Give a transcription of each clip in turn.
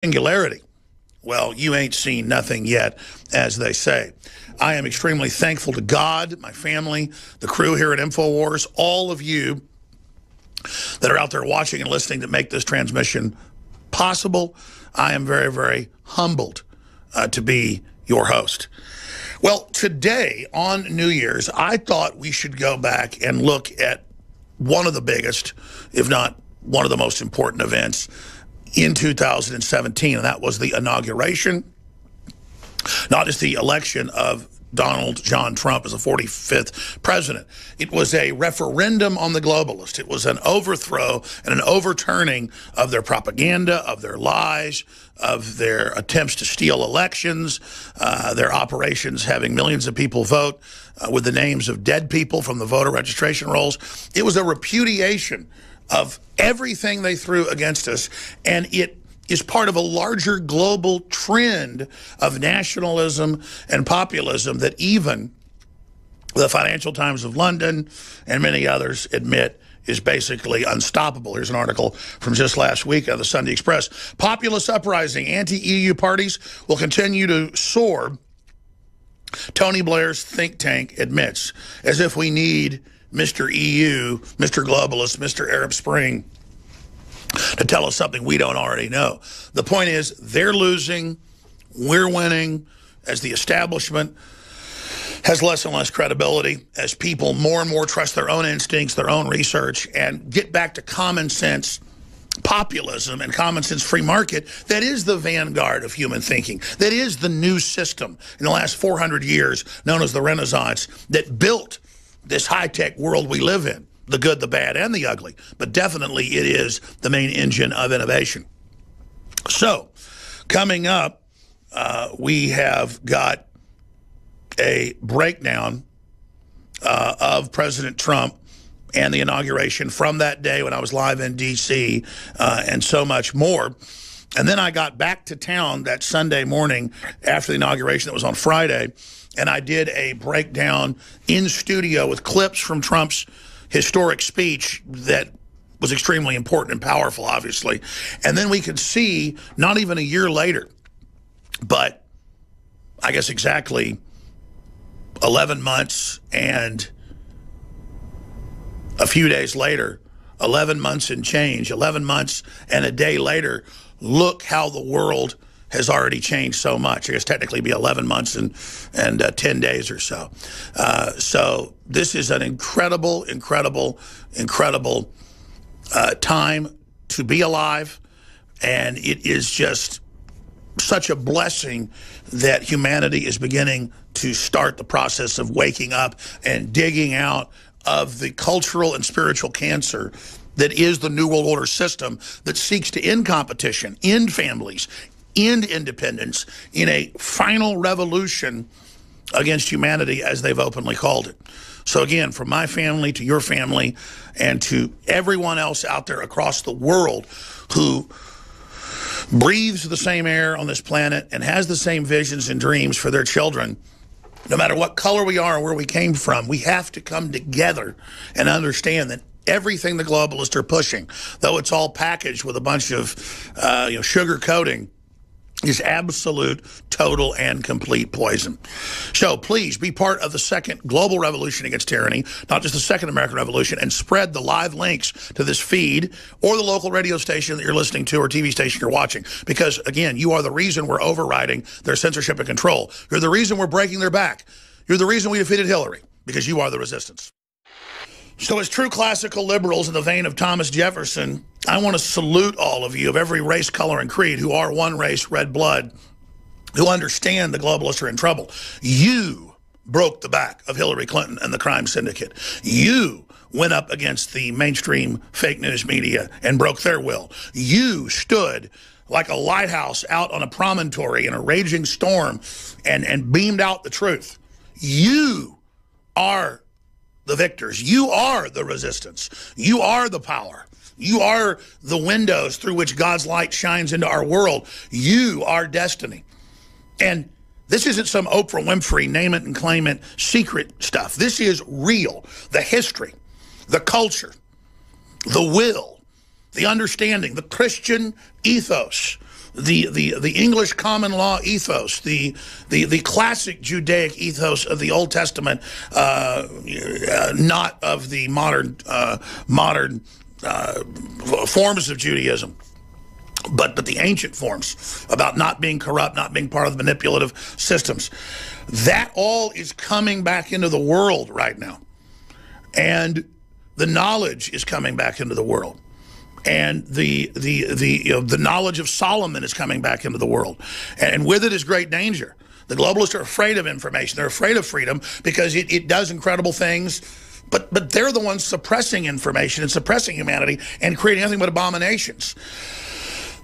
Singularity. Well, you ain't seen nothing yet, as they say. I am extremely thankful to God, my family, the crew here at INFOWARS, all of you that are out there watching and listening to make this transmission possible. I am very, very humbled to be your host. Well, today on New Year's, I thought we should go back and look at one of the biggest, if not one of the most important events in 2017, and that was the inauguration, not just the election of Donald John Trump as the 45th president. It was a referendum on the globalists. It was an overthrow and an overturning of their propaganda, of their lies, of their attempts to steal elections, their operations having millions of people vote with the names of dead people from the voter registration rolls. It was a repudiation of everything they threw against us, and it is part of a larger global trend of nationalism and populism that even the Financial Times of London and many others admit is basically unstoppable. Here's an article from just last week on the Sunday Express. Populist uprising, anti-EU parties will continue to soar, Tony Blair's think tank admits, as if we need Mr. EU, Mr. Globalist, Mr. Arab Spring to tell us something we don't already know. The point is, they're losing, we're winning, as the establishment has less and less credibility, as people more and more trust their own instincts, their own research, and get back to common sense populism and common sense free market that is the vanguard of human thinking, that is the new system in the last 400 years known as the Renaissance that built this high-tech world we live in, the good, the bad, and the ugly. But definitely it is the main engine of innovation. So, coming up, we have got a breakdown of President Trump and the inauguration from that day when I was live in D.C. And so much more. And then I got back to town that Sunday morning after the inauguration that was on Friday, and I did a breakdown in studio with clips from Trump's historic speech that was extremely important and powerful, obviously. And then we could see, not even a year later, but I guess exactly 11 months and a few days later, 11 months and change, 11 months and a day later, look how the world has already changed so much. I guess technically be 11 months and 10 days or so. So this is an incredible, incredible, incredible time to be alive. And it is just such a blessing that humanity is beginning to start the process of waking up and digging out of the cultural and spiritual cancer that is the New World Order system that seeks to end competition, end families, end independence in a final revolution against humanity, as they've openly called it. So again, from my family to your family and to everyone else out there across the world who breathes the same air on this planet and has the same visions and dreams for their children, no matter what color we are or where we came from, we have to come together and understand that everything the globalists are pushing, though it's all packaged with a bunch of sugar coating, is absolute, total, and complete poison. So please be part of the second global revolution against tyranny, not just the second American Revolution, and spread the live links to this feed or the local radio station that you're listening to or TV station you're watching. Because, again, you are the reason we're overriding their censorship and control. You're the reason we're breaking their back. You're the reason we defeated Hillary, because you are the resistance. So as true classical liberals in the vein of Thomas Jefferson, I want to salute all of you of every race, color, and creed who are one race, red blood, who understand the globalists are in trouble. You broke the back of Hillary Clinton and the crime syndicate. You went up against the mainstream fake news media and broke their will. You stood like a lighthouse out on a promontory in a raging storm and beamed out the truth. You are the victors. You are the resistance. You are the power. You are the windows through which God's light shines into our world. You are destiny. And this isn't some Oprah Winfrey name it and claim it secret stuff. This is real. The history, the culture, the will, the understanding, the Christian ethos the English common law ethos, the classic Judaic ethos of the Old Testament, not of the modern forms of Judaism, but the ancient forms about not being corrupt, not being part of the manipulative systems. That all is coming back into the world right now. And the knowledge is coming back into the world. And the knowledge of Solomon is coming back into the world. And with it is great danger. The globalists are afraid of information. They're afraid of freedom because it does incredible things. But they're the ones suppressing information and suppressing humanity and creating nothing but abominations.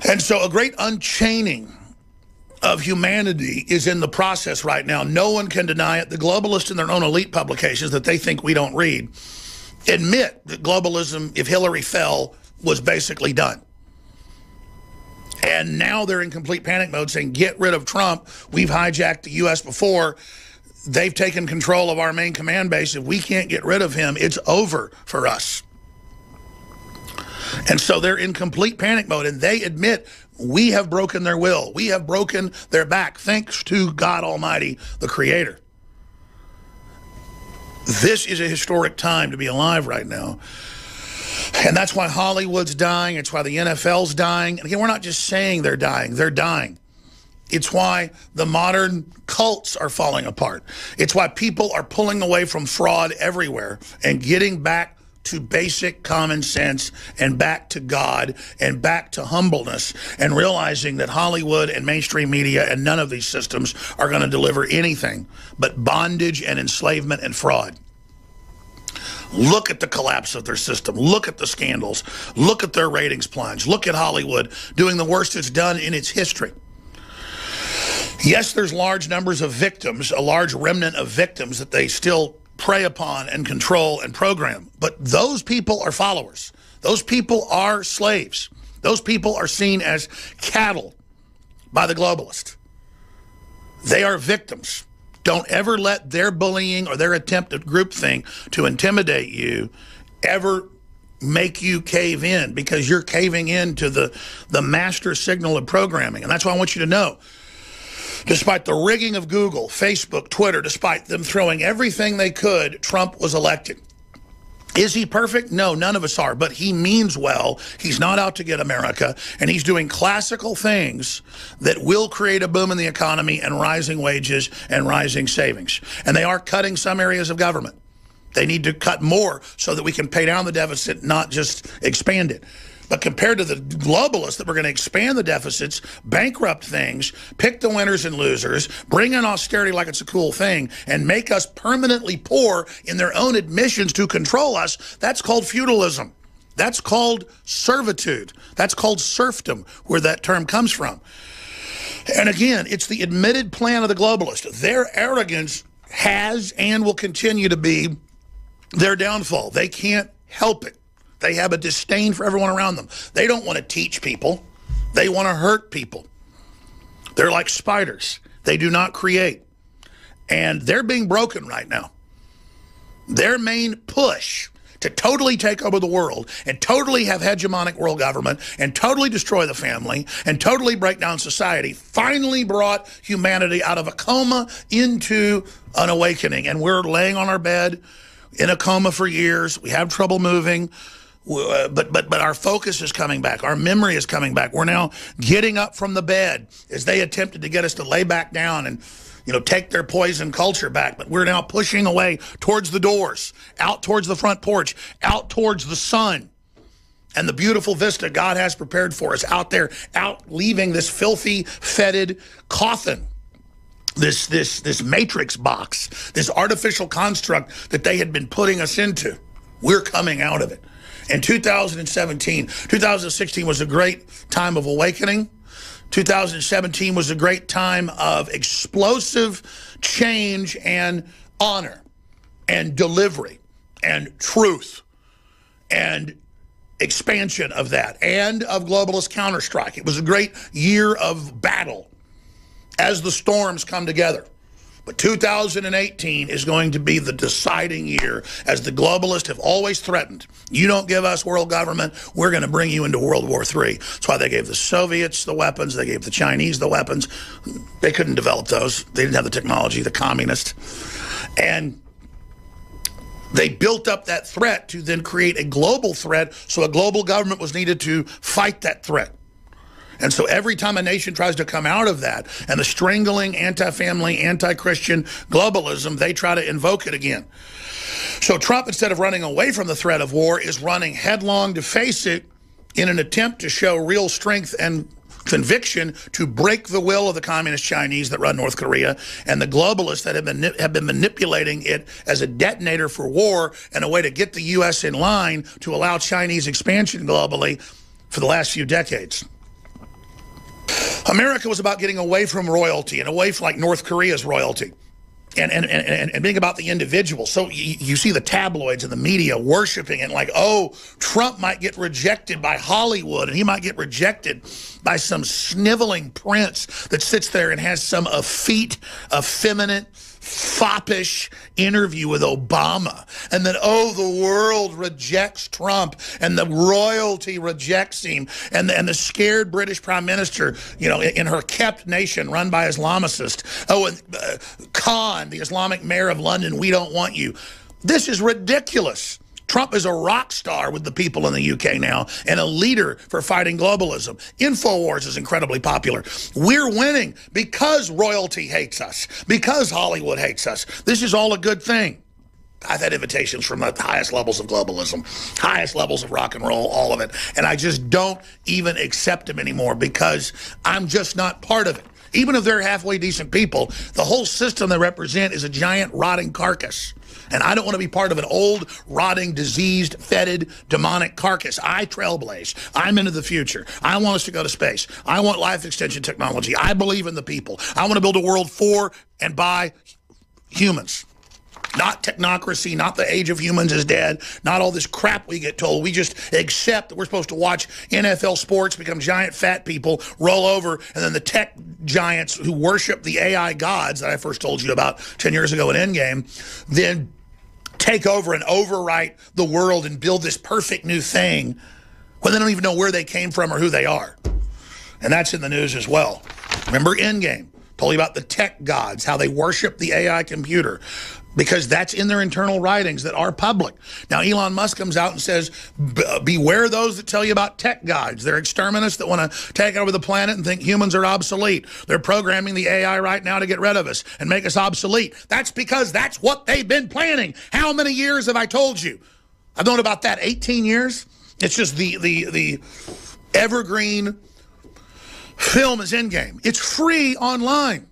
And so a great unchaining of humanity is in the process right now. No one can deny it. The globalists in their own elite publications that they think we don't read admit that globalism, if Hillary fell, was basically done. And now they're in complete panic mode saying, get rid of Trump. We've hijacked the U.S. before. They've taken control of our main command base. If we can't get rid of him, it's over for us. And so they're in complete panic mode, and they admit we have broken their will. We have broken their back, thanks to God Almighty, the Creator. This is a historic time to be alive right now. And that's why Hollywood's dying. It's why the NFL's dying. And again, we're not just saying they're dying. They're dying. It's why the modern cults are falling apart. It's why people are pulling away from fraud everywhere and getting back to basic common sense and back to God and back to humbleness and realizing that Hollywood and mainstream media and none of these systems are going to deliver anything but bondage and enslavement and fraud. Look at the collapse of their system. Look at the scandals. Look at their ratings plunge. Look at Hollywood doing the worst it's done in its history. Yes, there's large numbers of victims, a large remnant of victims that they still prey upon and control and program. But those people are followers. Those people are slaves. Those people are seen as cattle by the globalist. They are victims. Don't ever let their bullying or their attempt at groupthink to intimidate you ever make you cave in, because you're caving into the master signal of programming. And that's why I want you to know, despite the rigging of Google, Facebook, Twitter, despite them throwing everything they could, Trump was elected. Is he perfect? No, none of us are, but he means well. He's not out to get America, and he's doing classical things that will create a boom in the economy and rising wages and rising savings. And they are cutting some areas of government. They need to cut more so that we can pay down the deficit, not just expand it. But compared to the globalists that were going to expand the deficits, bankrupt things, pick the winners and losers, bring in austerity like it's a cool thing, and make us permanently poor in their own admissions to control us, that's called feudalism. That's called servitude. That's called serfdom, where that term comes from. And again, it's the admitted plan of the globalist. Their arrogance has and will continue to be their downfall. They can't help it. They have a disdain for everyone around them. They don't want to teach people. They want to hurt people. They're like spiders. They do not create. And they're being broken right now. Their main push to totally take over the world and totally have hegemonic world government and totally destroy the family and totally break down society finally brought humanity out of a coma into an awakening. And we're laying on our bed in a coma for years. We have trouble moving. But our focus is coming back. Our memory is coming back. We're now getting up from the bed as they attempted to get us to lay back down and, take their poison culture back. But we're now pushing away towards the doors, out towards the front porch, out towards the sun and the beautiful vista God has prepared for us out there, out leaving this filthy, fetid coffin. This matrix box, this artificial construct that they had been putting us into. We're coming out of it. In 2016 was a great time of awakening. 2017 was a great time of explosive change and honor and delivery and truth and expansion of that and of globalist counterstrike. It was a great year of battle as the storms come together. But 2018 is going to be the deciding year, as the globalists have always threatened. You don't give us world government, we're going to bring you into World War III. That's why they gave the Soviets the weapons, they gave the Chinese the weapons. They couldn't develop those. They didn't have the technology, the communists. And they built up that threat to then create a global threat, so a global government was needed to fight that threat. And so every time a nation tries to come out of that and the strangling, anti-family, anti-Christian globalism, they try to invoke it again. So Trump, instead of running away from the threat of war, is running headlong to face it in an attempt to show real strength and conviction to break the will of the communist Chinese that run North Korea and the globalists that have been manipulating it as a detonator for war and a way to get the U.S. in line to allow Chinese expansion globally for the last few decades. America was about getting away from royalty and away from like North Korea's royalty and being about the individual. So you see the tabloids and the media worshiping it like, oh, Trump might get rejected by Hollywood and he might get rejected by some sniveling prince that sits there and has some effete, effeminate, foppish interview with Obama, and then, oh, the world rejects Trump and the royalty rejects him, and the scared British prime minister, you know, in her kept nation run by Islamicists. Oh, and Khan, the Islamic mayor of London, we don't want you. This is ridiculous. Trump is a rock star with the people in the UK now and a leader for fighting globalism. INFOWARS is incredibly popular. We're winning because royalty hates us, because Hollywood hates us. This is all a good thing. I've had invitations from the highest levels of globalism, highest levels of rock and roll, all of it. And I just don't even accept them anymore because I'm just not part of it. Even if they're halfway decent people, the whole system they represent is a giant rotting carcass. And I don't want to be part of an old, rotting, diseased, fetid, demonic carcass. I trailblaze. I'm into the future. I want us to go to space. I want life extension technology. I believe in the people. I want to build a world for and by humans. Not technocracy, not the age of humans is dead, not all this crap we get told. We just accept that we're supposed to watch NFL sports, become giant fat people, roll over, and then the tech giants who worship the AI gods that I first told you about 10 years ago in Endgame, then take over and overwrite the world and build this perfect new thing when they don't even know where they came from or who they are. And that's in the news as well. Remember Endgame? Told you about the tech gods, how they worship the AI computer, because that's in their internal writings that are public. Now, Elon Musk comes out and says, beware those that tell you about tech gods. They're exterminists that want to take over the planet and think humans are obsolete. They're programming the AI right now to get rid of us and make us obsolete. That's because that's what they've been planning. How many years have I told you? I've known about that, 18 years? It's just the evergreen film is Endgame. It's free online.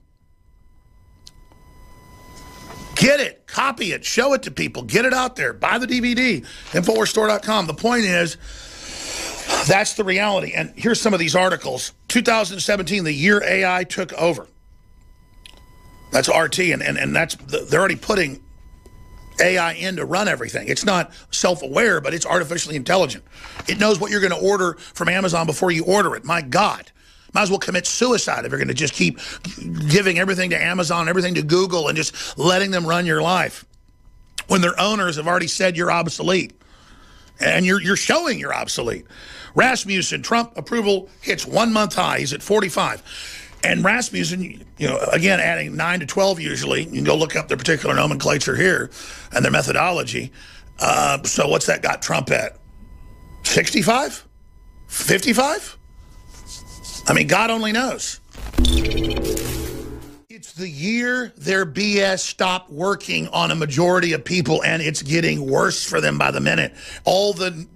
Get it, copy it, show it to people, get it out there, buy the DVD, InfoWarsStore.com. The point is, that's the reality. And here's some of these articles. 2017, the year AI took over. That's RT, and that's they're already putting AI in to run everything. It's not self-aware, but it's artificially intelligent. It knows what you're going to order from Amazon before you order it. My God. Might as well commit suicide if you're going to just keep giving everything to Amazon, everything to Google, and just letting them run your life when their owners have already said you're obsolete. And you're showing you're obsolete. Rasmussen, Trump approval hits 1 month high. He's at 45. And Rasmussen, you know, again, adding 9 to 12 usually. You can go look up their particular nomenclature here and their methodology. So what's that got Trump at? 65? 55? I mean, God only knows. It's the year their BS stopped working on a majority of people, and it's getting worse for them by the minute. All the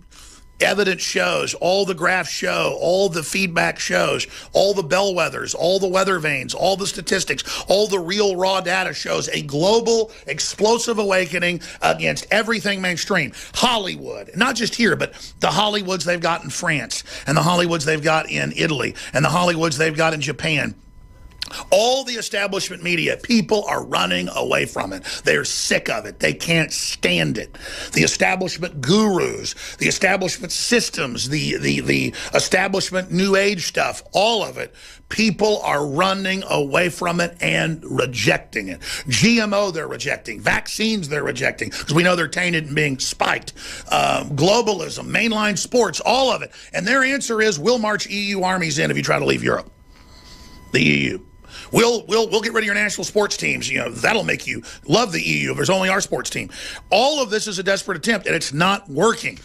evidence shows, all the graphs show, all the feedback shows, all the bellwethers, all the weather vanes, all the statistics, all the real raw data shows a global explosive awakening against everything mainstream. Hollywood, not just here, but the Hollywoods they've got in France, and the Hollywoods they've got in Italy, and the Hollywoods they've got in Japan. All the establishment media, people are running away from it. They're sick of it. They can't stand it. The establishment gurus, the establishment systems, the establishment new age stuff, all of it, people are running away from it and rejecting it. GMO, they're rejecting. Vaccines, they're rejecting, because we know they're tainted and being spiked. Globalism, mainline sports, all of it. And their answer is, we'll march EU armies in if you try to leave Europe. The EU. We'll get rid of your national sports teams. You know, that'll make you love the EU if there's only our sports team. All of this is a desperate attempt, and it's not working.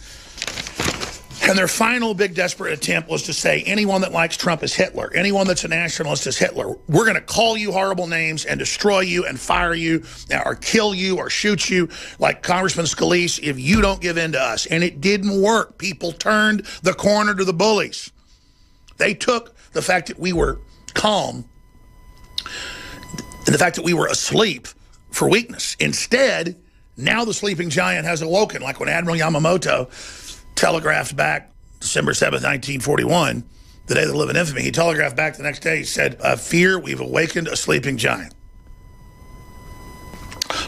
And their final big desperate attempt was to say anyone that likes Trump is Hitler. Anyone that's a nationalist is Hitler. We're going to call you horrible names and destroy you and fire you or kill you or shoot you like Congressman Scalise if you don't give in to us. And it didn't work. People turned the corner to the bullies. They took the fact that we were calm and the fact that we were asleep for weakness. Instead, now the sleeping giant has awoken, like when Admiral Yamamoto telegraphed back December 7th, 1941, the day that lived in infamy. He telegraphed back the next day. He said, fear, we've awakened a sleeping giant.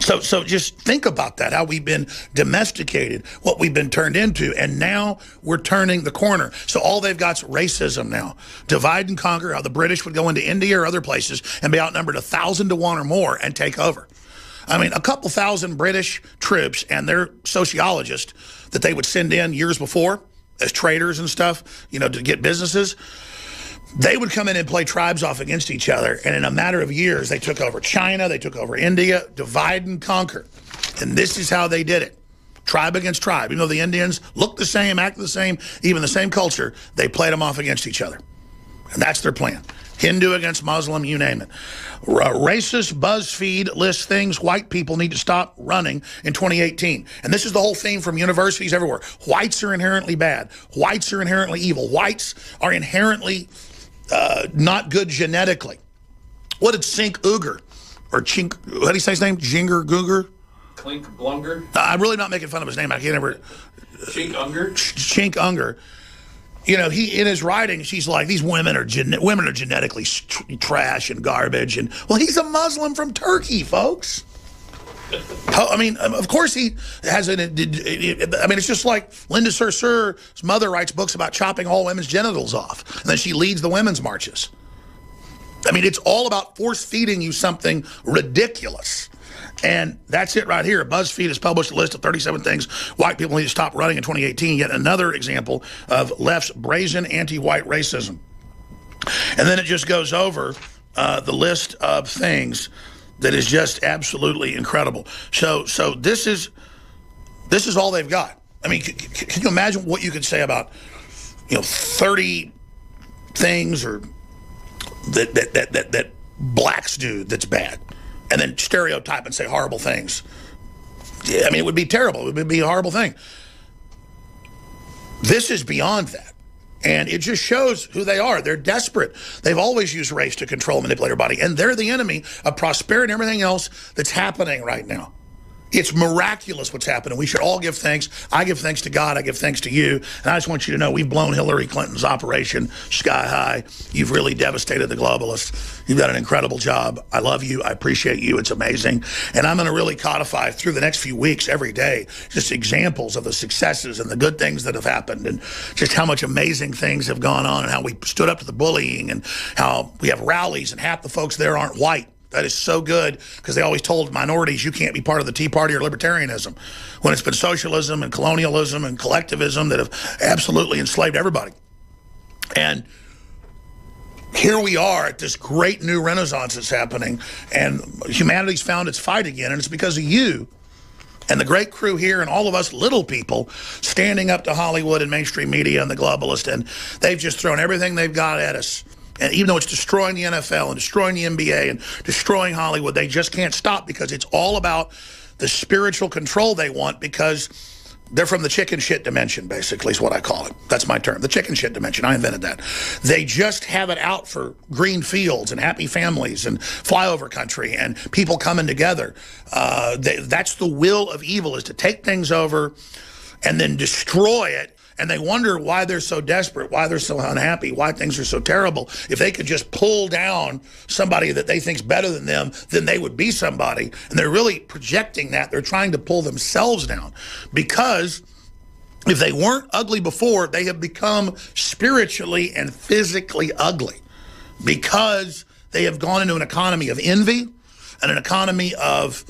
So just think about that, how we've been domesticated, what we've been turned into, and now we're turning the corner. So all they've got's racism now. Divide and conquer, how the British would go into India or other places and be outnumbered 1,000 to 1 or more and take over. I mean, a couple thousand British troops and their sociologists that they would send in years before as traders and stuff, you know, to get businesses, they would come in and play tribes off against each other. And in a matter of years, they took over China, they took over India, divide and conquer. And this is how they did it. Tribe against tribe. Even though the Indians look the same, act the same, even the same culture, they played them off against each other. And that's their plan. Hindu against Muslim, you name it. Racist BuzzFeed lists things white people need to stop running in 2018. And this is the whole theme from universities everywhere. Whites are inherently bad. Whites are inherently evil. Whites are inherently not good genetically. What did Sink Uger, or Chink, how do you say his name? Jinger Googer? Clink Blunger? I'm really not making fun of his name. I can't ever. Chink Unger? Chink Unger. You know, he in his writings, he's like, these women are genetically trash and garbage. And well, he's a Muslim from Turkey, folks. I mean, of course he has I mean, it's just like Linda Sarsour's mother writes books about chopping all women's genitals off, and then she leads the women's marches. I mean, it's all about force-feeding you something ridiculous. And that's it right here. BuzzFeed has published a list of 37 things white people need to stop running in 2018. Yet another example of left's brazen anti-white racism. And then it just goes over the list of things that is just absolutely incredible. So this is all they've got. I mean, can you imagine what you could say about, 30 things or that blacks do that's bad, and then stereotype and say horrible things? I mean, it would be terrible. It would be a horrible thing. This is beyond that. And it just shows who they are. They're desperate. They've always used race to control and manipulate our body. And they're the enemy of prosperity and everything else that's happening right now. It's miraculous what's happening. We should all give thanks. I give thanks to God. I give thanks to you. And I just want you to know we've blown Hillary Clinton's operation sky high. You've really devastated the globalists. You've done an incredible job. I love you. I appreciate you. It's amazing. And I'm going to really codify through the next few weeks every day just examples of the successes and the good things that have happened and just how much amazing things have gone on and how we stood up to the bullying and how we have rallies and half the folks there aren't white. That is so good, because they always told minorities you can't be part of the Tea Party or libertarianism, when it's been socialism and colonialism and collectivism that have absolutely enslaved everybody. And here we are at this great new renaissance that's happening, and humanity's found its fight again, and it's because of you and the great crew here and all of us little people standing up to Hollywood and mainstream media and the globalists, and they've just thrown everything they've got at us. And even though it's destroying the NFL and destroying the NBA and destroying Hollywood, they just can't stop, because it's all about the spiritual control they want, because they're from the chicken shit dimension, basically, is what I call it. That's my term, the chicken shit dimension. I invented that. They just have it out for green fields and happy families and flyover country and people coming together. That's the will of evil, is to take things over and then destroy it and they wonder why they're so desperate, why they're so unhappy, why things are so terrible. If they could just pull down somebody that they think's better than them, then they would be somebody. And they're really projecting that. They're trying to pull themselves down, because if they weren't ugly before, they have become spiritually and physically ugly, because they have gone into an economy of envy and an economy of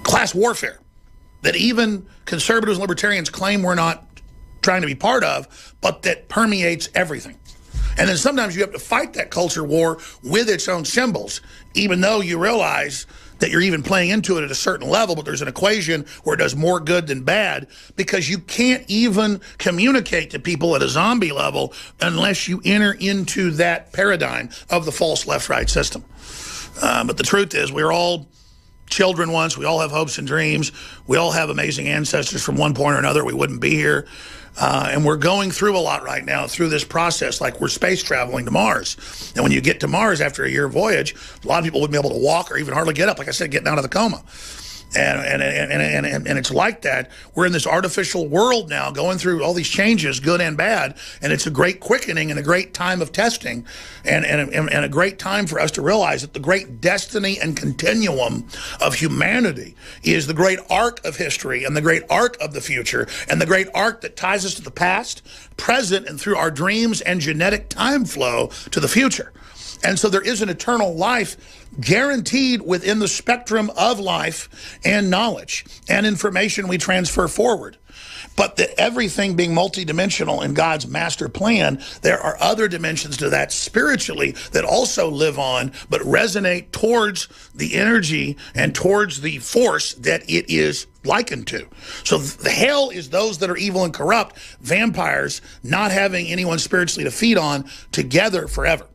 class warfare that even conservatives and libertarians claim we're not trying to be part of, but that permeates everything. And then sometimes you have to fight that culture war with its own symbols, even though you realize that you're even playing into it at a certain level, but there's an equation where it does more good than bad, because you can't even communicate to people at a zombie level unless you enter into that paradigm of the false left-right system. But the truth is, we're all children once. We all have hopes and dreams. We all have amazing ancestors from one point or another. We wouldn't be here. And we're going through a lot right now through this process, like we're space traveling to Mars. And when you get to Mars after a year voyage, a lot of people wouldn't be able to walk or even hardly get up, like I said, getting out of the coma. And it's like that. We're in this artificial world now, going through all these changes, good and bad, and it's a great quickening and a great time of testing, and a great time for us to realize that the great destiny and continuum of humanity is the great arc of history and the great arc of the future and the great arc that ties us to the past, present, and through our dreams and genetic time flow to the future. And so there is an eternal life guaranteed within the spectrum of life and knowledge and information we transfer forward. But that everything being multidimensional in God's master plan, there are other dimensions to that spiritually that also live on, but resonate towards the energy and towards the force that it is likened to. So the hell is those that are evil and corrupt, vampires, not having anyone spiritually to feed on together forever.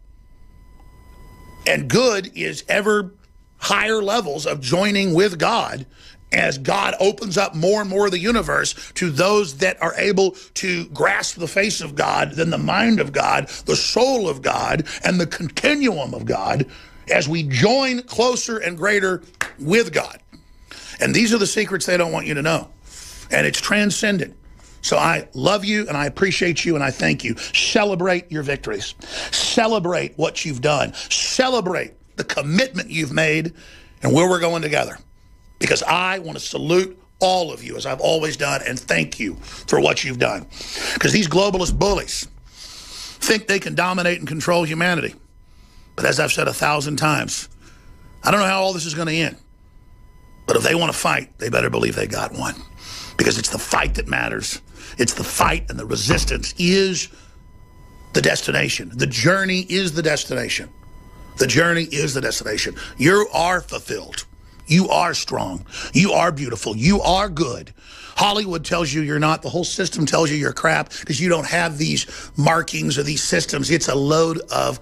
And good is ever higher levels of joining with God as God opens up more and more of the universe to those that are able to grasp the face of God, then the mind of God, the soul of God, and the continuum of God as we join closer and greater with God. And these are the secrets they don't want you to know. And it's transcendent. So I love you, and I appreciate you, and I thank you. Celebrate your victories. Celebrate what you've done. Celebrate the commitment you've made and where we're going together. Because I want to salute all of you, as I've always done, and thank you for what you've done. Because these globalist bullies think they can dominate and control humanity. But as I've said 1,000 times, I don't know how all this is going to end. But if they want to fight, they better believe they got one. Because it's the fight that matters. It's the fight, and the resistance is the destination. The journey is the destination. The journey is the destination. You are fulfilled. You are strong. You are beautiful. You are good. Hollywood tells you you're not. The whole system tells you you're crap because you don't have these markings or these systems. It's a load of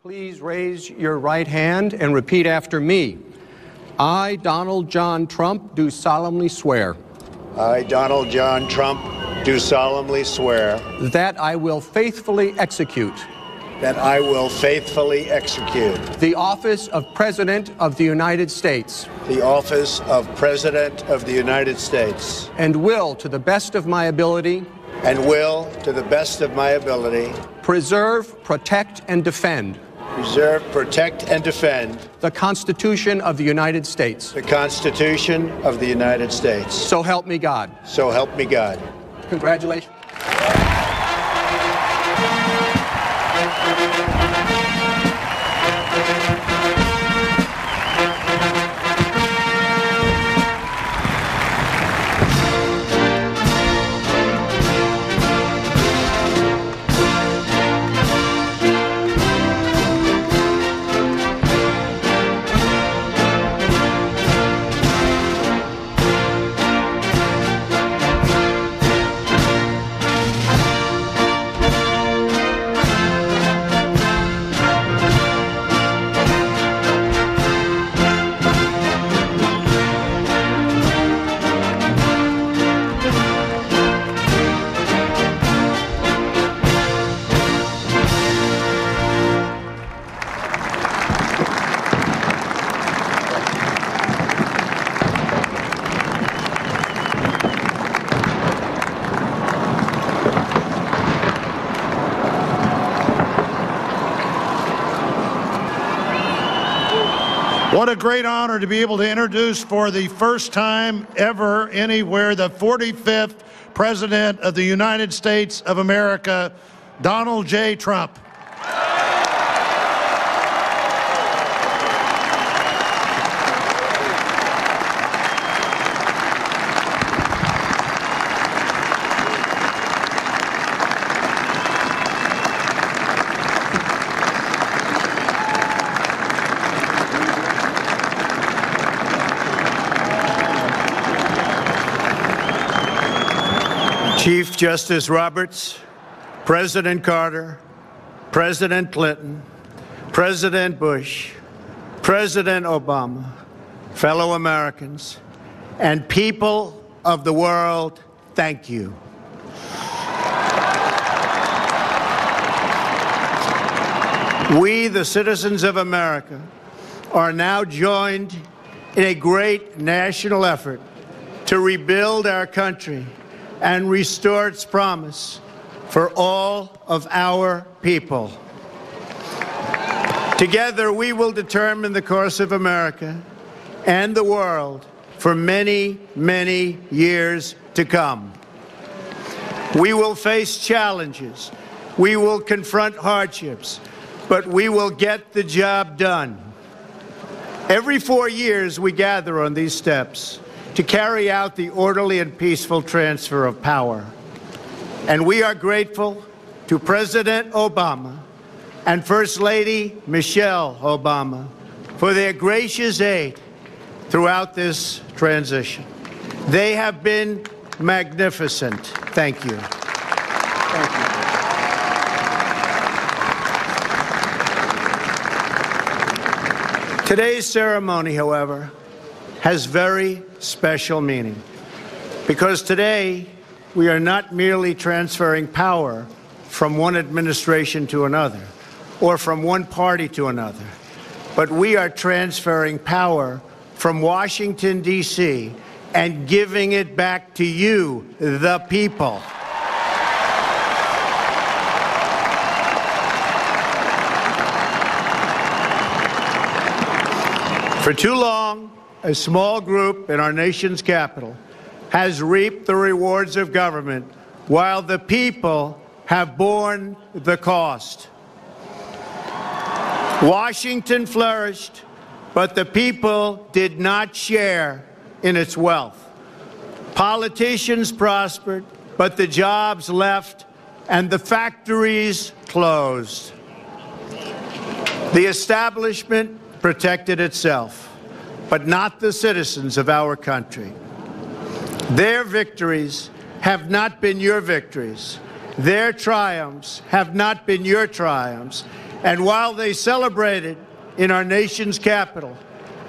Please raise your right hand and repeat after me. I, Donald John Trump, do solemnly swear. I, Donald John Trump, do solemnly swear. That I will faithfully execute. That I will faithfully execute. The office of President of the United States. The office of President of the United States. And will, to the best of my ability. And will, to the best of my ability. Preserve, protect, and defend. Preserve, protect, and defend. The Constitution of the United States. The Constitution of the United States. So help me God. So help me God. Congratulations. What a great honor to be able to introduce for the first time ever anywhere the 45th President of the United States of America, Donald J. Trump. Chief Justice Roberts, President Carter, President Clinton, President Bush, President Obama, fellow Americans, and people of the world, thank you. We, the citizens of America, are now joined in a great national effort to rebuild our country and restore its promise for all of our people. Together, we will determine the course of America and the world for many, many years to come. We will face challenges. We will confront hardships, but we will get the job done. Every 4 years, we gather on these steps to carry out the orderly and peaceful transfer of power. And we are grateful to President Obama and First Lady Michelle Obama for their gracious aid throughout this transition. They have been magnificent. Thank you. Thank you. Today's ceremony, however, has very special meaning, because today we are not merely transferring power from one administration to another or from one party to another, but we are transferring power from Washington, D.C., and giving it back to you, the people. For too long, a small group in our nation's capital has reaped the rewards of government while the people have borne the cost. Washington flourished, but the people did not share in its wealth. Politicians prospered, but the jobs left and the factories closed. The establishment protected itself, but not the citizens of our country. Their victories have not been your victories. Their triumphs have not been your triumphs. And while they celebrated in our nation's capital,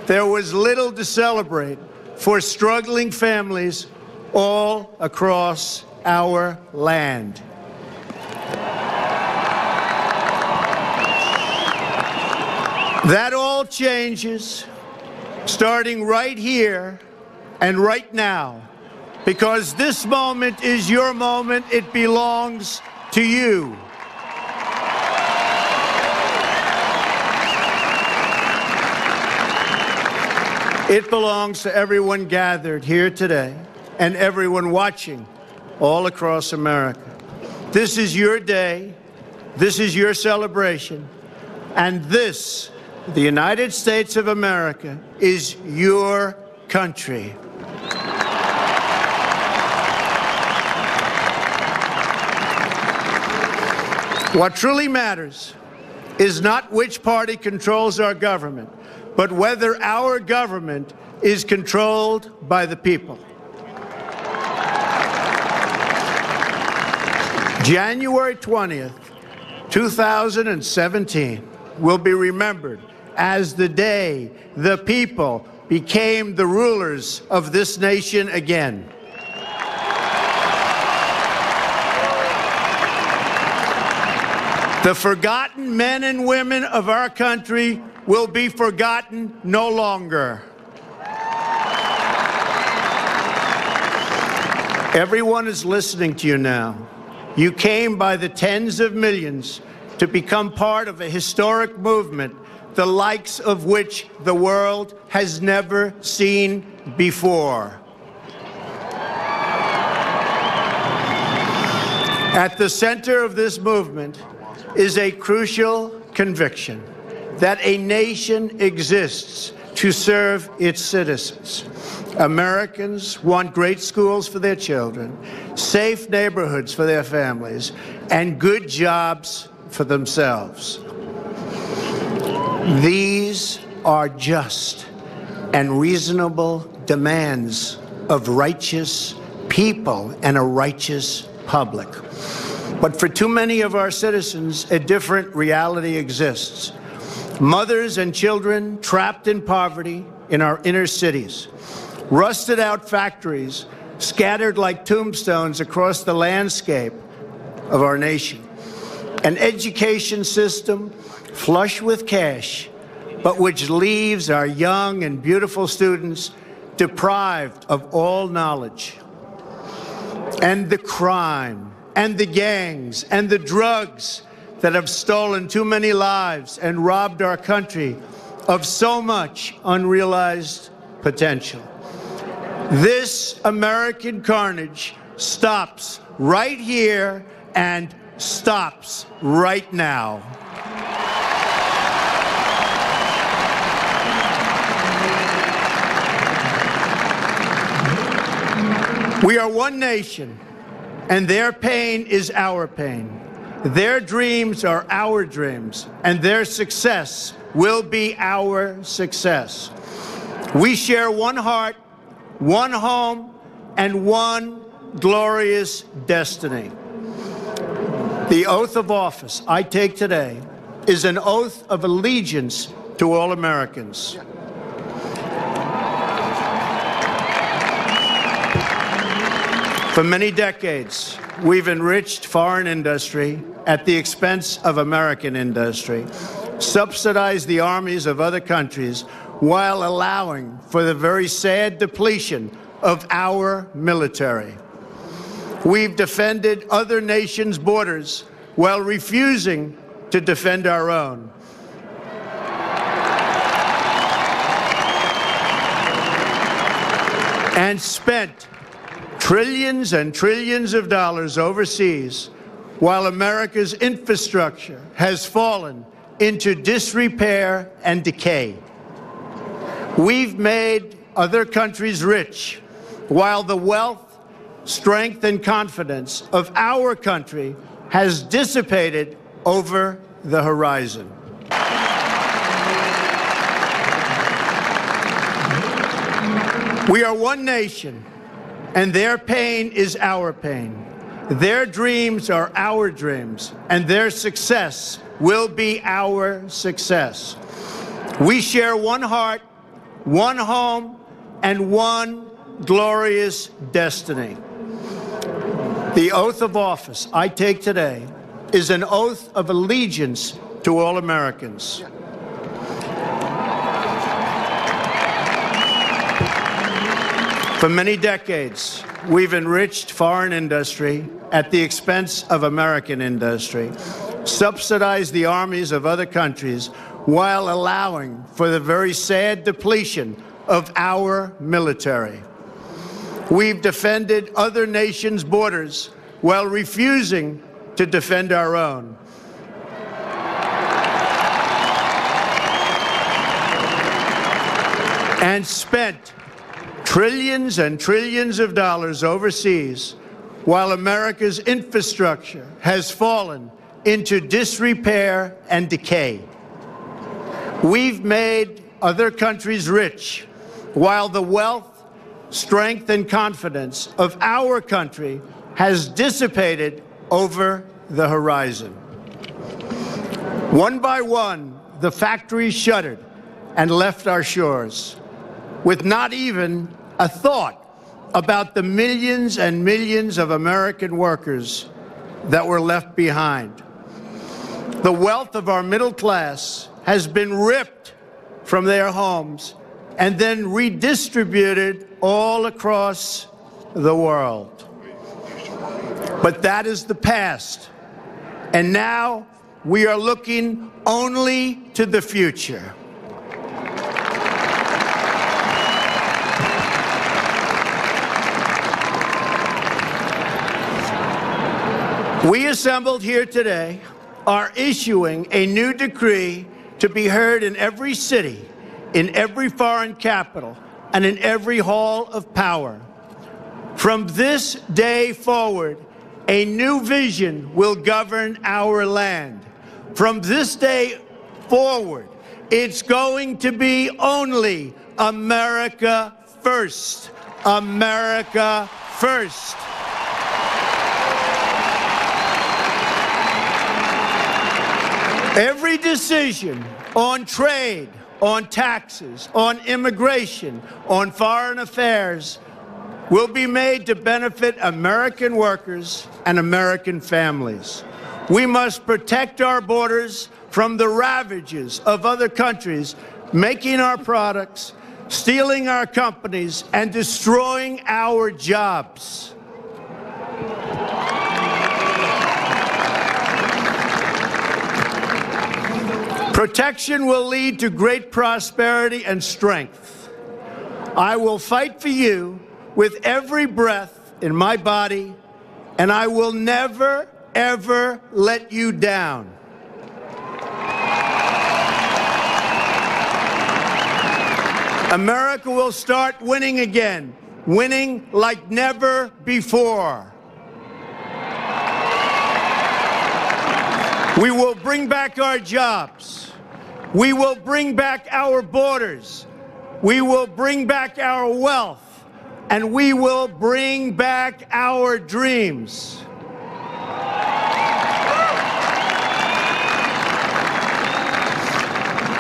there was little to celebrate for struggling families all across our land. That all changes starting right here and right now, because this moment is your moment. It belongs to you. It belongs to everyone gathered here today and everyone watching all across America. This is your day. This is your celebration. And this, the United States of America, is your country. What truly matters is not which party controls our government, but whether our government is controlled by the people. January 20th, 2017 will be remembered as the day the people became the rulers of this nation again. The forgotten men and women of our country will be forgotten no longer. Everyone is listening to you now. You came by the tens of millions to become part of a historic movement the likes of which the world has never seen before. At the center of this movement is a crucial conviction that a nation exists to serve its citizens. Americans want great schools for their children, safe neighborhoods for their families, and good jobs for themselves. These are just and reasonable demands of righteous people and a righteous public. But for too many of our citizens, a different reality exists. Mothers and children trapped in poverty in our inner cities, rusted out factories scattered like tombstones across the landscape of our nation, an education system flush with cash, but which leaves our young and beautiful students deprived of all knowledge. And the crime, and the gangs, and the drugs that have stolen too many lives and robbed our country of so much unrealized potential. This American carnage stops right here and stops right now. We are one nation, and their pain is our pain. Their dreams are our dreams, and their success will be our success. We share one heart, one home, and one glorious destiny. The oath of office I take today is an oath of allegiance to all Americans. For many decades, we've enriched foreign industry at the expense of American industry, subsidized the armies of other countries while allowing for the very sad depletion of our military. We've defended other nations' borders while refusing to defend our own. And spent trillions and trillions of dollars overseas while America's infrastructure has fallen into disrepair and decay. We've made other countries rich while the wealth, strength, and confidence of our country has dissipated over the horizon. We are one nation, and their pain is our pain. Their dreams are our dreams, and their success will be our success. We share one heart, one home, and one glorious destiny. The oath of office I take today is an oath of allegiance to all Americans. For many decades, we've enriched foreign industry at the expense of American industry, subsidized the armies of other countries while allowing for the very sad depletion of our military. We've defended other nations' borders while refusing to defend our own. And spent trillions and trillions of dollars overseas while America's infrastructure has fallen into disrepair and decay. We've made other countries rich while the wealth, strength, and confidence of our country has dissipated over the horizon. One by one, the factories shuttered and left our shores, with not even a thought about the millions and millions of American workers that were left behind. The wealth of our middle class has been ripped from their homes and then redistributed all across the world. But that is the past. And now we are looking only to the future. We assembled here today are issuing a new decree to be heard in every city, in every foreign capital, and in every hall of power. From this day forward, a new vision will govern our land. From this day forward, it's going to be only America first. America first. Every decision on trade, on taxes, on immigration, on foreign affairs will be made to benefit American workers and American families. We must protect our borders from the ravages of other countries making our products, stealing our companies, and destroying our jobs. Protection will lead to great prosperity and strength. I will fight for you with every breath in my body, and I will never, ever let you down. America will start winning again, winning like never before. We will bring back our jobs. We will bring back our borders. We will bring back our wealth. And we will bring back our dreams.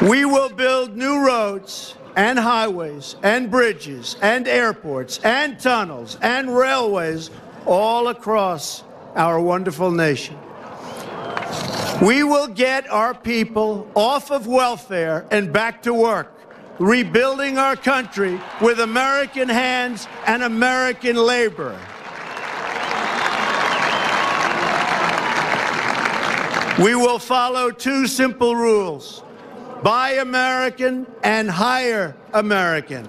We will build new roads and highways and bridges and airports and tunnels and railways all across our wonderful nation. We will get our people off of welfare and back to work, rebuilding our country with American hands and American labor. We will follow two simple rules: buy American and hire American.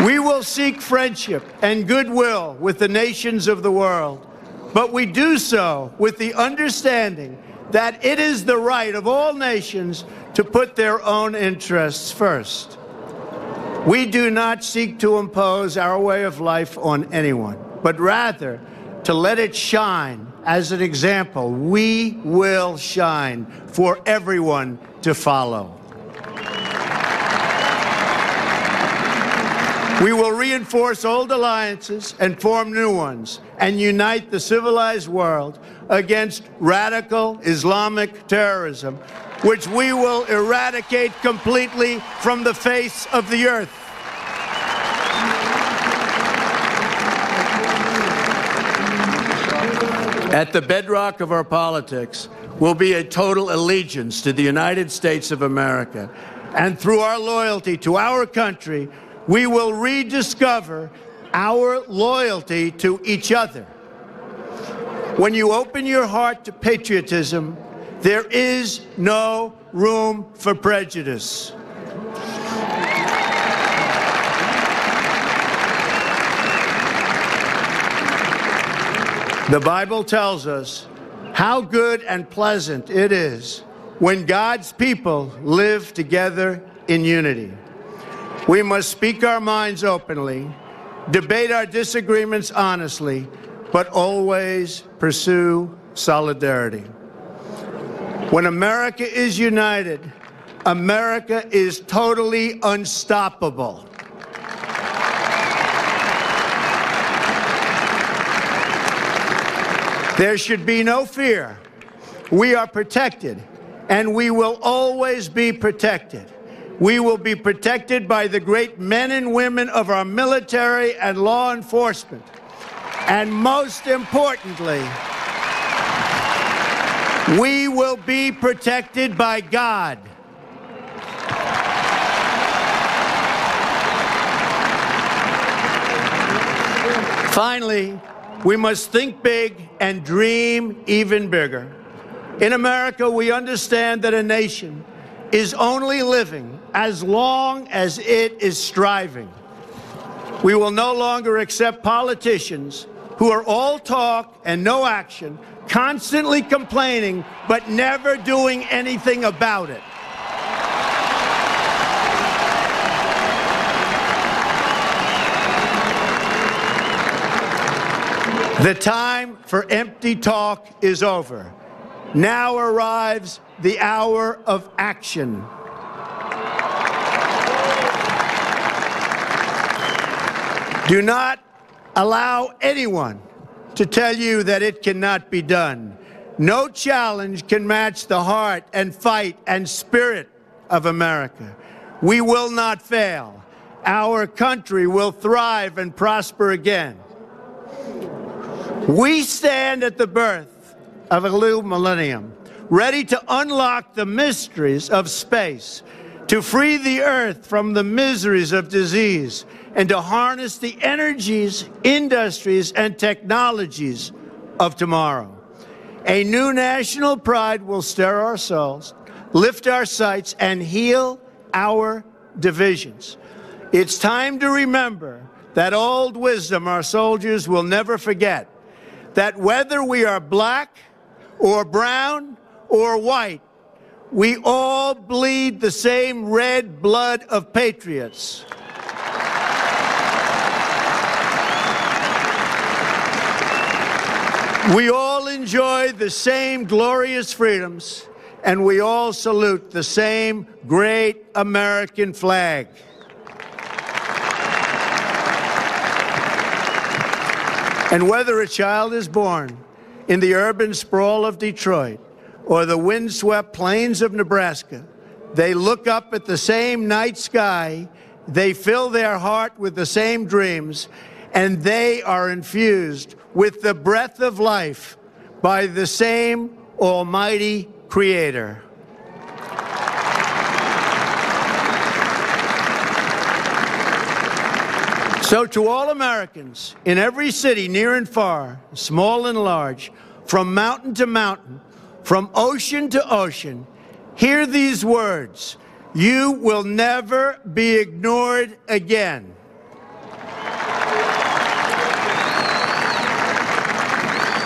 We will seek friendship and goodwill with the nations of the world, but we do so with the understanding that it is the right of all nations to put their own interests first. We do not seek to impose our way of life on anyone, but rather to let it shine as an example. We will shine for everyone to follow. We will reinforce old alliances and form new ones and unite the civilized world against radical Islamic terrorism, which we will eradicate completely from the face of the earth. At the bedrock of our politics will be a total allegiance to the United States of America. And through our loyalty to our country, we will rediscover our loyalty to each other. When you open your heart to patriotism, there is no room for prejudice. The Bible tells us how good and pleasant it is when God's people live together in unity. We must speak our minds openly, debate our disagreements honestly, but always pursue solidarity. When America is united, America is totally unstoppable. There should be no fear. We are protected, and we will always be protected. We will be protected by the great men and women of our military and law enforcement. And most importantly, we will be protected by God. Finally, we must think big and dream even bigger. In America, we understand that a nation is only living as long as it is striving. We will no longer accept politicians who are all talk and no action, constantly complaining but never doing anything about it. The time for empty talk is over. Now arrives the hour of action. Do not allow anyone to tell you that it cannot be done. No challenge can match the heart and fight and spirit of America. We will not fail. Our country will thrive and prosper again. We stand at the birth of a new millennium, ready to unlock the mysteries of space, to free the earth from the miseries of disease, and to harness the energies, industries, and technologies of tomorrow. A new national pride will stir our souls, lift our sights, and heal our divisions. It's time to remember that old wisdom our soldiers will never forget, that whether we are black or brown or white, we all bleed the same red blood of patriots. We all enjoy the same glorious freedoms, and we all salute the same great American flag. And whether a child is born in the urban sprawl of Detroit or the windswept plains of Nebraska, they look up at the same night sky, they fill their heart with the same dreams, and they are infused with the breath of life by the same almighty Creator. So to all Americans in every city, near and far, small and large, from mountain to mountain, from ocean to ocean, hear these words: you will never be ignored again.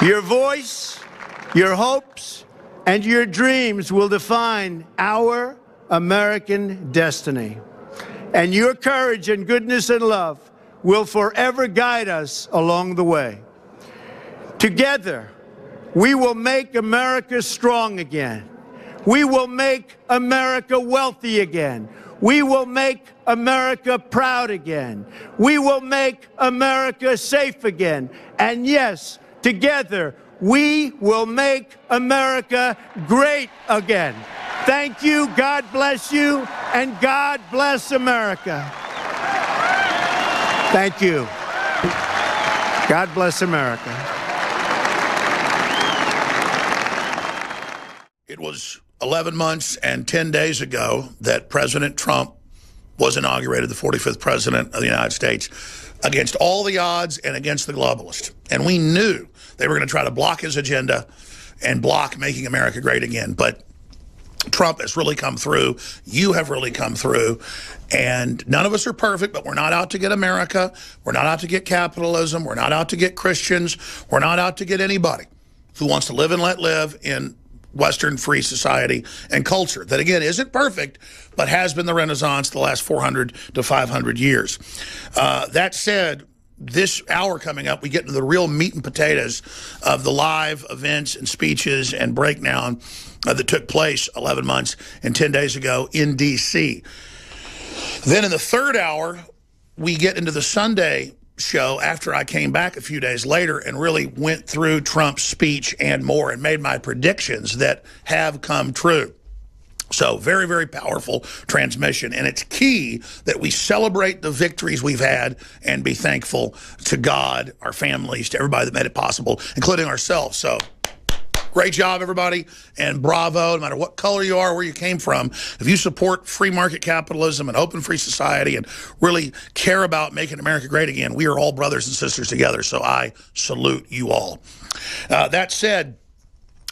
Your voice, your hopes, and your dreams will define our American destiny. And your courage and goodness and love will forever guide us along the way. Together, we will make America strong again. We will make America wealthy again. We will make America proud again. We will make America safe again. And yes, together, we will make America great again. Thank you, God bless you, and God bless America. Thank you. God bless America. It was 11 months and 10 days ago that President Trump was inaugurated, the 45th president of the United States, against all the odds and against the globalists. And we knew they were going to try to block his agenda and block making America great again. But Trump has really come through. You have really come through. And none of us are perfect, but we're not out to get America. We're not out to get capitalism. We're not out to get Christians. We're not out to get anybody who wants to live and let live in Western free society and culture that, again, isn't perfect, but has been the Renaissance the last 400 to 500 years. That said, this hour coming up, we get into the real meat and potatoes of the live events and speeches and breakdown that took place 11 months and 10 days ago in D.C. Then in the third hour, we get into the Sunday show after I came back a few days later and really went through Trump's speech and more and made my predictions that have come true. So very, very powerful transmission. And it's key that we celebrate the victories we've had and be thankful to God, our families, to everybody that made it possible, including ourselves. So Great job, everybody, and bravo, no matter what color you are, where you came from. If you support free market capitalism and open free society and really care about making America great again, we are all brothers and sisters together, so I salute you all. That said,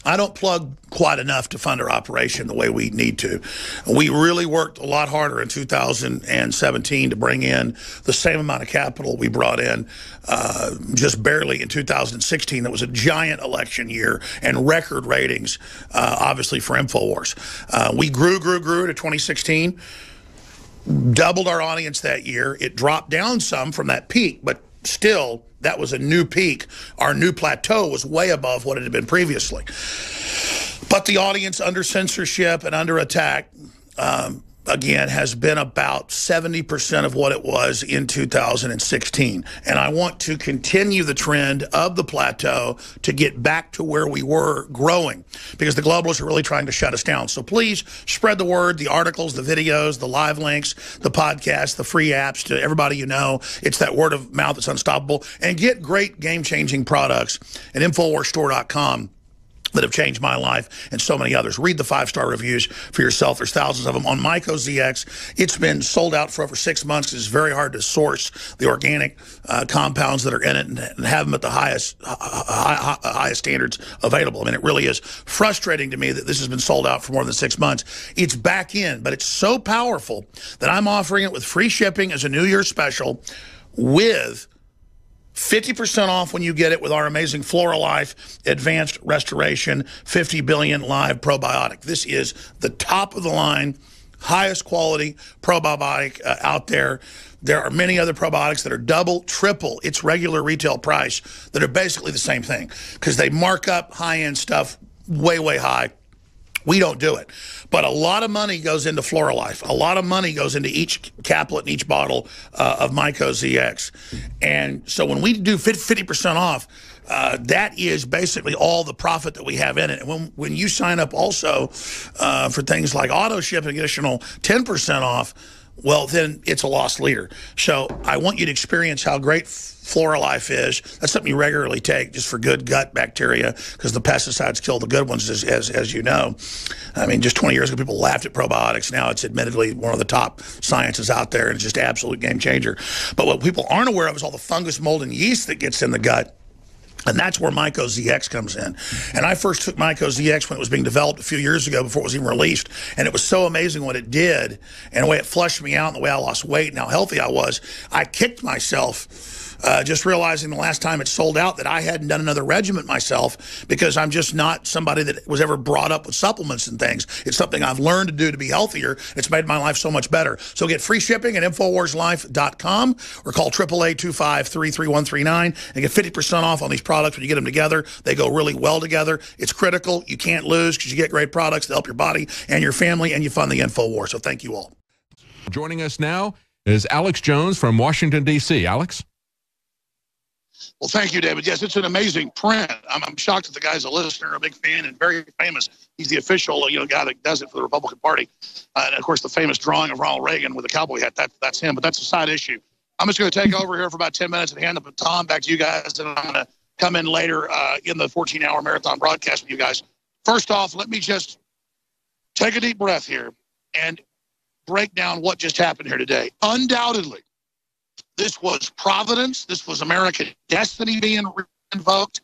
I don't plug quite enough to fund our operation the way we need to. We really worked a lot harder in 2017 to bring in the same amount of capital we brought in just barely in 2016. That was a giant election year and record ratings, obviously, for INFOWARS. We grew to 2016, doubled our audience that year. It dropped down some from that peak, but still, that was a new peak. Our new plateau was way above what it had been previously. But the audience under censorship and under attack, again, has been about 70% of what it was in 2016. And I want to continue the trend of the plateau to get back to where we were growing, because the globalists are really trying to shut us down. So please spread the word, the articles, the videos, the live links, the podcasts, the free apps to everybody you know. It's that word of mouth that's unstoppable. And get great game-changing products at InfoWarsStore.com that have changed my life and so many others. Read the 5-star reviews for yourself. There's thousands of them. On Myco ZX, it's been sold out for over 6 months because it's very hard to source the organic compounds that are in it and have them at the highest standards available. I mean, it really is frustrating to me that this has been sold out for more than 6 months. It's back in, but it's so powerful that I'm offering it with free shipping as a New Year's special with 50% off when you get it with our amazing Flora Life Advanced Restoration 50 billion live probiotic. This is the top of the line, highest quality probiotic out there. There are many other probiotics that are double, triple its regular retail price that are basically the same thing because they mark up high-end stuff way, way high. We don't do it. But a lot of money goes into Flora Life. A lot of money goes into each caplet and each bottle of Myco ZX. And so when we do 50% off, that is basically all the profit that we have in it. And when you sign up also for things like auto ship and additional 10% off, well, then it's a lost leader. So I want you to experience how great Flora Life is. That's something you regularly take just for good gut bacteria because the pesticides kill the good ones, as you know. I mean, just 20 years ago, people laughed at probiotics. Now it's admittedly one of the top sciences out there, and it's just an absolute game changer. But what people aren't aware of is all the fungus, mold, and yeast that gets in the gut. And that's where Myco ZX comes in. And I first took Myco ZX when it was being developed a few years ago before it was even released. And it was so amazing what it did and the way it flushed me out and the way I lost weight and how healthy I was. I kicked myself just realizing the last time it sold out that I hadn't done another regimen myself because I'm just not somebody that was ever brought up with supplements and things. It's something I've learned to do to be healthier. It's made my life so much better. So get free shipping at InfoWarsLife.com or call 888-253-3139 and get 50% off on these products when you get them together. They go really well together. It's critical. You can't lose because you get great products to help your body and your family, and you fund the InfoWar. So thank you all. Joining us now is Alex Jones from Washington, D.C. Alex? Well, thank you, David. Yes, it's an amazing print. I'm shocked that the guy's a listener, a big fan, and very famous. He's the official, guy that does it for the Republican Party. And, of course, the famous drawing of Ronald Reagan with a cowboy hat, that's him. But that's a side issue. I'm just going to take over here for about 10 minutes and hand the baton back to you guys, and I'm going to come in later in the 14-hour marathon broadcast with you guys. First off, let me just take a deep breath here and break down what just happened here today. Undoubtedly, this was providence. This was American destiny being invoked.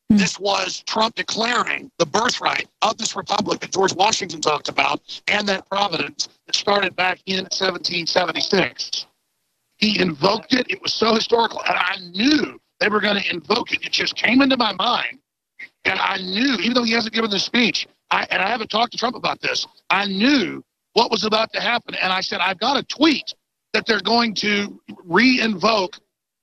This was Trump declaring the birthright of this republic that George Washington talked about, and that providence that started back in 1776. He invoked it. It was so historical, and I knew they were going to invoke it. It just came into my mind, and I knew, even though he hasn't given the speech, and I haven't talked to Trump about this, I knew what was about to happen, and I said, I've got a tweet that they're going to re-invoke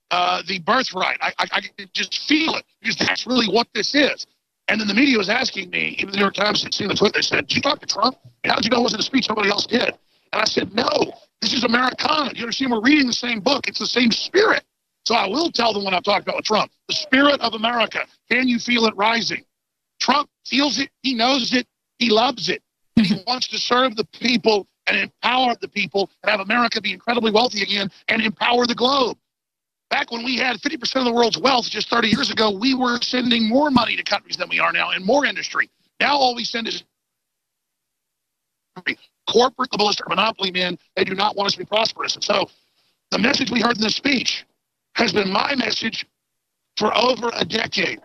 the birthright. I could just feel it, because that's really what this is. And then the media was asking me, even the New York Times had seen the tweet, they said, did you talk to Trump? And how did you know it wasn't a speech somebody else did? And I said, no, this is Americana. You understand, we're reading the same book. It's the same spirit. So I will tell them when I'm talking about with Trump, the spirit of America. Can you feel it rising? Trump feels it. He knows it. He loves it. And he wants to serve the people and empower the people and have America be incredibly wealthy again and empower the globe. Back when we had 50% of the world's wealth just 30 years ago, we were sending more money to countries than we are now and more industry. Now all we send is corporate globalists are monopoly men. They do not want us to be prosperous. And so the message we heard in this speech has been my message for over a decade.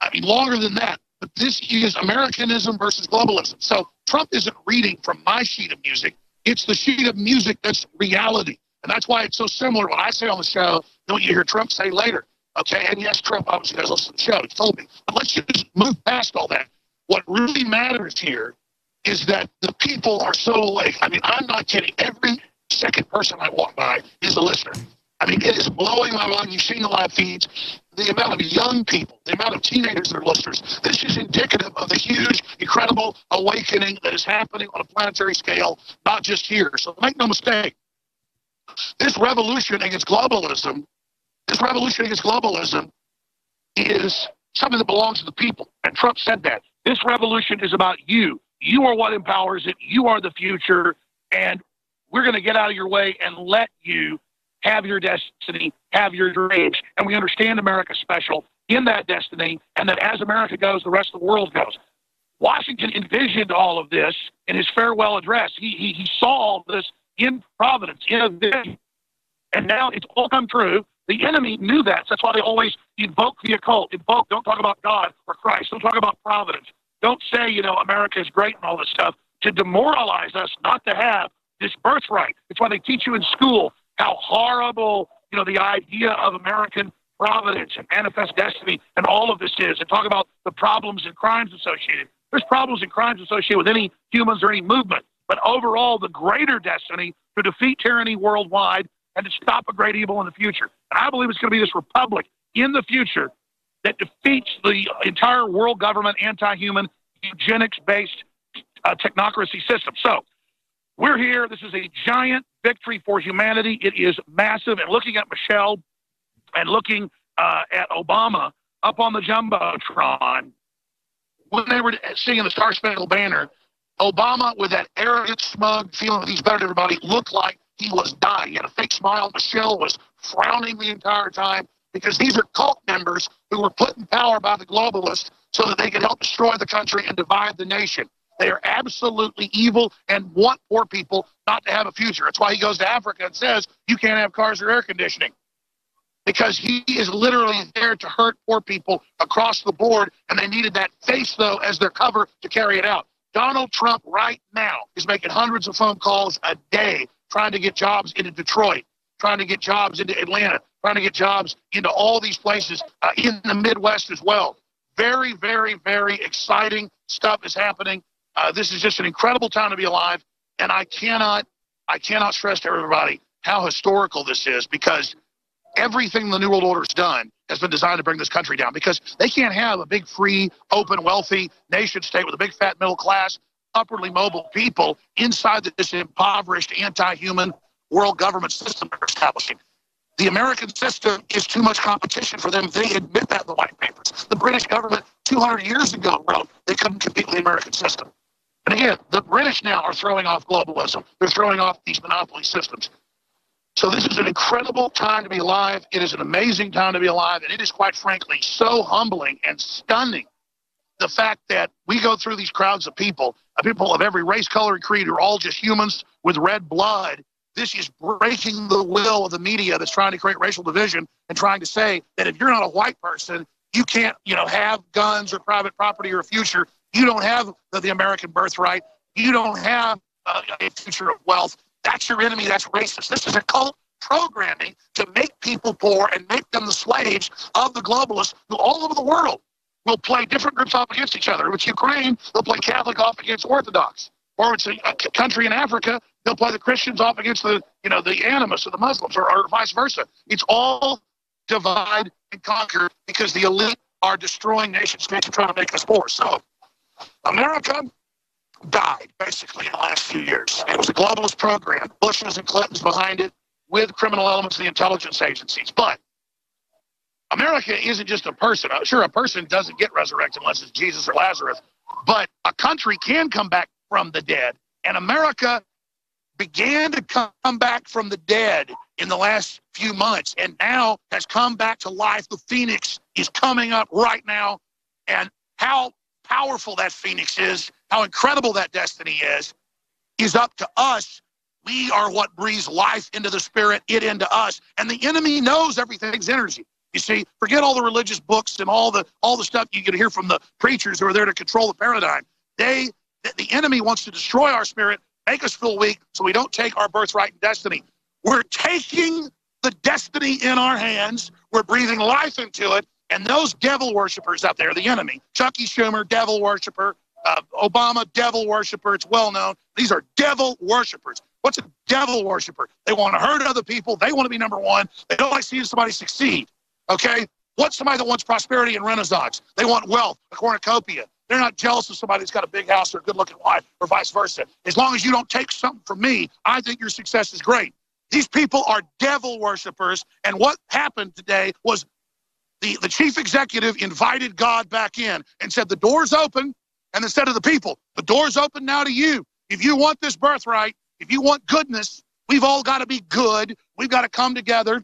I mean, longer than that. But this is Americanism versus globalism. So Trump isn't reading from my sheet of music. It's the sheet of music that's reality. And that's why it's so similar. What I say on the show, than what you hear Trump say later. Okay, and yes, Trump obviously does listen to the show. He told me. But let's just move past all that. What really matters here is that the people are so awake. I mean, I'm not kidding. Every second person I walk by is a listener. I mean, it is blowing my mind. You've seen the live feeds. The amount of young people, the amount of teenagers that are listeners. This is indicative of the huge, incredible awakening that is happening on a planetary scale, not just here. So make no mistake, this revolution against globalism is something that belongs to the people. And Trump said that. This revolution is about you. You are what empowers it. You are the future. And we're going to get out of your way and let you have your destiny, have your dreams. And we understand America's special in that destiny, and that as America goes, the rest of the world goes. Washington envisioned all of this in his farewell address. He saw all this in Providence, in a vision. And now it's all come true. The enemy knew that. So that's why they always invoke the occult. Invoke, don't talk about God or Christ. Don't talk about Providence. Don't say, you know, America is great and all this stuff, to demoralize us not to have this birthright. It's why they teach you in school how horrible, you know, the idea of American providence and manifest destiny and all of this is, and talk about the problems and crimes associated. There's problems and crimes associated with any humans or any movement, but overall, the greater destiny to defeat tyranny worldwide and to stop a great evil in the future. And I believe it's going to be this republic in the future that defeats the entire world government, anti-human, eugenics-based technocracy system. So we're here. This is a giant victory for humanity. It is massive. And looking at Michelle and looking at Obama up on the Jumbotron, when they were seeing the Star Spangled Banner, Obama, with that arrogant, smug feeling that he's better than everybody, looked like he was dying. He had a fake smile. Michelle was frowning the entire time, because these are cult members who were put in power by the globalists so that they could help destroy the country and divide the nation. They are absolutely evil and want poor people not to have a future. That's why he goes to Africa and says, you can't have cars or air conditioning. Because he is literally there to hurt poor people across the board, and they needed that face, though, as their cover to carry it out. Donald Trump right now is making hundreds of phone calls a day trying to get jobs into Detroit, trying to get jobs into Atlanta, trying to get jobs into all these places in the Midwest as well. Very, very, very exciting stuff is happening. This is just an incredible time to be alive, and I cannot stress to everybody how historical this is, because everything the New World Order's done has been designed to bring this country down, because they can't have a big, free, open, wealthy nation state with a big, fat middle class, upwardly mobile people inside this impoverished, anti-human world government system they're establishing. The American system is too much competition for them. They admit that in the white papers. The British government 200 years ago wrote they couldn't compete with the American system. And again, the British now are throwing off globalism. They're throwing off these monopoly systems. So this is an incredible time to be alive. It is an amazing time to be alive. And it is, quite frankly, so humbling and stunning, the fact that we go through these crowds of people of every race, color, and creed, who are all just humans with red blood. This is breaking the will of the media that's trying to create racial division and trying to say that if you're not a white person, you can't, have guns or private property or a future. You don't have the American birthright. You don't have a future of wealth. That's your enemy. That's racist. This is a cult programming to make people poor and make them the slaves of the globalists, who all over the world will play different groups off against each other. If it's Ukraine, they'll play Catholic off against Orthodox. Or it's a country in Africa, they'll play the Christians off against the animists or the Muslims, or vice versa. It's all divide and conquer, because the elite are destroying nation states and trying to make us poor. So America died, basically, in the last few years. It was a globalist program. Bush's and Clinton's behind it, with criminal elements of the intelligence agencies. But America isn't just a person. Sure, a person doesn't get resurrected unless it's Jesus or Lazarus. But a country can come back from the dead. And America began to come back from the dead in the last few months, and now has come back to life. The phoenix is coming up right now, and how powerful that phoenix is, how incredible that destiny is up to us. We are what breathes life into the spirit, it into us, and the enemy knows everything's energy. You see, forget all the religious books and all the stuff you can hear from the preachers who are there to control the paradigm. The enemy wants to destroy our spirit, make us feel weak, so we don't take our birthright and destiny. We're taking the destiny in our hands. We're breathing life into it. And those devil worshipers out there, the enemy, Chucky Schumer, devil worshiper, Obama, devil worshiper, it's well known. These are devil worshipers. What's a devil worshiper? They want to hurt other people. They want to be number one. They don't like seeing somebody succeed, okay? What's somebody that wants prosperity and renaissance? They want wealth, a cornucopia. They're not jealous of somebody that's got a big house or a good-looking wife or vice versa. As long as you don't take something from me, I think your success is great. These people are devil worshipers, and what happened today was the chief executive invited God back in and said, the door's open, and then said to the people, the door's open now to you. If you want this birthright, if you want goodness, we've all got to be good. We've got to come together,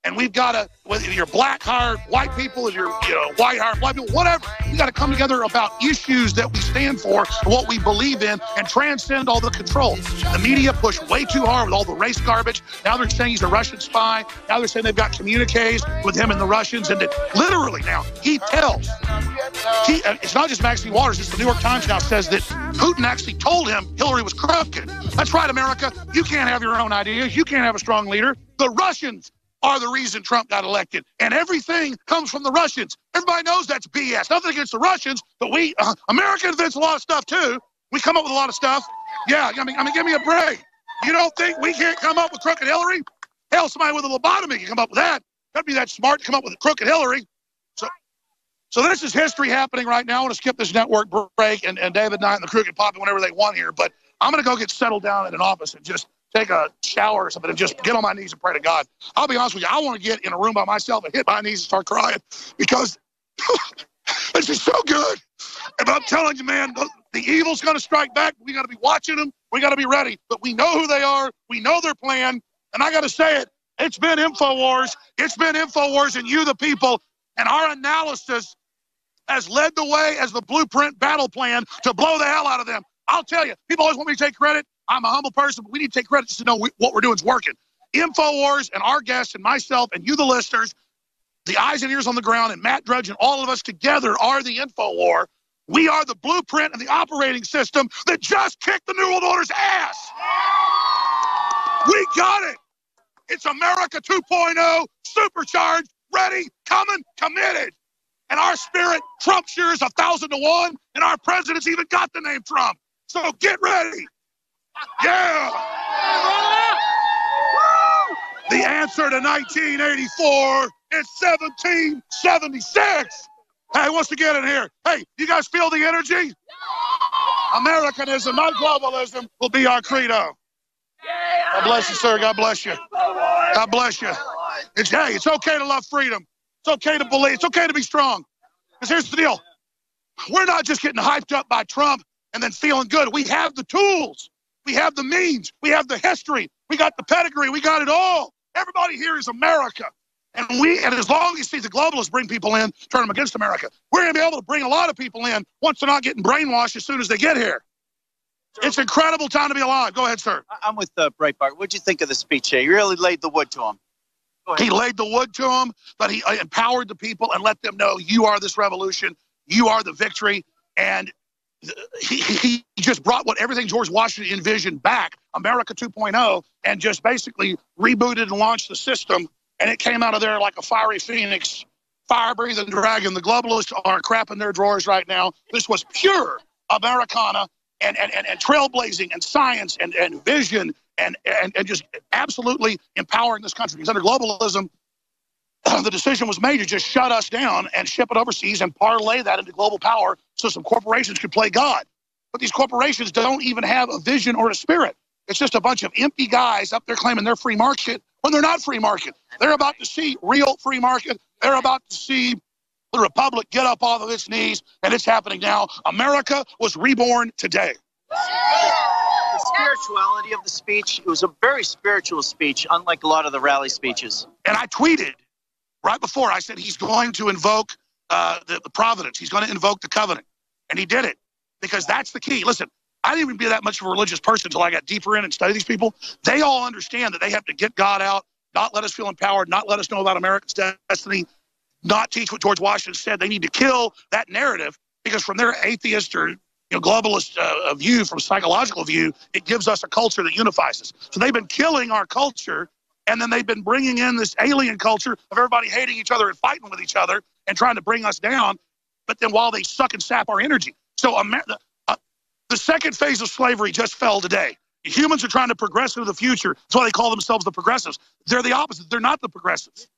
and we've got to, whether you're black-haired white people, if you're white-haired black people, whatever, we got to come together about issues that we stand for and what we believe in and transcend all the control. The media pushed way too hard with all the race garbage. Now they're saying he's a Russian spy. Now they're saying they've got communiques with him and the Russians. And that literally now he tells, it's not just Maxine Waters, it's the New York Times now says that Putin actually told him Hillary was crooked. That's right, America. You can't have your own ideas. You can't have a strong leader. The Russians are the reason Trump got elected. And everything comes from the Russians. Everybody knows that's BS. Nothing against the Russians, but we, America invents a lot of stuff too. We come up with a lot of stuff. Yeah, I mean, give me a break. You don't think we can't come up with crooked Hillary? Hell, somebody with a lobotomy can come up with that. Gotta be that smart to come up with a crooked Hillary. So this is history happening right now. I want to skip this network break, and David Knight and the crew can pop in whenever they want here. But I'm going to go get settled down in an office and just take a shower or something and just get on my knees and pray to God. I'll be honest with you, I want to get in a room by myself and hit my knees and start crying because this is so good. But I'm telling you, man, the evil's going to strike back. We got to be watching them. We got to be ready. But we know who they are. We know their plan. And I got to say it, it's been InfoWars. It's been InfoWars and you, the people. And our analysis has led the way as the blueprint battle plan to blow the hell out of them. I'll tell you, people always want me to take credit. I'm a humble person, but we need to take credit just to know what we're doing is working. InfoWars and our guests and myself and you, the listeners, the eyes and ears on the ground, and Matt Drudge and all of us together are the InfoWar. We are the blueprint and the operating system that just kicked the New World Order's ass. We got it. It's America 2.0, supercharged, ready, coming, committed. And our spirit, Trump shares 1,000 to 1, and our president's even got the name Trump. So get ready. Yeah. The answer to 1984 is 1776. Hey, who wants to get in here? Hey, you guys feel the energy? Americanism, not globalism, will be our credo. God bless you, sir. God bless you. God bless you. It's okay to love freedom. It's okay to believe. It's okay to be strong. Because here's the deal. We're not just getting hyped up by Trump and then feeling good. We have the tools. We have the means. We have the history. We got the pedigree. We got it all. Everybody here is America. And as long as you see the globalists bring people in, turn them against America, we're going to be able to bring a lot of people in once they're not getting brainwashed as soon as they get here. It's an incredible time to be alive. Go ahead, sir. I'm with Breitbart. What'd you think of the speech here? You really laid the wood to him. He laid the wood to them, but he empowered the people and let them know you are this revolution, you are the victory. And he just brought everything George Washington envisioned back, America 2.0, and just basically rebooted and launched the system. And it came out of there like a fiery phoenix, fire-breathing dragon. The globalists are crapping their drawers right now. This was pure Americana and trailblazing and science and vision and just absolutely empowering this country. Because under globalism, the decision was made to just shut us down and ship it overseas and parlay that into global power so some corporations could play God. But these corporations don't even have a vision or a spirit. It's just a bunch of empty guys up there claiming they're free market when they're not free market. They're about to see real free market. They're about to see the republic get up off of its knees, and it's happening now. America was reborn today. spirituality of the speech? It was a very spiritual speech, unlike a lot of the rally speeches. And I tweeted right before, I said he's going to invoke the providence. He's going to invoke the covenant. And he did it because that's the key. Listen, I didn't even be that much of a religious person until I got deeper in and studied these people. They all understand that they have to get God out, not let us feel empowered, not let us know about America's destiny, not teach what George Washington said. They need to kill that narrative because from their atheist or globalist view, from psychological view, it gives us a culture that unifies us. So they've been killing our culture, and then they've been bringing in this alien culture of everybody hating each other and fighting with each other and trying to bring us down, but then while they suck and sap our energy. So the second phase of slavery just fell today. Humans are trying to progress into the future. That's why they call themselves the progressives. They're the opposite. They're not the progressives.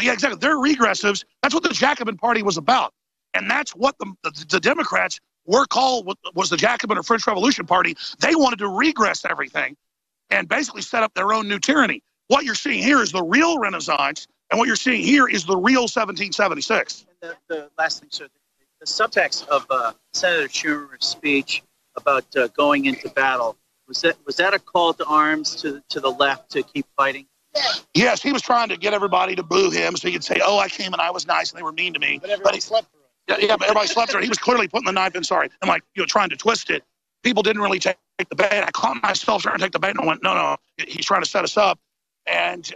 Yeah, exactly. They're regressives. That's what the Jacobin Party was about. And that's what the Democrats were called, was the Jacobin or French Revolution Party. They wanted to regress everything and basically set up their own new tyranny. What you're seeing here is the real Renaissance, and what you're seeing here is the real 1776. And the last thing, sir, the subtext of Senator Schumer's speech about going into battle, was that a call to arms to the left to keep fighting? Yes, he was trying to get everybody to boo him so he could say, oh, I came and I was nice and they were mean to me. But everybody slept through it. Yeah, but everybody slept through it. He was clearly putting the knife in, and like, trying to twist it. People didn't really take the bait. I caught myself trying to take the bait and I went, no, he's trying to set us up. And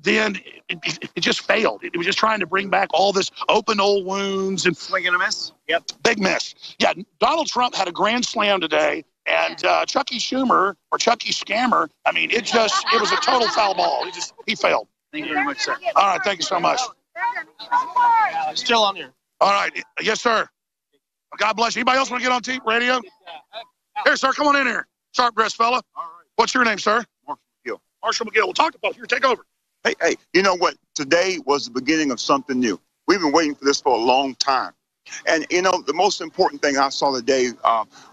then it just failed. It was just trying to bring back all this open old wounds. And swing and a miss? Yep. Big miss. Yeah, Donald Trump had a grand slam today. And Chucky Schumer, or Chucky Scammer, I mean, it was a total foul ball. He failed. Thank you very much, sir. All right, thank you so much. Still on here. All right, yes, sir. God bless you. Anybody else want to get on radio? Here, sir, come on in here. Sharp dressed fella. All right. What's your name, sir? Marshall McGill. We'll talk about it. Here, take over. Hey, you know what? Today was the beginning of something new. We've been waiting for this for a long time. And, the most important thing I saw today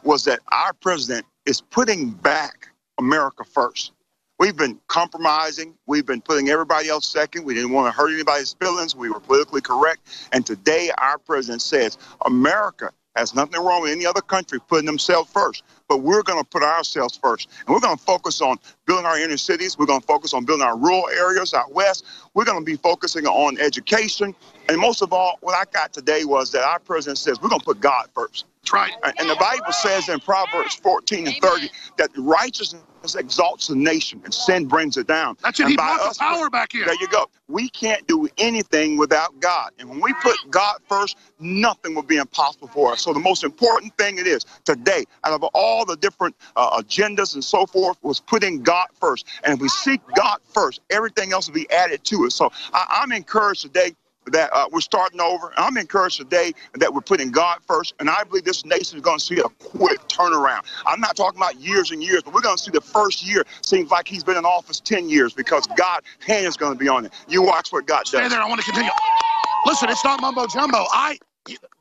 was that our president is putting back America first. We've been compromising. We've been putting everybody else second. We didn't want to hurt anybody's feelings. We were politically correct. And today our president says America has nothing wrong with any other country putting themselves first. But we're going to put ourselves first. And we're going to focus on building our inner cities. We're going to focus on building our rural areas out west. We're going to be focusing on education. And most of all, what I got today was that our president says we're going to put God first. That's right. And the Bible says in Proverbs 14 and 30 that righteousness exalts the nation and sin brings it down. That's it. He brought the power back in. There you go. We can't do anything without God. And when we put God first, nothing will be impossible for us. So the most important thing it is today, out of all the different agendas and so forth, was putting God first. And if we seek God first, everything else will be added to it. So I'm encouraged today that we're starting over. I'm encouraged today that we're putting God first, and I believe this nation is going to see a quick turnaround. I'm not talking about years and years, but we're going to see the first year seems like he's been in office 10 years because God's hand is going to be on it. You watch what God does. Stay there. I want to continue. Listen, it's not mumbo jumbo.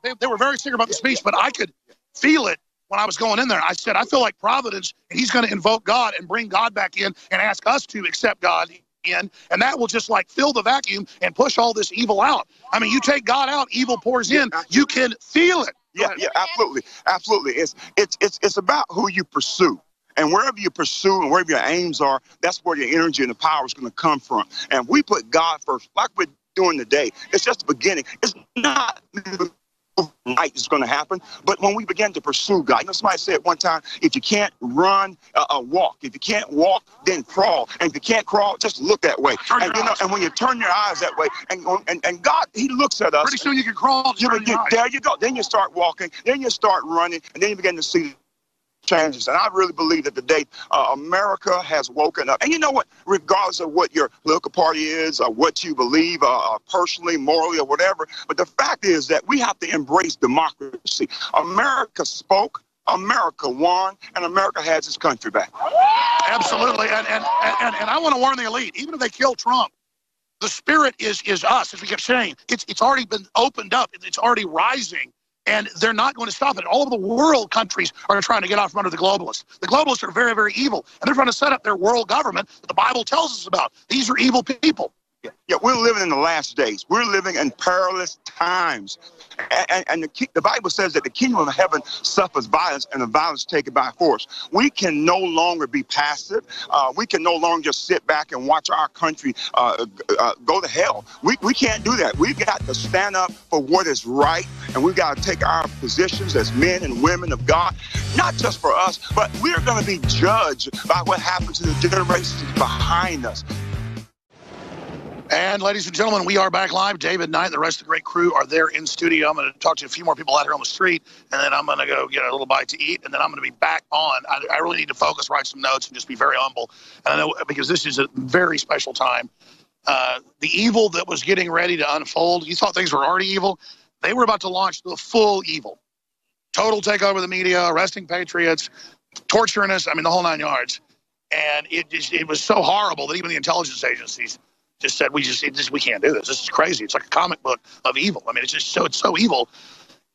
They were very serious about the speech, but I could feel it when I was going in there. I said, I feel like Providence, and he's going to invoke God and bring God back in and ask us to accept God in, and that will just like fill the vacuum and push all this evil out. I mean, you take God out, evil pours in. You can feel it. Yeah, absolutely. It's about who you pursue. And wherever you pursue and wherever your aims are, that's where your energy and the power is going to come from. And we put God first, like we're doing today. It's just the beginning. It's not light is going to happen, but when we begin to pursue God, somebody said one time, if you can't run, walk. If you can't walk, then crawl. And if you can't crawl, just look that way. And when you turn your eyes that way, and God, He looks at us. Pretty soon you can crawl. There you go. Then you start walking. Then you start running, and then you begin to see changes. And I really believe that today America has woken up. And you know what? Regardless of what your political party is or what you believe personally, morally, or whatever, but the fact is that we have to embrace democracy. America spoke, America won, and America has its country back. Absolutely. And I want to warn the elite, even if they kill Trump, the spirit is us, as we kept saying. It's already been opened up. It's already rising. And they're not going to stop it. All of the world countries are trying to get out from under the globalists. The globalists are very, very evil. And they're trying to set up their world government that the Bible tells us about. These are evil people. Yeah, we're living in the last days. We're living in perilous times. And the Bible says that the kingdom of heaven suffers violence, and the violence taken by force. We can no longer be passive. We can no longer just sit back and watch our country go to hell. We can't do that. We've got to stand up for what is right, and we've got to take our positions as men and women of God, not just for us, but we're going to be judged by what happens to the generations behind us. And ladies and gentlemen, we are back live. David Knight and the rest of the great crew are there in studio. I'm going to talk to a few more people out here on the street, and then I'm going to go get a little bite to eat, and then I'm going to be back on. I really need to focus, write some notes, and just be very humble. And I know because this is a very special time. The evil that was getting ready to unfold, you thought things were already evil. They were about to launch the full evil. Total takeover of the media, arresting patriots, torturing us, I mean, the whole 9 yards. And it was so horrible that even the intelligence agencies just said, we can't do this. This is crazy. It's like a comic book of evil. I mean, it's so evil.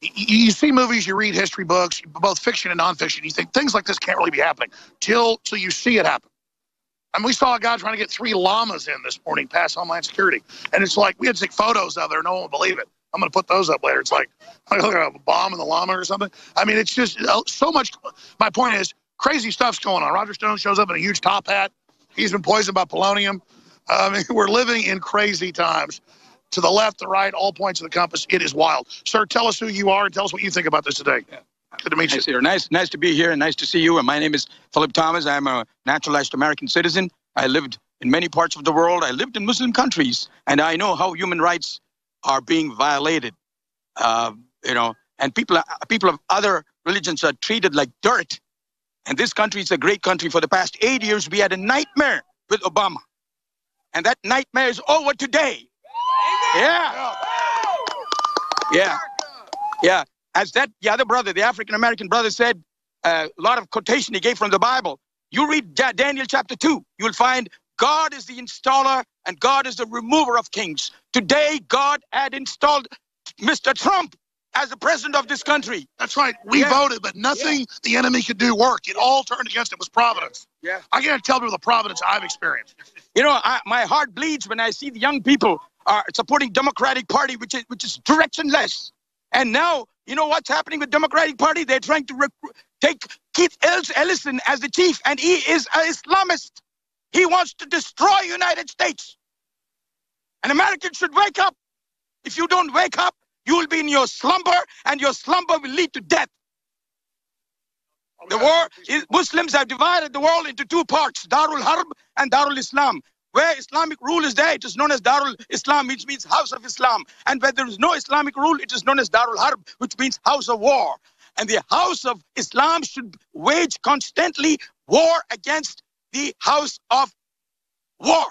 You see movies, you read history books, both fiction and nonfiction. You think things like this can't really be happening till you see it happen. I mean, we saw a guy trying to get 3 llamas in this morning past Homeland Security. And it's like, we had to take photos of it, no one would believe it. I'm going to put those up later. It's like a bomb in the llama or something. I mean, it's just so much. My point is, crazy stuff's going on. Roger Stone shows up in a huge top hat. He's been poisoned by polonium. I mean, we're living in crazy times. To the left, the right, all points of the compass. It is wild. Sir, tell us who you are and tell us what you think about this today. Yeah. Good to meet you. Here. Nice to be here and nice to see you. And my name is Philip Thomas. I'm a naturalized American citizen. I lived in many parts of the world. I lived in Muslim countries, and I know how human rights are being violated. And people of other religions are treated like dirt. And this country is a great country. For the past 8 years, we had a nightmare with Obama. And that nightmare is over today. Yeah. As the other brother, the African-American brother said, a lot of quotation he gave from the Bible. You read Daniel chapter 2, you'll find God is the installer and God is the remover of kings. Today, God had installed Mr. Trump as the president of this country. That's right. We voted, but nothing the enemy could do worked. It all turned against it. It was providence. Yeah. I can't tell you the providence I've experienced. You know, my heart bleeds when I see the young people are supporting Democratic Party, which is directionless. And now, you know what's happening with Democratic Party? They're trying to take Keith Ellison as the chief, and he is an Islamist. He wants to destroy the United States. And Americans should wake up. If you don't wake up, you will be in your slumber, and your slumber will lead to death. The war Muslims have divided the world into 2 parts, Darul Harb and Darul Islam. Where Islamic rule is there, it is known as Darul Islam, which means house of Islam. And where there is no Islamic rule, it is known as Darul Harb, which means house of war. And the house of Islam should wage constantly war against the house of war,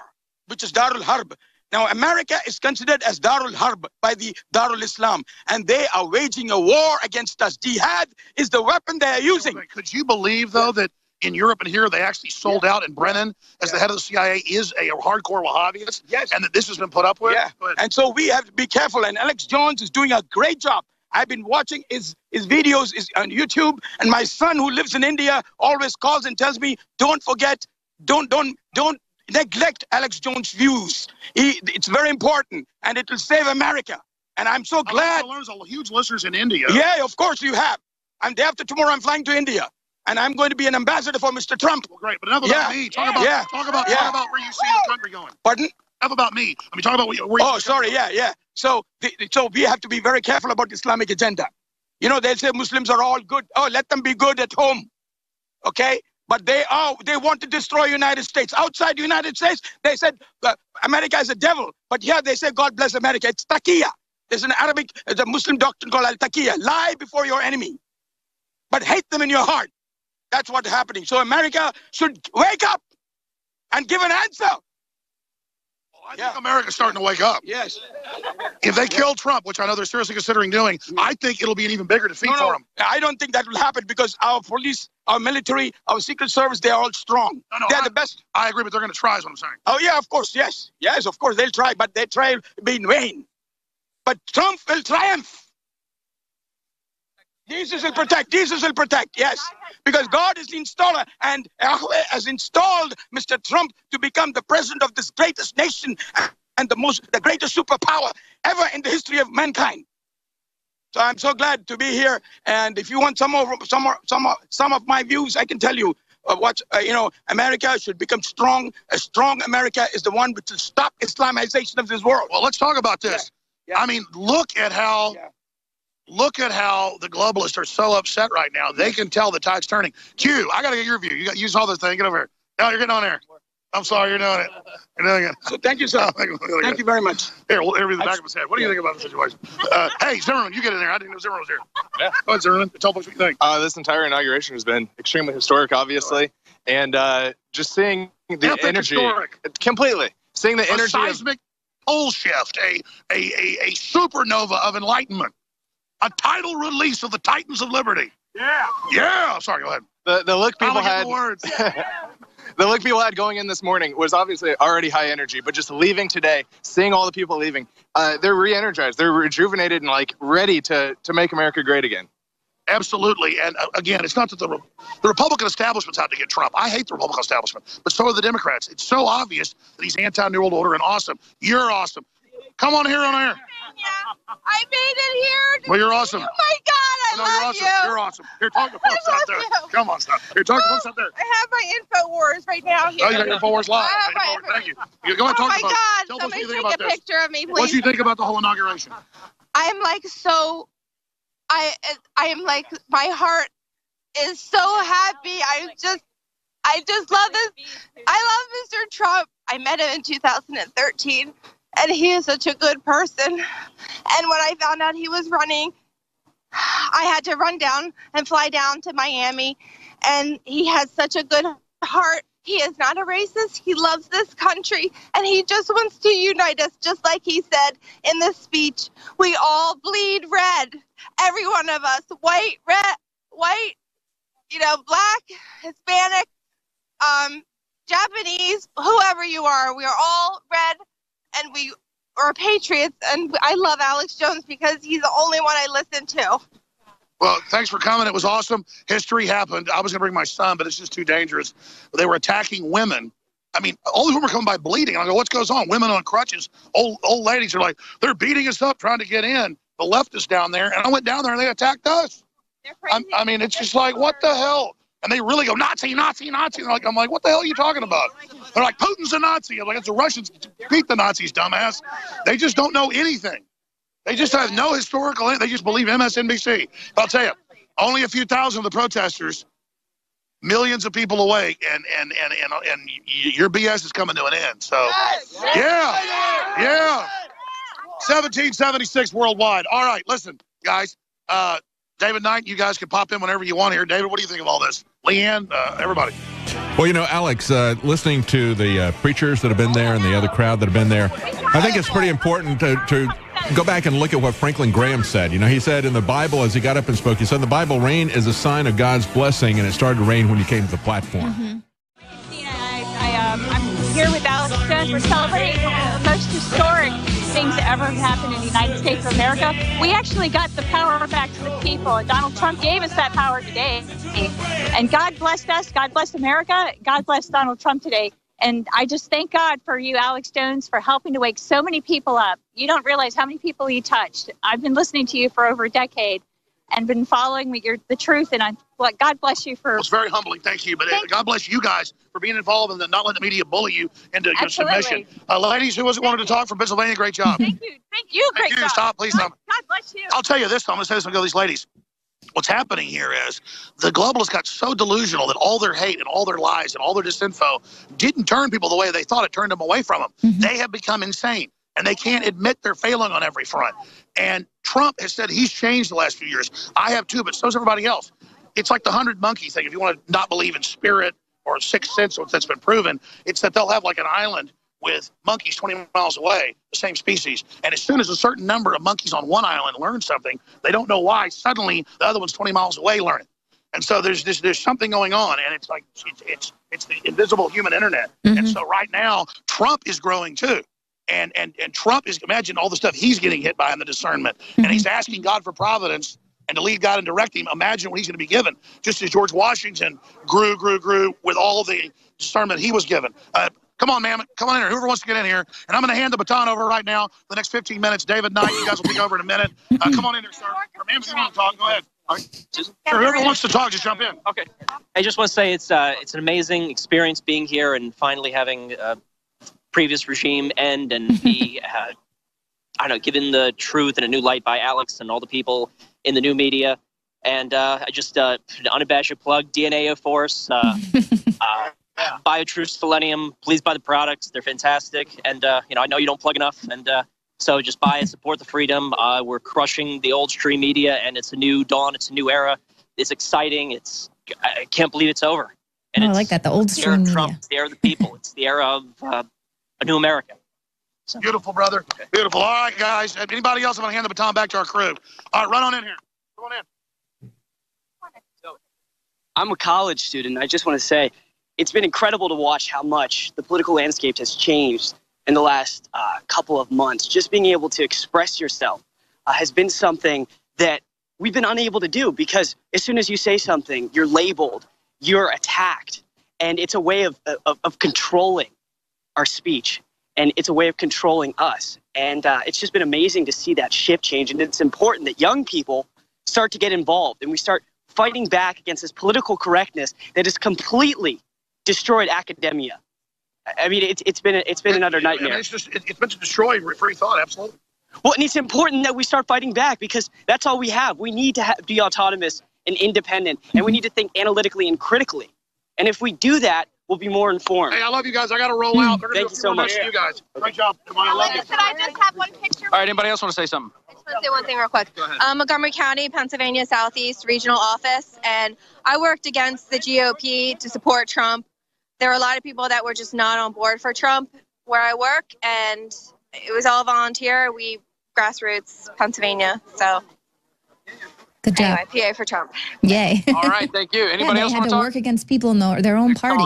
which is Darul Harb. Now, America is considered as Darul Harb by the Darul Islam, and they are waging a war against us. Jihad is the weapon they are using. Could you believe, though, that in Europe and here they actually sold out, and Brennan, as the head of the CIA, is a hardcore Wahhabist? Yes. And that this has been put up with? Yeah. And so we have to be careful, and Alex Jones is doing a great job. I've been watching his videos on YouTube, and my son who lives in India always calls and tells me, don't forget, don't neglect Alex Jones' views. It's very important, and it will save America. And I'm so glad. There's huge listeners in India. Yeah, of course you have. And day after tomorrow, I'm flying to India, and I'm going to be an ambassador for Mr. Trump. Well, great, but enough about me. Talk about where you see the country going. Pardon? Enough about me. I mean, talk about where you. Oh, sorry. Yeah. So we have to be very careful about the Islamic agenda. You know, they say Muslims are all good. Oh, let them be good at home. Okay. But they want to destroy the United States. Outside the United States, they said America is a devil. But here they say, God bless America. It's taqiyya. There's a Muslim doctrine called al-taqiyya. Lie before your enemy, but hate them in your heart. That's what's happening. So America should wake up and give an answer. I think America's starting to wake up. Yes. If they kill Trump, which I know they're seriously considering doing, I think it'll be an even bigger defeat for them. I don't think that will happen because our police, our military, our Secret Service, they're all strong. They're the best. I agree, but they're going to try is what I'm saying. Oh, yeah, of course, yes. Yes, of course, they'll try, but they try be in vain. But Trump will triumph. Jesus will protect, yes. Because God is the installer, and Yahweh has installed Mr. Trump to become the president of this greatest nation. and the greatest superpower ever in the history of mankind. So I'm so glad to be here. And if you want some of my views, I can tell you what America should become strong. A strong America is the one which will stop Islamization of this world. Well, let's talk about this. Yeah. I mean, look at how the globalists are so upset right now. They can tell the tide's turning. Q, I got to get your view. You saw this thing. Get over here. No, you're getting on there. I'm sorry, you're doing it. You're doing it. So thank you, sir. Thank you very much. Here, we'll interview the back of his head. What do you think about the situation? Hey, Zimmerman, you get in there. I didn't know Zimmerman was here. Yeah. Go ahead, Zimmerman. Tell folks what you think. This entire inauguration has been extremely historic, obviously. And just seeing the energy. Historic. Completely. Seeing the energy. A seismic pole shift, a supernova of enlightenment. A tidal release of the Titans of Liberty. Yeah. Yeah. Sorry, go ahead. The look people had. The look people had going in this morning was obviously already high energy, but just leaving today, seeing all the people leaving, they're re-energized, they're rejuvenated and like ready to make America great again. Absolutely. And again, it's not that the Republican establishment's out to get Trump. I hate the Republican establishment, but so are the Democrats. It's so obvious that he's anti-New World Order and awesome. You're awesome. Come on here on air. I made it here. Well, you're awesome. Oh my God, I love you're awesome. You're awesome. Here, talk to folks out there. Come on, stop. Here, talk to folks out there. I have my INFOWARS right now here. Oh, you got INFOWARS live. Thank you. You go ahead, talk oh my about God, Tell somebody us what you take think a about picture of me, please. What do you think about the whole inauguration? I am like so, I am like, my heart is so happy. I just love this. I love Mr. Trump. I met him in 2013. And he is such a good person. And when I found out he was running, I had to run down and fly down to Miami. And he has such a good heart. He is not a racist. He loves this country. And he just wants to unite us, just like he said in the speech. We all bleed red. Every one of us. White, red, white, black, Hispanic, Japanese, whoever you are. We are all red. And we are patriots, and I love Alex Jones because he's the only one I listen to. Well, thanks for coming. It was awesome. History happened. I was going to bring my son, but it's just too dangerous. They were attacking women. I mean, all these women were coming by bleeding. I go, what goes on? Women on crutches, old ladies are like, they're beating us up trying to get in. The leftists down there, and I went down there, and they attacked us. I mean, it's just like, what the hell? And they really go, Nazi, Nazi, Nazi. And I'm like, what the hell are you talking about? They're like, Putin's a Nazi. I'm like, it's the Russians beat the Nazis, dumbass. They just don't know anything. They just have no historical, they just believe MSNBC. But I'll tell you, only a few thousand of the protesters, millions of people awake, and your BS is coming to an end. So, yeah. 1776 worldwide. All right, listen, guys. David Knight, you guys can pop in whenever you want here. David, what do you think of all this? Leanne, everybody. Well, Alex, listening to the preachers that have been there and the other crowd that have been there, I think it's pretty important to go back and look at what Franklin Graham said. He said in the Bible, as he got up and spoke, he said in the Bible, rain is a sign of God's blessing, and it started to rain when you came to the platform. Mm-hmm. I'm here with Alex Jones. We're celebrating the most historic things that ever happened in the United States of America. We actually got the power back to the people, and Donald Trump gave us that power today. And God blessed us. God blessed America. God blessed Donald Trump today. And I just thank God for you, Alex Jones, for helping to wake so many people up. You don't realize how many people you touched. I've been listening to you for over a decade and been following the truth. And God bless you for... Well, it's very humbling. Thank you. But God bless you guys for being involved and not letting the media bully you into your submission. Ladies, who wanted to talk from Pennsylvania, great job. Thank you. Thank you. Great job. Stop, please stop. God bless you. I'll tell you this, I'm going to say this to these ladies. What's happening here is the globalists got so delusional that all their hate and all their lies and all their disinfo didn't turn people the way they thought. It turned them away from them. Mm-hmm. They have become insane, and they can't admit they're failing on every front. And Trump has said he's changed the last few years. I have too, but so's everybody else. It's like the 100 monkey thing. If you want to not believe in spirit or sixth sense, that's been proven, it's that they'll have like an island with monkeys 20 miles away, the same species. And as soon as a certain number of monkeys on one island learn something, they don't know why, suddenly the other one's 20 miles away learn it. And so there's something going on, and it's like it's the invisible human internet. Mm-hmm. And so right now, Trump is growing too. And Trump is, imagine all the stuff he's getting hit by in the discernment. Mm-hmm. And he's asking God for providence and to lead God and direct him. Imagine what he's going to be given. Just as George Washington grew with all the discernment he was given. Come on, ma'am. Come on in here. Whoever wants to get in here. And I'm going to hand the baton over right now. The next 15 minutes. David Knight, you guys will take over in a minute. Come on in here, sir. Or ma'am, if you want to talk, go ahead. All right. Sure, whoever wants to talk, just jump in. Okay. I just want to say it's an amazing experience being here and finally having a previous regime end and be, I don't know, given the truth in a new light by Alex and all the people in the new media. And I just, an unabashed plug, DNA of Force. Buy a True Selenium. Please buy the products. They're fantastic. And, I know you don't plug enough. And so just buy and support the freedom. We're crushing the old stream media, and it's a new dawn. It's a new era. It's exciting. I can't believe it's over. And I like that, the old stream media. Trump, it's the era of the people. It's the era of a new America. So. Beautiful, brother. Okay. Beautiful. All right, guys. Anybody else? I'm going to hand the baton back to our crew. All right, run on in here. Come on in. I'm a college student. I just want to say, it's been incredible to watch how much the political landscape has changed in the last couple of months. Just being able to express yourself has been something that we've been unable to do because as soon as you say something, you're labeled, you're attacked. And it's a way of controlling our speech. And it's a way of controlling us. And it's just been amazing to see that shift change. And it's important that young people start to get involved and we start fighting back against this political correctness that has completely destroyed academia. I mean, it's been another nightmare. I mean, it's meant to destroy free thought, absolutely. Well, and it's important that we start fighting back because that's all we have. We need to be autonomous and independent, and we need to think analytically and critically. And if we do that, we'll be more informed. Hey, I love you guys. I got to roll out. Thank you so much. You guys. Great job. I love you. Could I just have one picture? All right, anybody else want to say something? I just want to say one thing real quick. Montgomery County, Pennsylvania Southeast Regional Office, and I worked against the GOP to support Trump. There were a lot of people that were just not on board for Trump where I work, and it was all volunteer. We grassroots Pennsylvania, so good job. Anyway, PA for Trump. Yay. All right, thank you. Anybody else they want had to to talk? work against people in their own party.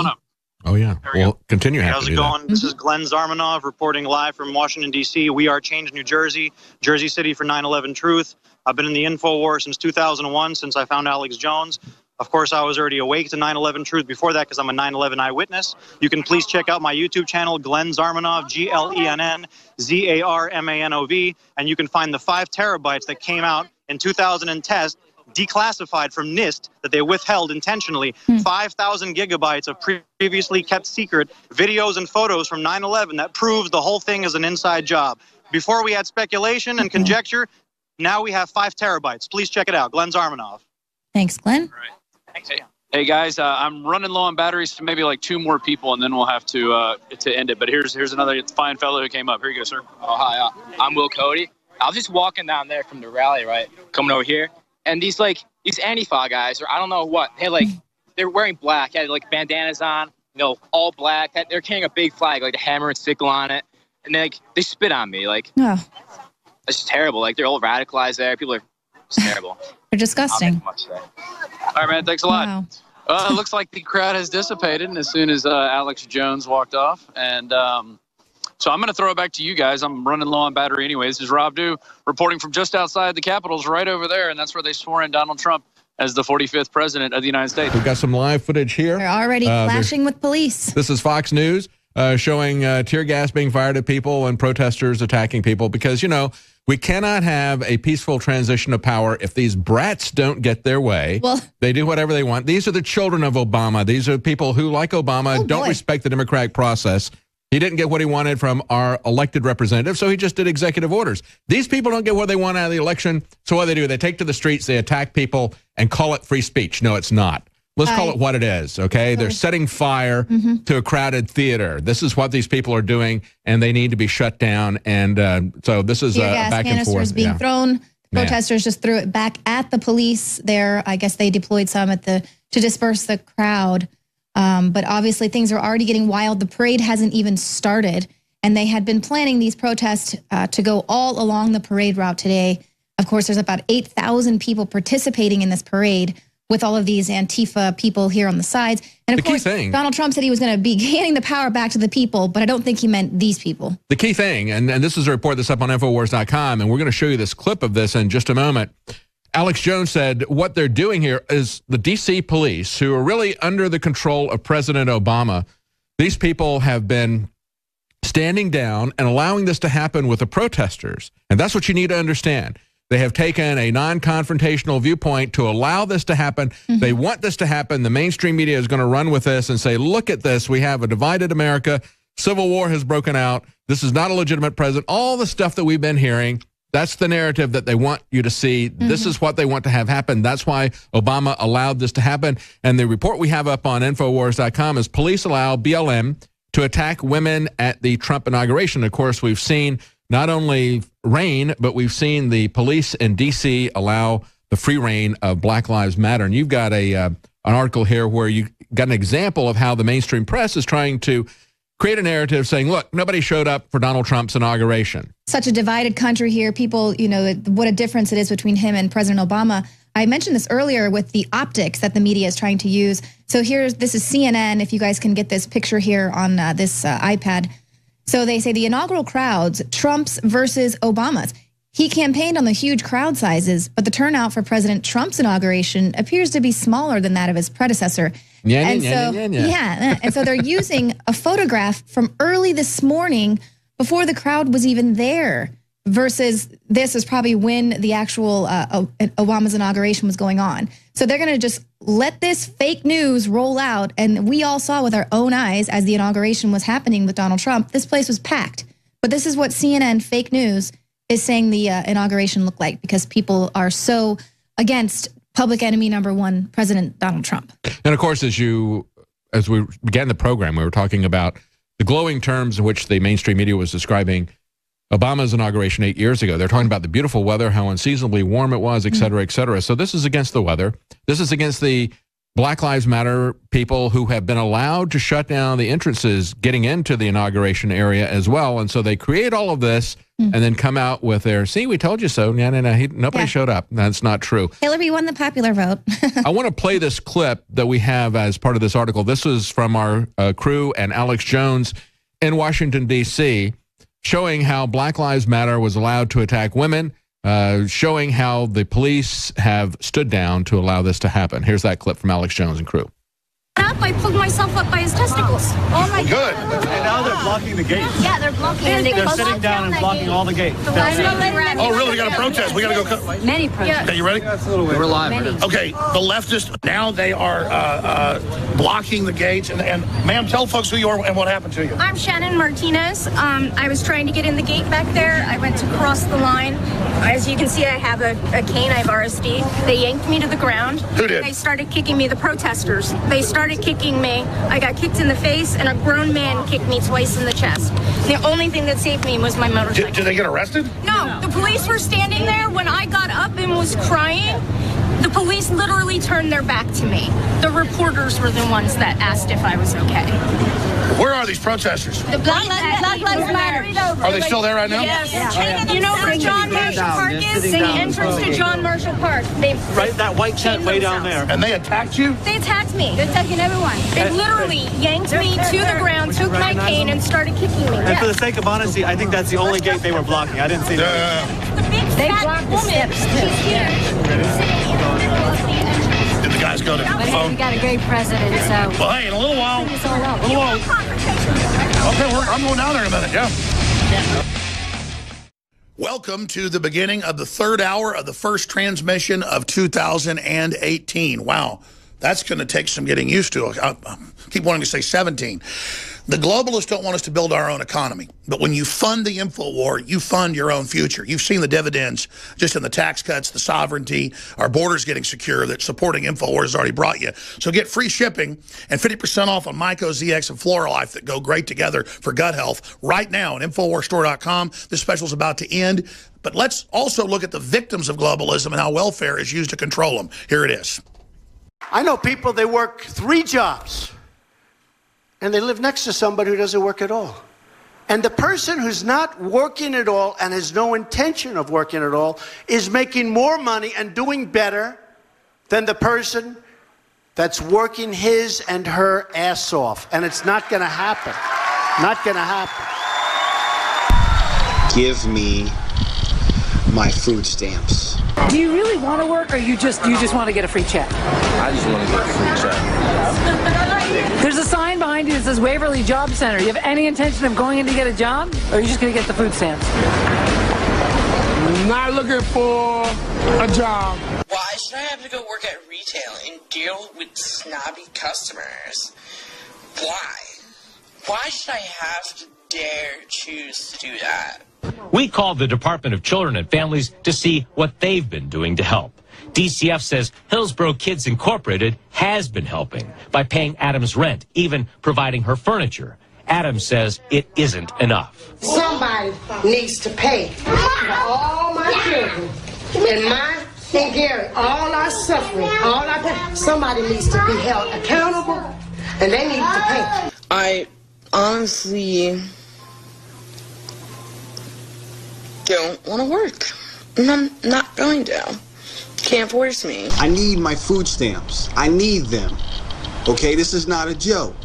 Oh, yeah. Well, continue. How's it going? This is Glenn Zarmanov reporting live from Washington, D.C. We are Change, New Jersey, Jersey City for 9/11 Truth. I've been in the InfoWars since 2001, since I found Alex Jones. Of course, I was already awake to 9/11 Truth before that because I'm a 9/11 eyewitness. You can please check out my YouTube channel, Glenn Zarmanov, GLENN ZARMANOV, and you can find the 5 terabytes that came out in 2010, declassified from NIST, that they withheld intentionally, 5,000 gigabytes of previously kept secret videos and photos from 9/11 that proves the whole thing is an inside job. Before we had speculation and conjecture, now we have 5 terabytes. Please check it out, Glenn Zarmanov. Thanks, Glenn. Hey guys, I'm running low on batteries to maybe like 2 more people, and then we'll have to end it. But here's another fine fellow who came up. Here you go, sir. Oh hi, I'm Will Cody. I was just walking down there from the rally, right, coming over here, and these Antifa guys, or I don't know what, they're wearing black, had like bandanas on, all black. They're carrying a big flag, like a hammer and sickle on it, and they spit on me, it's just terrible. Like they're all radicalized there. People are terrible. They're disgusting. All right, man. Thanks a lot. Wow. It looks like the crowd has dissipated as soon as Alex Jones walked off. And so I'm going to throw it back to you guys. I'm running low on battery anyway. This is Rob Dew reporting from just outside the Capitol's right over there. And that's where they swore in Donald Trump as the 45th president of the United States. We've got some live footage here. They're already clashing with police. This is Fox News showing tear gas being fired at people and protesters attacking people because, we cannot have a peaceful transition of power if these brats don't get their way. Well, they do whatever they want. These are the children of Obama. These are people who, like Obama, don't respect the democratic process. He didn't get what he wanted from our elected representative, so he just did executive orders. These people don't get what they want out of the election, so what do? They take to the streets, they attack people, and call it free speech. No, it's not. Let's call it what it is, okay? They're setting fire to a crowded theater. This is what these people are doing, and they need to be shut down. And so this is back and forth. Canisters being thrown. Protesters just threw it back at the police there. I guess they deployed some to disperse the crowd. But obviously things are already getting wild. The parade hasn't even started, and they had been planning these protests to go all along the parade route today. Of course, there's about 8,000 people participating in this parade, with all of these Antifa people here on the sides. And of course, Donald Trump said he was going to be handing the power back to the people, but I don't think he meant these people. The key thing, and this is a report that's up on InfoWars.com, and we're going to show you this clip of this in just a moment. Alex Jones said what they're doing here is the D.C. police, who are really under the control of President Obama, These people have been standing down and allowing this to happen with the protesters. And that's what you need to understand. They have taken a non-confrontational viewpoint to allow this to happen. Mm-hmm. They want this to happen. The mainstream media is going to run with this and say, look at this. We have a divided America. Civil war has broken out. This is not a legitimate president. All the stuff that we've been hearing, that's the narrative that they want you to see. Mm-hmm. This is what they want to have happen. That's why Obama allowed this to happen. And the report we have up on INFOWARS.com is police allow BLM to attack women at the Trump inauguration. Of course, we've seen not only reign, but we've seen the police in D.C. allow the free reign of Black Lives Matter. And you've got an article here where you got an example of how the mainstream press is trying to create a narrative saying, look, nobody showed up for Donald Trump's inauguration. Such a divided country here. People, you know, what a difference it is between him and President Obama. I mentioned this earlier with the optics that the media is trying to use. So this is CNN, if you guys can get this picture here on this iPad. So they say the inaugural crowds, Trump's versus Obama's. He campaigned on the huge crowd sizes, but the turnout for President Trump's inauguration appears to be smaller than that of his predecessor. And so they're using a photograph from early this morning before the crowd was even there, versus this is probably when the actual Obama's inauguration was going on. So they're going to just let this fake news roll out. And we all saw with our own eyes as the inauguration was happening with Donald Trump, this place was packed. But this is what CNN fake news is saying the inauguration looked like, because people are so against public enemy #1, President Donald Trump. And of course, as we began the program, we were talking about the glowing terms in which the mainstream media was describing Obama's inauguration 8 years ago. They're talking about the beautiful weather, how unseasonably warm it was, et cetera, et cetera. So this is against the weather. This is against the Black Lives Matter people who have been allowed to shut down the entrances getting into the inauguration area as well. And so they create all of this and then come out with their, see, we told you so. Nobody showed up. That's not true. Hillary won the popular vote. I want to play this clip that we have as part of this article. This was from our crew and Alex Jones in Washington, D.C., showing how Black Lives Matter was allowed to attack women, showing how the police have stood down to allow this to happen. Here's that clip from Alex Jones and crew. I pulled myself up by his testicles. Oh my God. Good. And now they're blocking the gates. Yeah, they're blocking. They're sitting down and blocking all the gates. Oh, really? We got a protest. We got to go. Many protests. Okay, you ready? We're live. Okay, the leftists, now they are blocking the gates. And ma'am, tell folks who you are and what happened to you. I'm Shannon Martinez. I was trying to get in the gate back there. I went to cross the line. As you can see, I have a cane. I have RSD. They yanked me to the ground. Who did? They started kicking me, the protesters. They started kicking me. I got kicked in the face, and a grown man kicked me twice in the chest. The only thing that saved me was my motorcycle. Did they get arrested? No, the police were standing there. When I got up and was crying, the police literally turned their back to me. The reporters were the ones that asked if I was okay. Where are these protesters? The Black Lives Matter. Are they still there right now? Yes. You know where John Marshall Park is? The entrance to John Marshall Park. Right, that white tent way down there. And they attacked you? They attacked me. They're attacking everyone. They literally yanked me to the ground, took my cane, and started kicking me. And for the sake of honesty, I think that's the only gate they were blocking. I didn't see that. The big fat woman. She's here. Did the guys go to the phone? We got a great president, so. Well, hey, in a little while. Okay, I'm going down there in a minute, yeah. Welcome to the beginning of the third hour of the first transmission of 2018. Wow, that's going to take some getting used to. I keep wanting to say 17. The globalists don't want us to build our own economy. But when you fund the info war, you fund your own future. You've seen the dividends just in the tax cuts, the sovereignty, our borders getting secure that supporting InfoWars has already brought you. So get free shipping and 50% off on Myco, ZX, and Floralife that go great together for gut health right now at InfoWarsStore.com. This special is about to end. But let's also look at the victims of globalism and how welfare is used to control them. Here it is. I know people, they work 3 jobs. And they live next to somebody who doesn't work at all. And the person who's not working at all and has no intention of working at all is making more money and doing better than the person that's working his and her ass off. And it's not going to happen. Not going to happen. Give me my food stamps. Do you really want to work, or you just want to get a free check? I just want to get a free check. There's a sign behind behind you that says Waverly Job Center. You have any intention of going in to get a job? Or are you just going to get the food stamps? Not looking for a job. Why should I have to go work at retail and deal with snobby customers? Why? Why should I have to dare choose to do that? We called the Department of Children and Families to see what they've been doing to help. DCF says Hillsborough Kids Incorporated has been helping by paying Adams rent, even providing her furniture. Adams says it isn't enough. Somebody needs to pay for all my children and mine and Gary, all our suffering, all our pain. Somebody needs to be held accountable, and they need to pay. I honestly don't want to work, and I'm not going to. Can't force me. I need my food stamps. I need them. Okay, this is not a joke.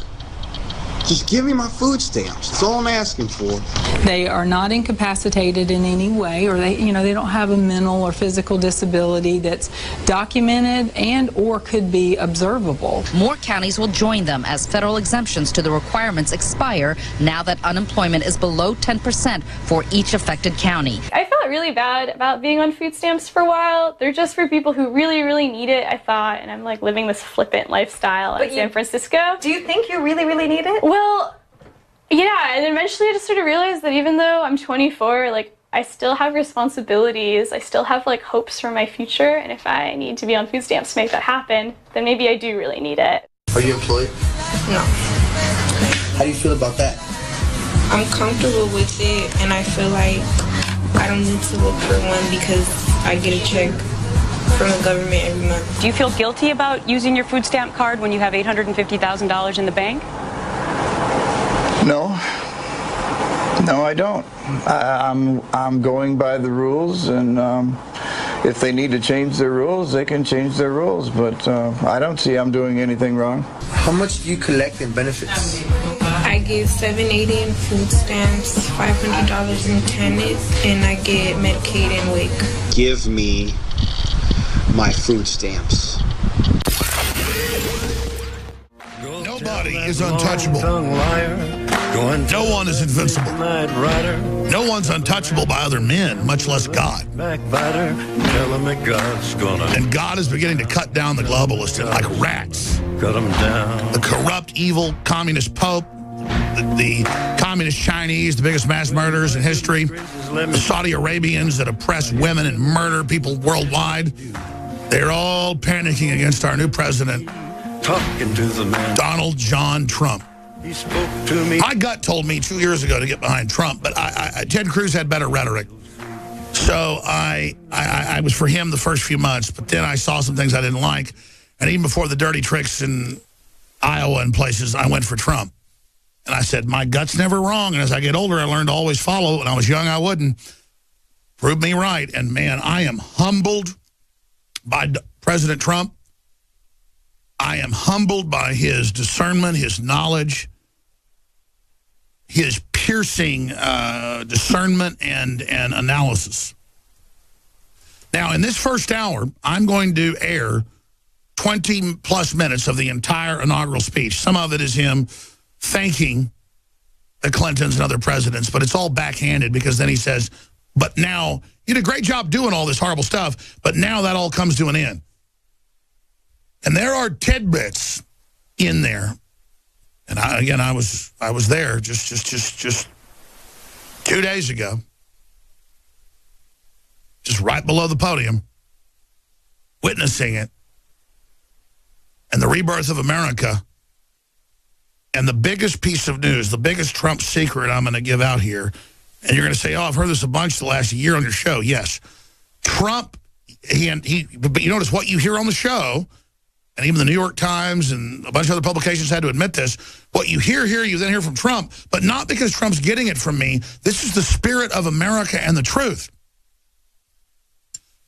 Just give me my food stamps. That's all I'm asking for. They are not incapacitated in any way, or they don't have a mental or physical disability that's documented and or could be observable. More counties will join them as federal exemptions to the requirements expire now that unemployment is below 10% for each affected county. I felt really bad about being on food stamps for a while. They're just for people who really, really need it, I thought, and I'm like living this flippant lifestyle in San Francisco. Do you think you really, really need it? Well, yeah, and eventually I just sort of realized that even though I'm 24, like, I still have responsibilities, I still have, like, hopes for my future, and if I need to be on food stamps to make that happen, then maybe I do really need it. Are you employed? No. How do you feel about that? I'm comfortable with it, and I feel like I don't need to look for one because I get a check from the government every month. Do you feel guilty about using your food stamp card when you have $850,000 in the bank? No. No, I don't. I'm going by the rules, and if they need to change their rules, they can change their rules, but I don't see I'm doing anything wrong. How much do you collect in benefits? I get $780 in food stamps, $500 in tennis, and I get Medicaid and WIC. Give me my food stamps. Nobody is untouchable. No one is invincible. No one's untouchable by other men, much less God. And God is beginning to cut down the globalists like rats. The corrupt, evil, communist Pope, the communist Chinese, the biggest mass murderers in history, the Saudi Arabians that oppress women and murder people worldwide. They're all panicking against our new president, Donald John Trump. He spoke to me. My gut told me 2 years ago to get behind Trump, but Ted Cruz had better rhetoric. So I was for him the first few months, but then I saw some things I didn't like. And even before the dirty tricks in Iowa and places, I went for Trump. And I said, my gut's never wrong. And as I get older, I learned to always follow. When I was young, I wouldn't. Prove me right. And, man, I am humbled by President Trump. I am humbled by his discernment, his knowledge, his piercing discernment and analysis. Now, in this first hour, I'm going to air 20-plus minutes of the entire inaugural speech. Some of it is him thanking the Clintons and other presidents, but it's all backhanded because then he says, but now, you did a great job doing all this horrible stuff, but now that all comes to an end. And there are tidbits in there. And I was there just 2 days ago, just right below the podium, witnessing it, and the rebirth of America. And the biggest piece of news, the biggest Trump secret I'm going to give out here, and you're going to say, oh, I've heard this a bunch the last year on your show. Yes. Trump, but you notice what you hear on the show, and even the New York Times and a bunch of other publications had to admit this, what you hear here, you then hear from Trump, but not because Trump's getting it from me. This is the spirit of America and the truth.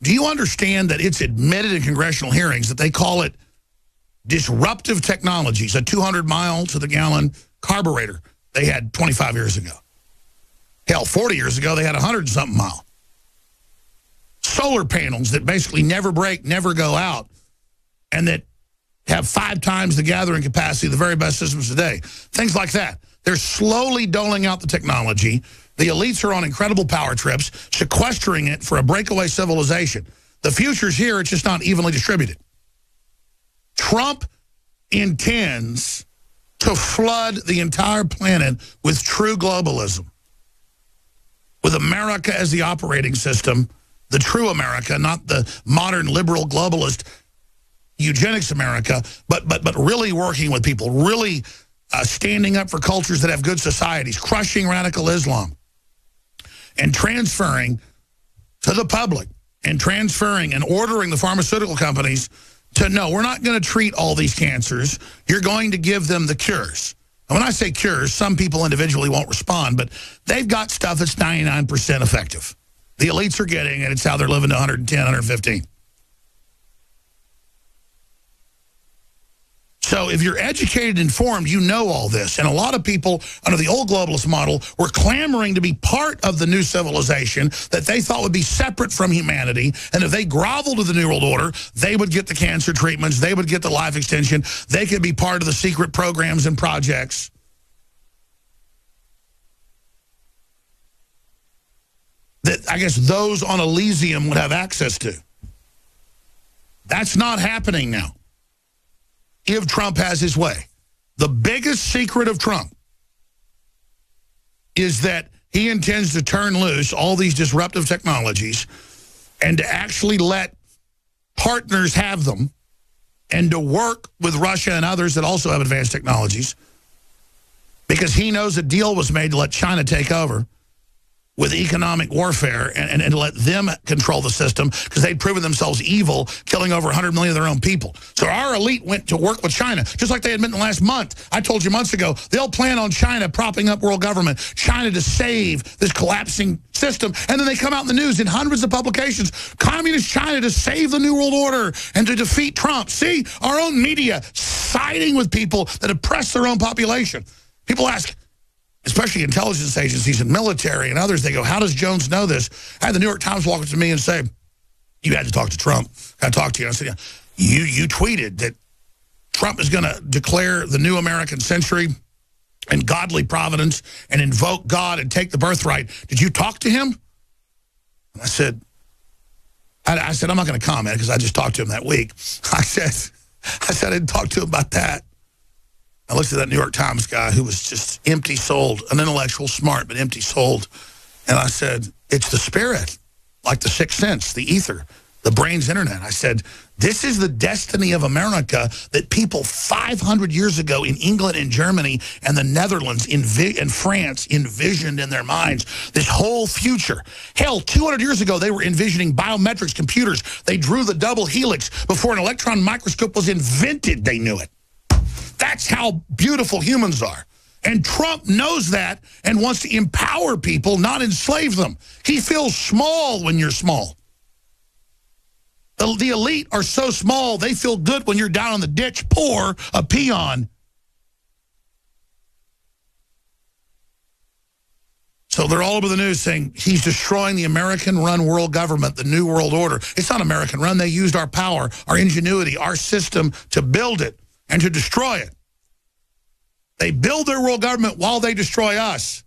Do you understand that it's admitted in congressional hearings that they call it disruptive technologies, a 200-mile-to-the-gallon carburetor they had 25 years ago. Hell, 40 years ago, they had 100-something mile. Solar panels that basically never break, never go out, and that have 5 times the gathering capacity of the very best systems today. Things like that. They're slowly doling out the technology. The elites are on incredible power trips, sequestering it for a breakaway civilization. The future's here, it's just not evenly distributed. Trump intends to flood the entire planet with true globalism, with America as the operating system, the true America, not the modern liberal globalist eugenics America, but really working with people, really standing up for cultures that have good societies, crushing radical Islam, and transferring to the public, and transferring and ordering the pharmaceutical companies to, no, we're not going to treat all these cancers. You're going to give them the cures. And when I say cures, some people individually won't respond, but they've got stuff that's 99% effective. The elites are getting it. It's how they're living to 110, 115. So if you're educated, informed, you know all this. And a lot of people under the old globalist model were clamoring to be part of the new civilization that they thought would be separate from humanity. And if they groveled to the New World Order, they would get the cancer treatments. They would get the life extension. They could be part of the secret programs and projects. That I guess those on Elysium would have access to. That's not happening now. If Trump has his way. The biggest secret of Trump is that he intends to turn loose all these disruptive technologies and to actually let partners have them and to work with Russia and others that also have advanced technologies, because he knows a deal was made to let China take over with economic warfare and let them control the system because they'd proven themselves evil, killing over 100 million of their own people. So our elite went to work with China, just like they admit in the last month. I told you months ago, they'll plan on China propping up world government, China to save this collapsing system. And then they come out in the news in hundreds of publications, communist China to save the New World Order and to defeat Trump. See, our own media siding with people that oppress their own population. People ask, especially intelligence agencies and military and others, they go, how does Jones know this? I had the New York Times walk up to me and say, you had to talk to Trump. I talked to you. I said, yeah. You tweeted that Trump is going to declare the new American century and godly providence and invoke God and take the birthright. Did you talk to him? And I said, I'm not going to comment because I just talked to him that week. I said, I didn't talk to him about that. I looked at that New York Times guy who was just empty-souled, an intellectual, smart, but empty-souled. And I said, it's the spirit, like the sixth sense, the ether, the brain's internet. I said, this is the destiny of America that people 500 years ago in England and Germany and the Netherlands and France envisioned in their minds, this whole future. Hell, 200 years ago, they were envisioning biometrics computers. They drew the double helix before an electron microscope was invented. They knew it. That's how beautiful humans are. And Trump knows that and wants to empower people, not enslave them. He feels small when you're small. The elite are so small, they feel good when you're down in the ditch, poor, a peon. So they're all over the news saying he's destroying the American-run world government, the New World Order. It's not American-run. They used our power, our ingenuity, our system to build it and to destroy it. They build their world government while they destroy us.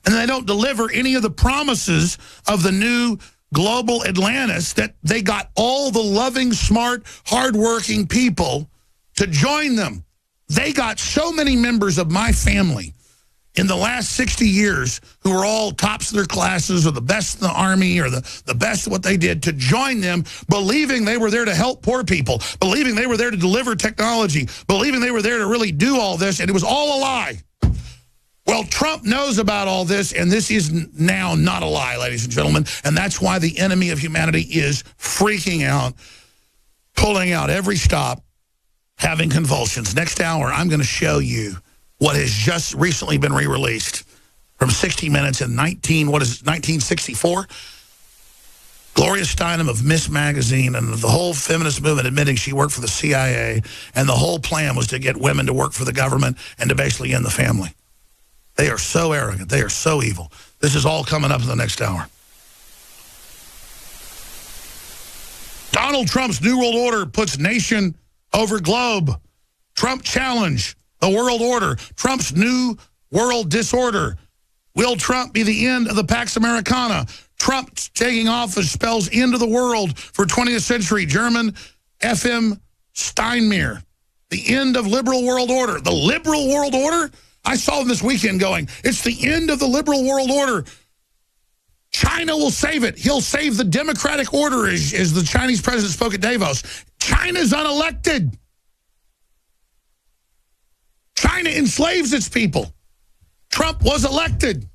And they don't deliver any of the promises of the new global Atlantis that they got all the loving, smart, hardworking people to join them. They got so many members of my family in the last 60 years who were all tops of their classes or the best in the Army or the best at what they did to join them, believing they were there to help poor people, believing they were there to deliver technology, believing they were there to really do all this, and it was all a lie. Well, Trump knows about all this, and this is now not a lie, ladies and gentlemen, and that's why the enemy of humanity is freaking out, pulling out every stop, having convulsions. Next hour, I'm going to show you what has just recently been re-released from 60 Minutes in 1964. Gloria Steinem of Miss Magazine and the whole feminist movement admitting she worked for the CIA, and the whole plan was to get women to work for the government and to basically end the family. They are so arrogant. They are so evil. This is all coming up in the next hour. Donald Trump's New World Order puts nation over globe. Trump challenge the world order. Trump's new world disorder. Will Trump be the end of the Pax Americana? Trump taking office spells end of the world for 20th century. German F.M. Steinmeier. The end of liberal world order. The liberal world order? I saw them this weekend going, it's the end of the liberal world order. China will save it. He'll save the democratic order, as the Chinese president spoke at Davos. China's unelected. China enslaves its people. Trump was elected.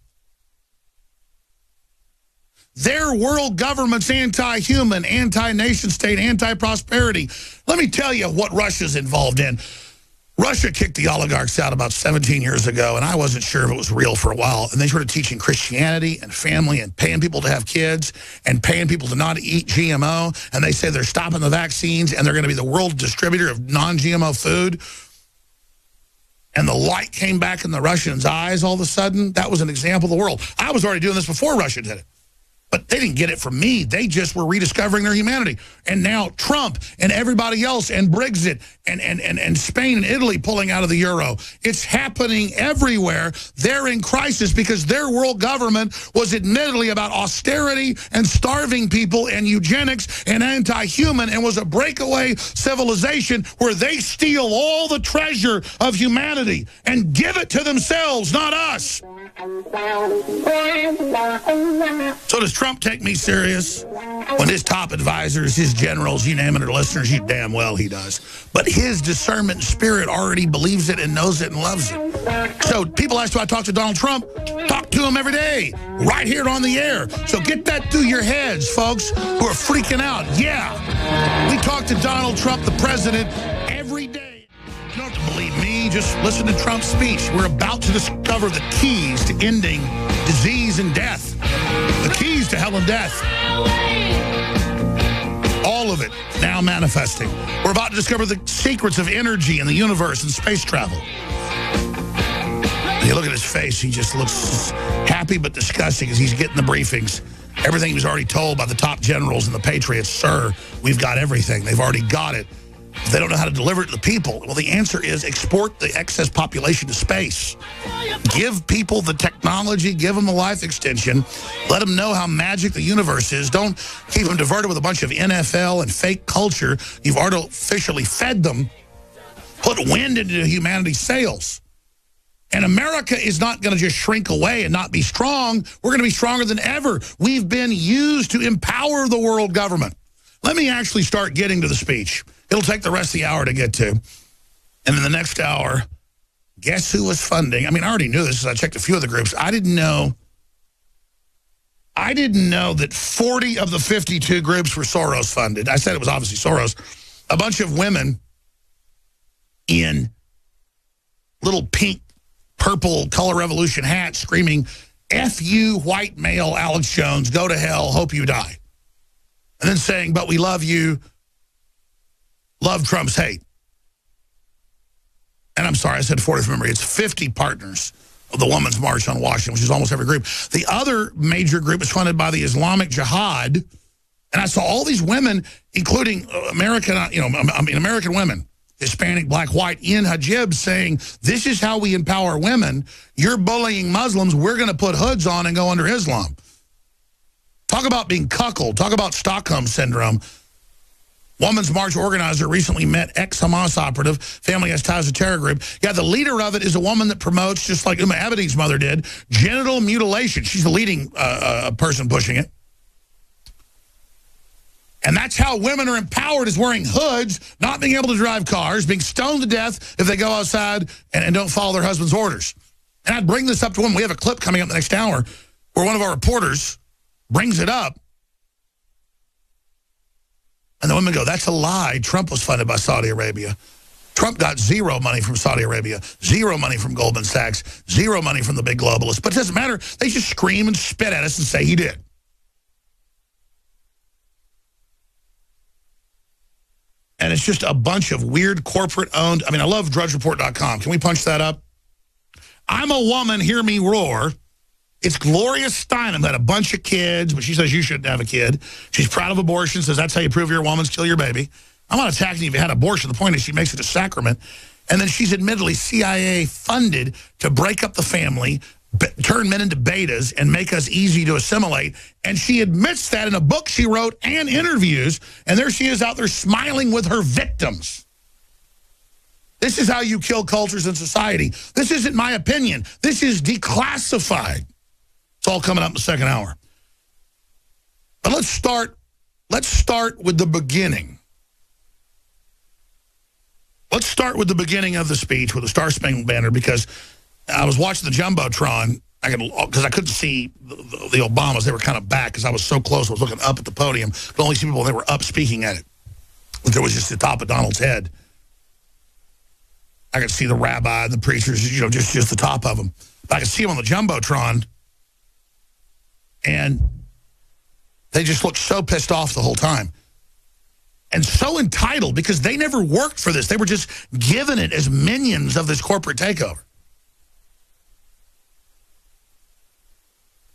Their world government's anti-human, anti-nation state, anti-prosperity. Let me tell you what Russia's involved in. Russia kicked the oligarchs out about 17 years ago, and I wasn't sure if it was real for a while. And they started teaching Christianity and family and paying people to have kids and paying people to not eat GMO. And they say they're stopping the vaccines and they're going to be the world distributor of non-GMO food. And the light came back in the Russians' eyes all of a sudden. That was an example of the world. I was already doing this before Russia did it. But they didn't get it from me. They just were rediscovering their humanity. And now Trump and everybody else and Brexit and Spain and Italy pulling out of the euro. It's happening everywhere. They're in crisis because their world government was admittedly about austerity and starving people and eugenics and anti-human and was a breakaway civilization where they steal all the treasure of humanity and give it to themselves, not us. So does Trump take me serious? When his top advisors, his generals, you name it, are listeners, you damn well he does. But his discernment spirit already believes it and knows it and loves it. So people ask, do I talk to Donald Trump? Talk to him every day, right here on the air. So get that through your heads, folks, who are freaking out. Yeah, we talk to Donald Trump, the president, every day. You don't have to believe me. Just listen to Trump's speech. We're about to discover the keys to ending disease and death. The keys to hell and death. All of it now manifesting. We're about to discover the secrets of energy in the universe and space travel. You look at his face, he just looks happy but disgusting as he's getting the briefings. Everything he was already told by the top generals and the patriots, sir, we've got everything. They've already got it. They don't know how to deliver it to the people. Well, the answer is export the excess population to space. Give people the technology, give them a life extension, let them know how magic the universe is. Don't keep them diverted with a bunch of NFL and fake culture. You've artificially fed them. Put wind into humanity's sails. And America is not going to just shrink away and not be strong. We're going to be stronger than ever. We've been used to empower the world government. Let me actually start getting to the speech. It'll take the rest of the hour to get to. And in the next hour, guess who was funding? I mean, I already knew this because I checked a few of the groups. I didn't know that 40 of the 52 groups were Soros funded. I said it was obviously Soros. A bunch of women in little pink, purple color revolution hats screaming, F you, white male Alex Jones, go to hell, hope you die. And then saying, but we love you, love Trump's hate. And I'm sorry, I said 40 from memory. It's 50 partners of the Women's March on Washington, which is almost every group. The other major group is funded by the Islamic Jihad. And I saw all these women, including American women, Hispanic, black, white, in hijab, saying, this is how we empower women. You're bullying Muslims. We're going to put hoods on and go under Islam. Talk about being cuckolded. Talk about Stockholm Syndrome. Women's March organizer recently met ex-Hamas operative. Family has ties to terror group. Yeah, the leader of it is a woman that promotes, just like Uma Abedin's mother did, genital mutilation. She's the leading person pushing it. And that's how women are empowered, is wearing hoods, not being able to drive cars, being stoned to death if they go outside and don't follow their husband's orders. And I'd bring this up to women. We have a clip coming up the next hour where one of our reporters brings it up. And the women go, that's a lie. Trump was funded by Saudi Arabia. Trump got zero money from Saudi Arabia, zero money from Goldman Sachs, zero money from the big globalists. But it doesn't matter. They just scream and spit at us and say he did. And it's just a bunch of weird corporate-owned. I mean, I love drudgereport.com. Can we punch that up? I'm a woman, hear me roar. It's Gloria Steinem who had a bunch of kids, but she says you shouldn't have a kid. She's proud of abortion, says that's how you prove you're a woman, kill your baby. I'm not attacking you if you had abortion. The point is she makes it a sacrament. And then she's admittedly CIA funded to break up the family, turn men into betas, and make us easy to assimilate. And she admits that in a book she wrote and interviews. And there she is out there smiling with her victims. This is how you kill cultures in society. This isn't my opinion. This is declassified. It's all coming up in the second hour. But let's start with the beginning. Let's start with the beginning of the speech with the Star Spangled Banner, because I was watching the Jumbotron because I couldn't see the Obamas. They were kind of back because I was so close. I was looking up at the podium. But only see people that were up speaking at it. But there was just the top of Donald's head. I could see the rabbi, the preachers, you know, just the top of them. But I could see them on the Jumbotron. And they just looked so pissed off the whole time. And so entitled, because they never worked for this. They were just given it as minions of this corporate takeover.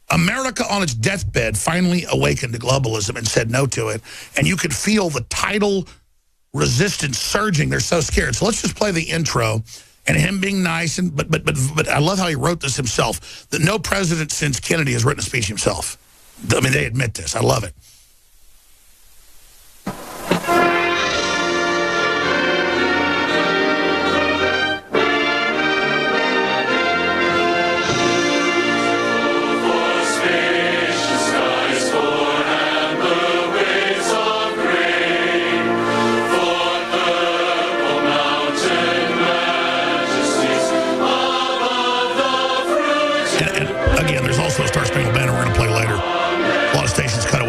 America on its deathbed finally awakened to globalism and said no to it. And you could feel the tidal resistance surging. They're so scared. So let's just play the intro and him being nice. And but I love how he wrote this himself, that no president since Kennedy has written a speech himself. I mean, they admit this. I love it.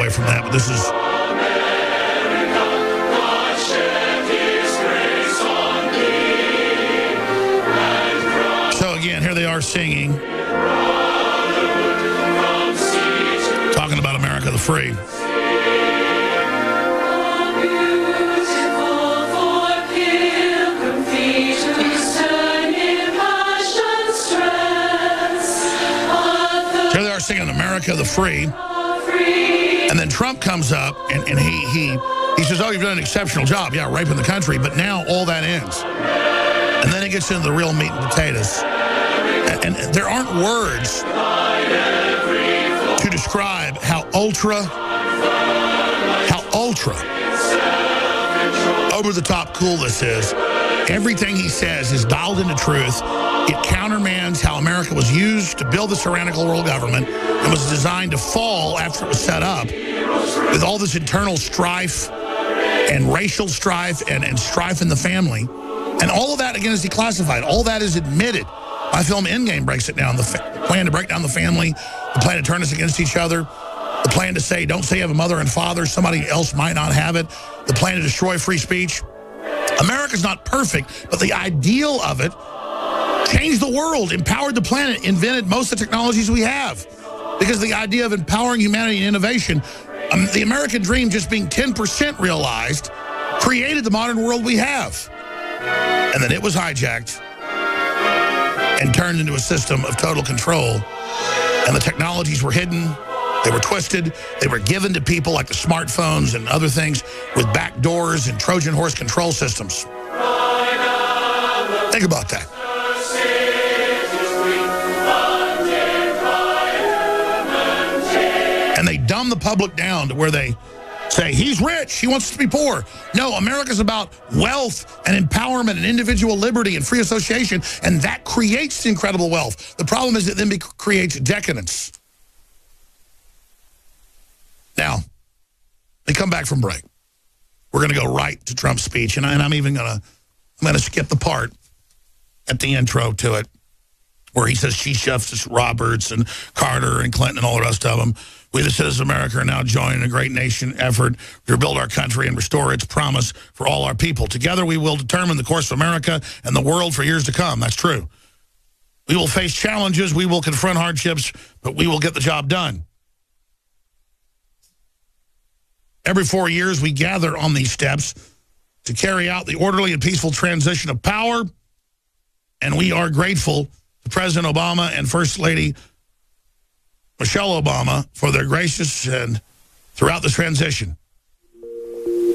From that, but this is so again, here they are singing, talking about America the Free. Here they are singing America the Free. And then Trump comes up and he says, oh, you've done an exceptional job. Yeah, raping the country. But now all that ends. And then it gets into the real meat and potatoes. And there aren't words to describe how ultra over-the-top cool this is. Everything he says is dialed into truth. It countermands how America was used to build this tyrannical world government and was designed to fall after it was set up, with all this internal strife and racial strife and strife in the family. And all of that, again, is declassified. All that is admitted. My film Endgame breaks it down. The plan to break down the family, the plan to turn us against each other, the plan to say, don't say you have a mother and father, somebody else might not have it, the plan to destroy free speech. America's not perfect, but the ideal of it changed the world, empowered the planet, invented most of the technologies we have. Because the idea of empowering humanity and innovation, the American dream just being 10% realized, created the modern world we have. And then it was hijacked and turned into a system of total control. And the technologies were hidden, they were twisted, they were given to people like the smartphones and other things with back doors and Trojan horse control systems. Think about that. And they dumb the public down to where they say, he's rich, he wants us to be poor. No, America's about wealth and empowerment and individual liberty and free association, and that creates incredible wealth. The problem is it then creates decadence. Now, we come back from break. We're going to go right to Trump's speech, and I'm even going to skip the part at the intro to it where he says Chief Justice Roberts and Carter and Clinton and all the rest of them, we the citizens of America are now joining a great nation effort to rebuild our country and restore its promise for all our people. Together we will determine the course of America and the world for years to come. That's true. We will face challenges, we will confront hardships, but we will get the job done. Every 4 years we gather on these steps to carry out the orderly and peaceful transition of power, and we are grateful to President Obama and First Lady Michelle Obama for their gracious and throughout the transition.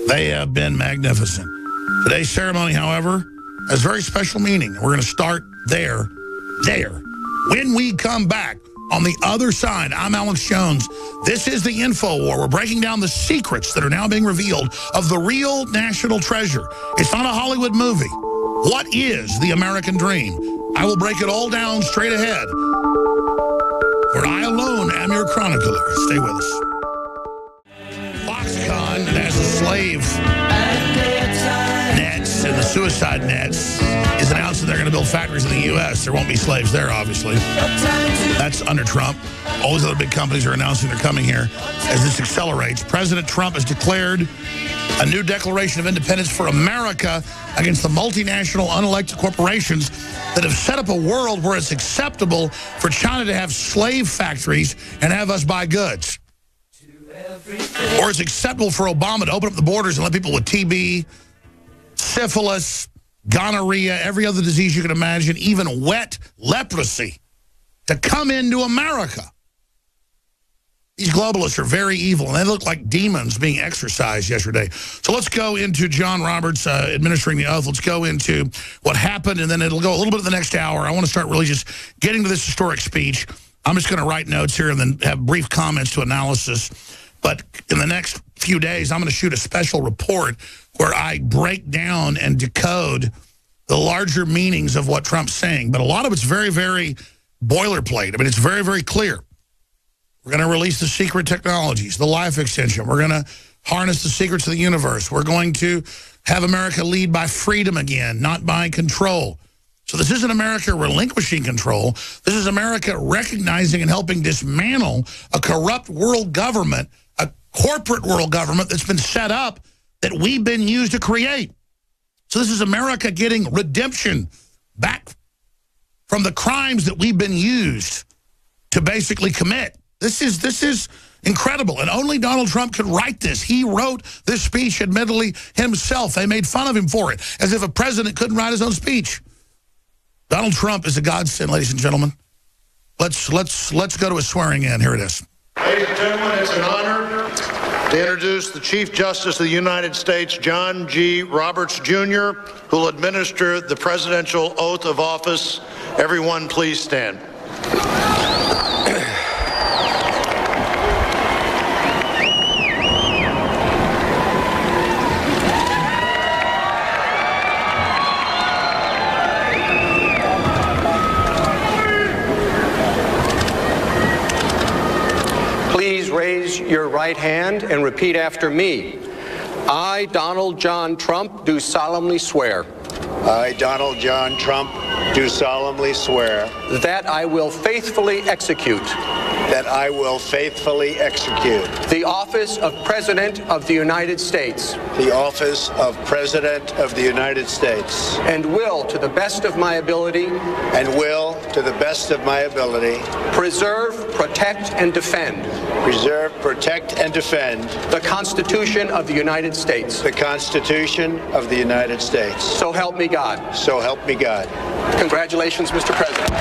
They have been magnificent. Today's ceremony, however, has very special meaning. We're going to start there. When we come back on the other side, I'm Alex Jones. This is the InfoWar. We're breaking down the secrets that are now being revealed of the real national treasure. It's not a Hollywood movie. What is the American dream? I will break it all down straight ahead. For I alone am your chronicler. Stay with us. Foxconn has the slave nets and the suicide nets is announcing they're going to build factories in the U.S. There won't be slaves there, obviously. That's under Trump. All these other big companies are announcing they're coming here as this accelerates. President Trump has declared a new Declaration of Independence for America against the multinational unelected corporations that have set up a world where it's acceptable for China to have slave factories and have us buy goods. Or it's acceptable for Obama to open up the borders and let people with TB, syphilis, gonorrhea, every other disease you can imagine, even wet leprosy, to come into America. These globalists are very evil, and they look like demons being exorcised yesterday. So let's go into John Roberts administering the oath. Let's go into what happened, and then it'll go a little bit of the next hour. I want to start really just getting to this historic speech. I'm just going to write notes here and then have brief comments to analysis. But in the next few days, I'm going to shoot a special report where I break down and decode the larger meanings of what Trump's saying. But a lot of it's very, very boilerplate. I mean, it's very, very clear. We're going to release the secret technologies, the life extension. We're going to harness the secrets of the universe. We're going to have America lead by freedom again, not by control. So this isn't America relinquishing control. This is America recognizing and helping dismantle a corrupt world government, a corporate world government that's been set up that we've been used to create. So this is America getting redemption back from the crimes that we've been used to basically commit. This is incredible, and only Donald Trump could write this. He wrote this speech, admittedly, himself. They made fun of him for it, as if a president couldn't write his own speech. Donald Trump is a godsend, ladies and gentlemen. Let's go to his swearing in. Here it is. Ladies and gentlemen, it's an honor to introduce the Chief Justice of the United States, John G. Roberts, Jr., who will administer the presidential oath of office. Everyone, please stand. Please raise your right hand and repeat after me. I, Donald John Trump, do solemnly swear. I, Donald John Trump, do solemnly swear that I will faithfully execute. That I will faithfully execute. The office of President of the United States. The office of President of the United States. And will, to the best of my ability. And will, to the best of my ability. Preserve, protect, and defend. Preserve, protect, and defend. The Constitution of the United States. The Constitution of the United States. So help me God. So help me God. Congratulations, Mr. President.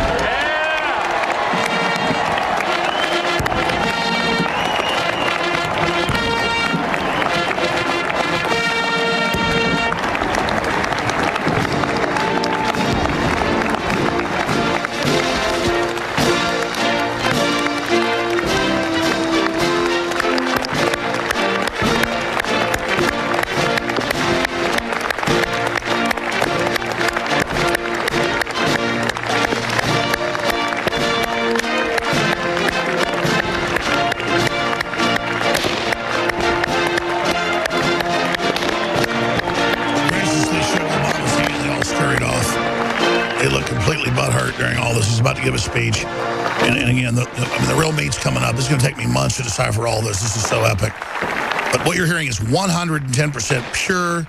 About to give a speech, and again, the real meat's coming up. This is going to take me months to decipher all this. This is so epic. But what you're hearing is 110% pure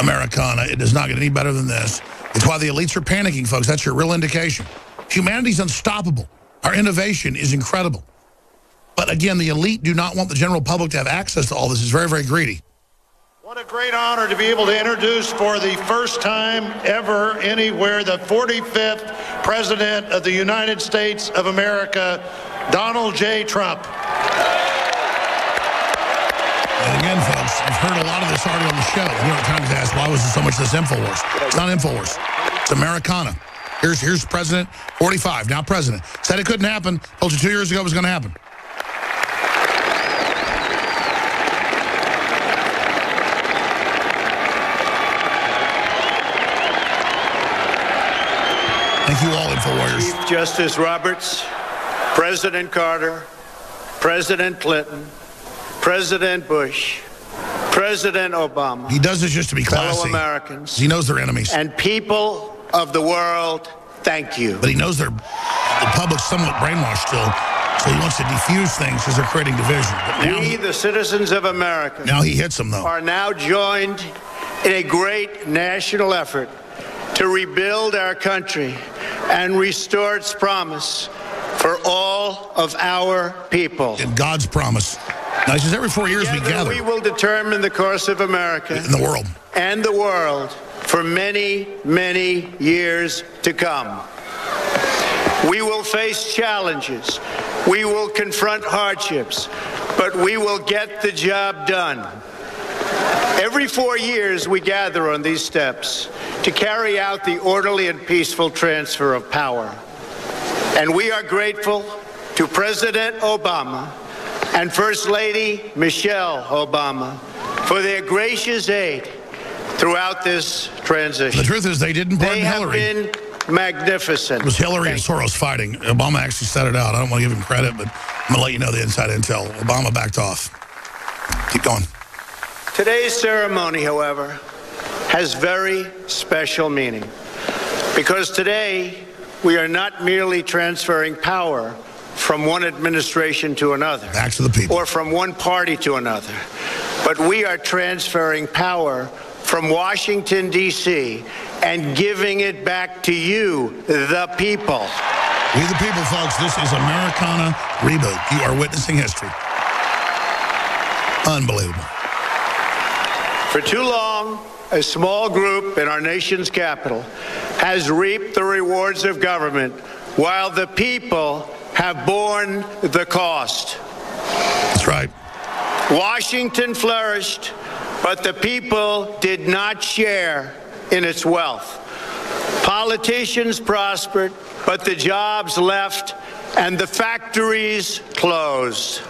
Americana. It does not get any better than this. It's why the elites are panicking, folks. That's your real indication. Humanity's unstoppable. Our innovation is incredible. But again, the elite do not want the general public to have access to all this. It's very, very greedy. What a great honor to be able to introduce for the first time ever anywhere the 45th President of the United States of America, Donald J. Trump. And again, folks, I've heard a lot of this already on the show. The New York Times asked, why was there so much of this INFOWARS? It's not INFOWARS. It's Americana. Here's President, 45, now President. Said it couldn't happen. Told you 2 years ago it was going to happen. Thank you all, InfoWarriors. Chief Justice Roberts, President Carter, President Clinton, President Bush, President Obama. He does this just to be classy. Fellow Americans. He knows they're enemies. And people of the world, thank you. But he knows the public's somewhat brainwashed still, so he wants to defuse things because they're creating division. But now We, the citizens of America, now he hits them, though. Are now joined in a great national effort to rebuild our country and restore its promise for all of our people. And God's promise. Now, he says every 4 years we gather. We will determine the course of America in the world. And the world for many, many years to come. We will face challenges. We will confront hardships, but we will get the job done. Every 4 years, we gather on these steps to carry out the orderly and peaceful transfer of power. And we are grateful to President Obama and First Lady Michelle Obama for their gracious aid throughout this transition. The truth is they didn't pardon Hillary. They have been magnificent. It was Hillary and Soros fighting. Obama actually set it out. I don't want to give him credit, but I'm going to let you know the inside intel. Obama backed off. Keep going. Today's ceremony, however, has very special meaning because today we are not merely transferring power from one administration to another. Back to the people. Or from one party to another. But we are transferring power from Washington, D.C. and giving it back to you, the people. We the people, folks. This is Americana Reboot. You are witnessing history. Unbelievable. For too long, a small group in our nation's capital has reaped the rewards of government while the people have borne the cost. That's right. Washington flourished, but the people did not share in its wealth. Politicians prospered, but the jobs left and the factories closed.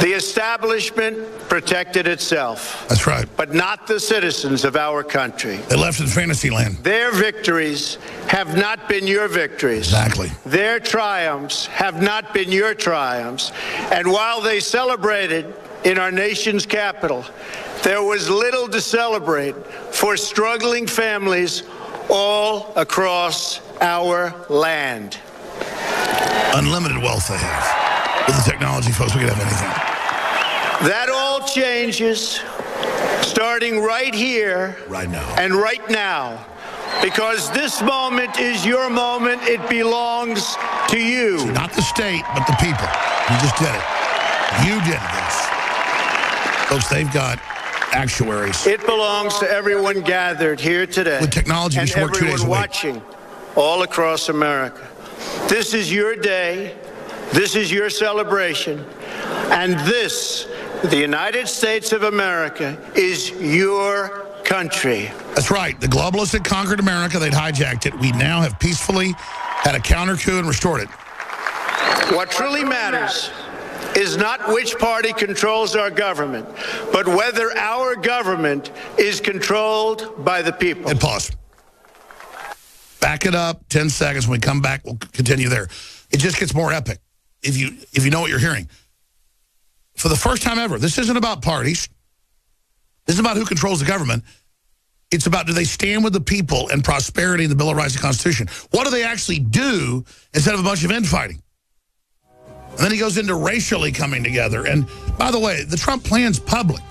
The establishment protected itself. That's right. But not the citizens of our country. They left in fantasy land. Their victories have not been your victories. Exactly. Their triumphs have not been your triumphs. And while they celebrated in our nation's capital, there was little to celebrate for struggling families all across our land. Unlimited wealth they have. With the technology, folks, we could have anything. That all changes starting right here. Right now. And right now. Because this moment is your moment. It belongs to you. So not the state, but the people. You just did it. You did this. Folks, they've got actuaries. It belongs to everyone gathered here today. With technology, and you should work 2 days a everyone week. watching all across America. This is your day. This is your celebration. And this, the United States of America, is your country. That's right. The globalists had conquered America. They'd hijacked it. We now have peacefully had a counter coup and restored it. What truly matters is not which party controls our government, but whether our government is controlled by the people. And pause. Back it up, 10 seconds. When we come back, we'll continue there. It just gets more epic if you know what you're hearing. For the first time ever, this isn't about parties. This is about who controls the government. It's about, do they stand with the people and prosperity in the Bill of Rights and Constitution? What do they actually do instead of a bunch of infighting? And then he goes into racially coming together. And by the way, the Trump plan's public.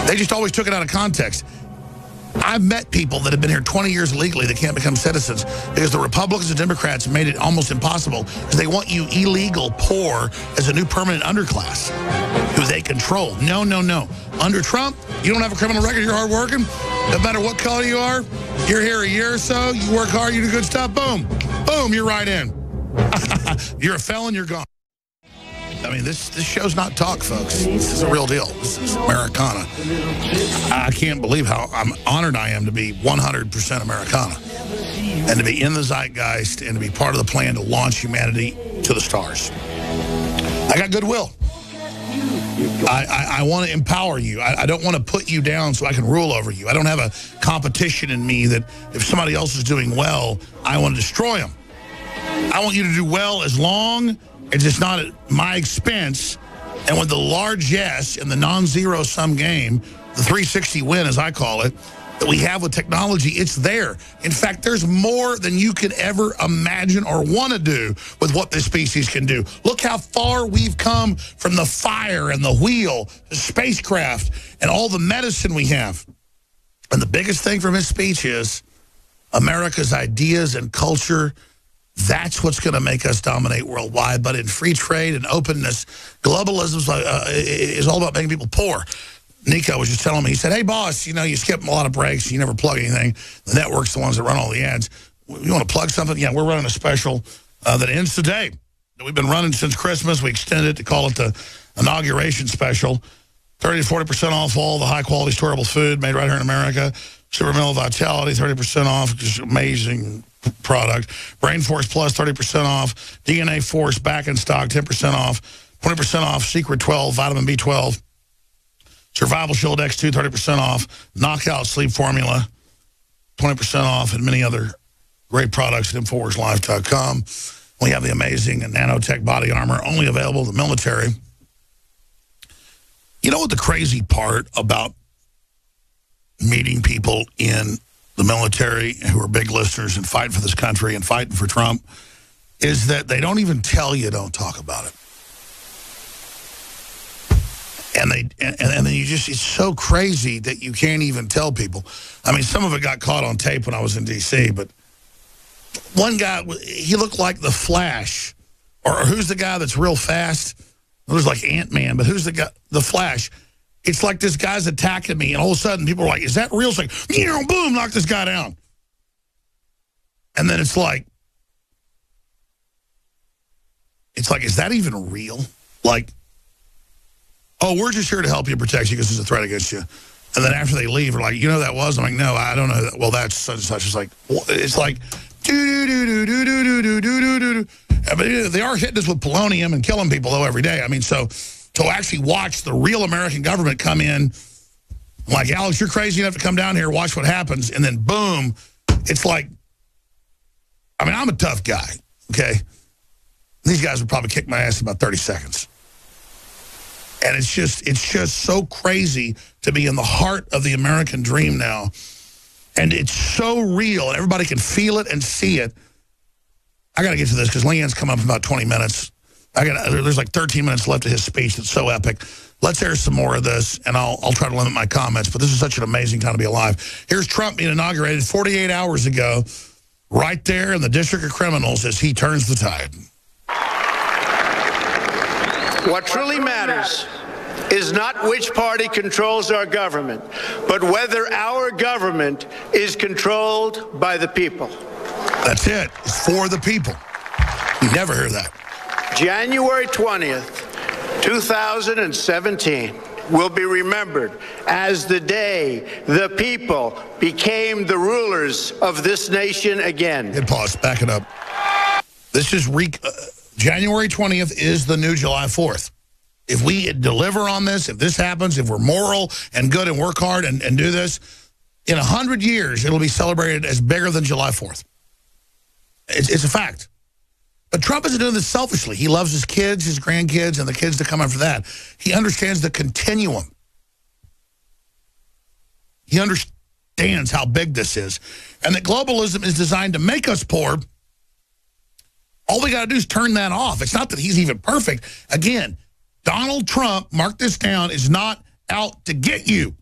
They just always took it out of context. I've met people that have been here 20 years legally that can't become citizens because the Republicans and Democrats made it almost impossible because they want you illegal poor as a new permanent underclass who they control. No, no, no. Under Trump, you don't have a criminal record, you're hardworking. No matter what color you are, you're here a year or so, you work hard, you do good stuff, boom. Boom, you're right in. You're a felon, you're gone. I mean, this show's not talk, folks. This is a real deal. This is Americana. I can't believe how honored I am to be 100% Americana and to be in the zeitgeist and to be part of the plan to launch humanity to the stars. I got goodwill. I want to empower you. I don't want to put you down so I can rule over you. I don't have a competition in me that if somebody else is doing well, I want to destroy them. I want you to do well as long as it's not at my expense. And with the large yes in the non-zero sum game, the 360 win, as I call it, that we have with technology, it's there. In fact, there's more than you could ever imagine or want to do with what this species can do. Look how far we've come from the fire and the wheel, the spacecraft, and all the medicine we have. And the biggest thing from his speech is America's ideas and culture. That's what's going to make us dominate worldwide. But in free trade and openness, globalism is all about making people poor. Nico was just telling me, he said, hey, boss, you know, you skip a lot of breaks. You never plug anything. The network's the ones that run all the ads. You want to plug something? Yeah, we're running a special that ends today. We've been running since Christmas. We extended it to call it the inauguration special. 30 to 40% off all the high-quality, storable food made right here in America. Super Mineral Vitality, 30% off. Just amazing product. Brain Force Plus, 30% off. DNA Force back in stock, 10% off. 20% off Secret 12, Vitamin B12. Survival Shield X2, 30% off. Knockout Sleep Formula, 20% off, and many other great products at InfoWarsLife.com. We have the amazing nanotech body armor, only available to the military. You know what the crazy part about meeting people in the military who are big listeners and fighting for this country and fighting for Trump is that they don't even tell you don't talk about it. And then you just, it's so crazy that you can't even tell people. I mean, some of it got caught on tape when I was in D.C., but one guy, he looked like the Flash. Or who's the guy that's real fast? It was like Ant-Man, but who's the guy, the Flash? It's like this guy's attacking me, and all of a sudden people are like, is that real? It's like, boom, knock this guy down. And then it's like, is that even real? Like, oh, we're just here to help you, protect you because there's a threat against you. And then after they leave, we're like, you know who that was? I'm like, no, I don't know that. Well, that's such and such. It's like, do-do-do-do-do-do-do-do-do-do. I mean, they are hitting us with polonium and killing people, though, every day. I mean, so to actually watch the real American government come in, like, Alex, you're crazy enough to come down here, watch what happens, and then boom, it's like, I mean, I'm a tough guy, okay? These guys would probably kick my ass in about 30 seconds. And it's just so crazy to be in the heart of the American dream now. And it's so real, and everybody can feel it and see it. I got to get to this because Leanne's come up in about 20 minutes. There's like 13 minutes left of his speech that's so epic. Let's hear some more of this, and I'll try to limit my comments. But this is such an amazing time to be alive. Here's Trump being inaugurated 48 hours ago, right there in the District of Criminals as he turns the tide. What truly matters is not which party controls our government, but whether our government is controlled by the people. That's it. It's for the people. You never hear that. January 20th, 2017 will be remembered as the day the people became the rulers of this nation again. Hit pause. Back it up. This is January 20th is the new July 4th. If we deliver on this, if this happens, if we're moral and good and work hard and do this, in 100 years, it'll be celebrated as bigger than July 4th. It's a fact. But Trump isn't doing this selfishly. He loves his kids, his grandkids, and the kids to come after that. He understands the continuum. He understands how big this is. And that globalism is designed to make us poor. All we got to do is turn that off. It's not that he's even perfect. Again, Donald Trump, mark this down, is not out to get you.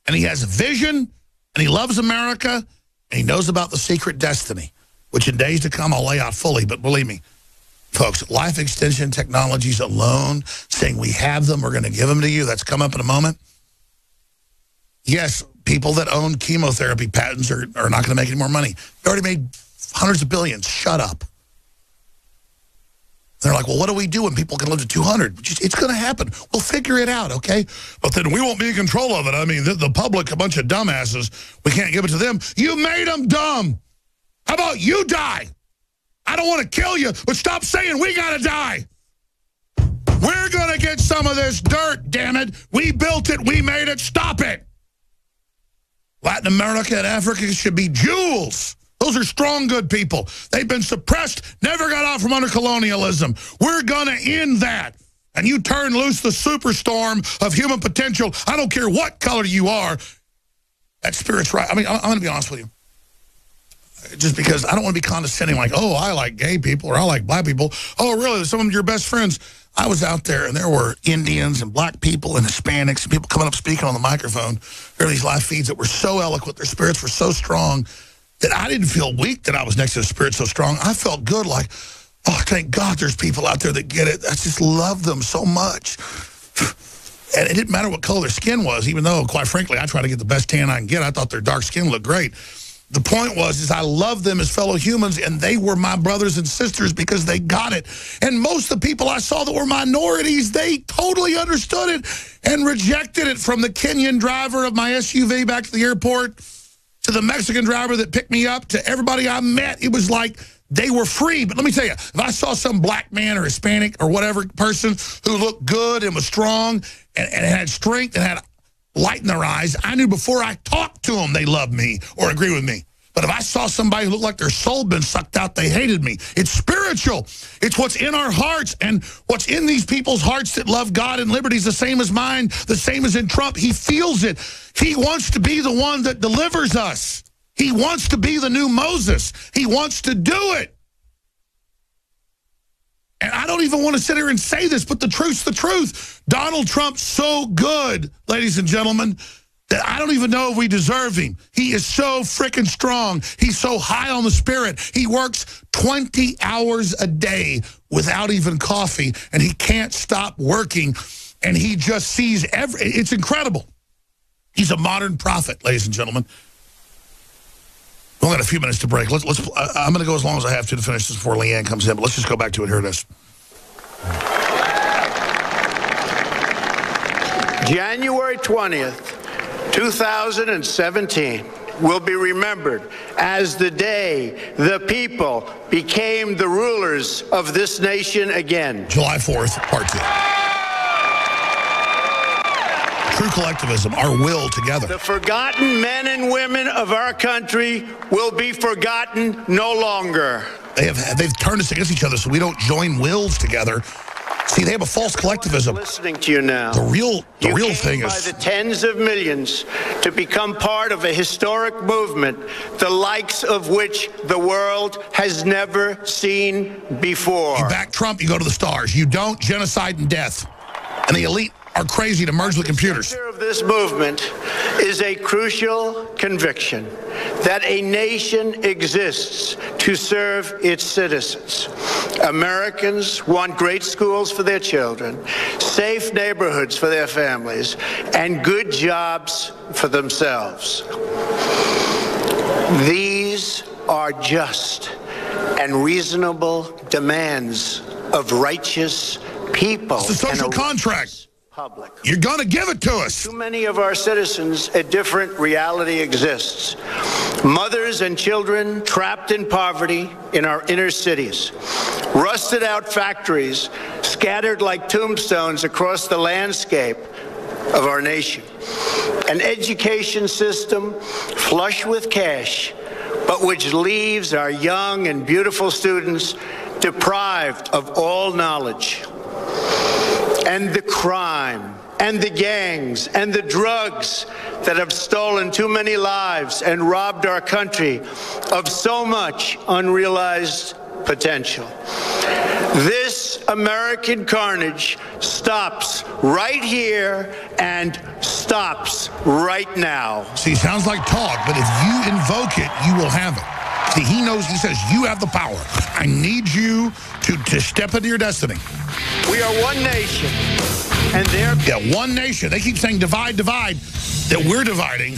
And he has a vision, and he loves America, and he knows about the secret destiny, which in days to come I'll lay out fully. But believe me, folks, life extension technologies alone, saying we have them, we're going to give them to you, that's come up in a moment. Yes, people that own chemotherapy patents are not going to make any more money. They already made hundreds of billions. Shut up. They're like, well, what do we do when people can live to 200? It's going to happen. We'll figure it out, okay? But then we won't be in control of it. I mean, the public, a bunch of dumbasses, we can't give it to them. You made them dumb. How about you die? I don't want to kill you, but stop saying we got to die. We're going to get some of this dirt, damn it. We built it. We made it. Stop it. Latin America and Africa should be jewels. Those are strong, good people. They've been suppressed, never got out from under colonialism. We're going to end that. And you turn loose the superstorm of human potential. I don't care what color you are. That spirit's right. I mean, I'm going to be honest with you. Just because I don't want to be condescending like, oh, I like gay people or I like black people. Oh, really? Some of them are your best friends. I was out there, and there were Indians and black people and Hispanics and people coming up speaking on the microphone. There were these live feeds that were so eloquent. Their spirits were so strong that I didn't feel weak that I was next to a spirit so strong. I felt good, like, oh, thank God there's people out there that get it. I just love them so much. And it didn't matter what color their skin was, even though, quite frankly, I try to get the best tan I can get. I thought their dark skin looked great. The point was, I love them as fellow humans, and they were my brothers and sisters because they got it. And most of the people I saw that were minorities, they totally understood it and rejected it, from the Kenyan driver of my SUV back to the airport to the Mexican driver that picked me up to everybody I met. It was like they were free. But let me tell you, if I saw some black man or Hispanic or whatever person who looked good and was strong and had strength and had light in their eyes, I knew before I talked to them they loved me or agree with me. But if I saw somebody who looked like their soul had been sucked out, they hated me. It's spiritual. It's what's in our hearts, and what's in these people's hearts that love God and liberty is the same as mine, the same as in Trump. He feels it. He wants to be the one that delivers us. He wants to be the new Moses. He wants to do it. And I don't even want to sit here and say this, but the truth's the truth. Donald Trump's so good, ladies and gentlemen, that I don't even know if we deserve him. He is so freaking strong. He's so high on the spirit. He works 20 hours a day without even coffee, and he can't stop working, and he just sees it's incredible. He's a modern prophet, ladies and gentlemen. We've only got a few minutes to break. I'm going to go as long as I have to finish this before Leanne comes in, but let's just go back to it. Here it is. January 20th, 2017 will be remembered as the day the people became the rulers of this nation again. July 4th, part 2. True collectivism, our will together. The forgotten men and women of our country will be forgotten no longer. They've turned us against each other, so we don't join wills together. See, they have a false collectivism. Listening to you now. The real thing is, by the tens of millions to become part of a historic movement, the likes of which the world has never seen before. You back Trump, you go to the stars. You don't, genocide and death. And the elite are crazy to merge with computers. The center of this movement is a crucial conviction that a nation exists to serve its citizens. Americans want great schools for their children, safe neighborhoods for their families, and good jobs for themselves. These are just and reasonable demands of righteous people. It's a social contract. Public. You're going to give it to us. Too many of our citizens, a different reality exists. Mothers and children trapped in poverty in our inner cities. Rusted out factories scattered like tombstones across the landscape of our nation. An education system flush with cash, but which leaves our young and beautiful students deprived of all knowledge. And the crime, and the gangs, and the drugs that have stolen too many lives and robbed our country of so much unrealized potential. This American carnage stops right here and stops right now. See, sounds like talk, but if you invoke it, you will have it. See, he knows, he says, you have the power. I need you to step into your destiny. We are one nation, and they're... Yeah, one nation. They keep saying divide, divide, that we're dividing.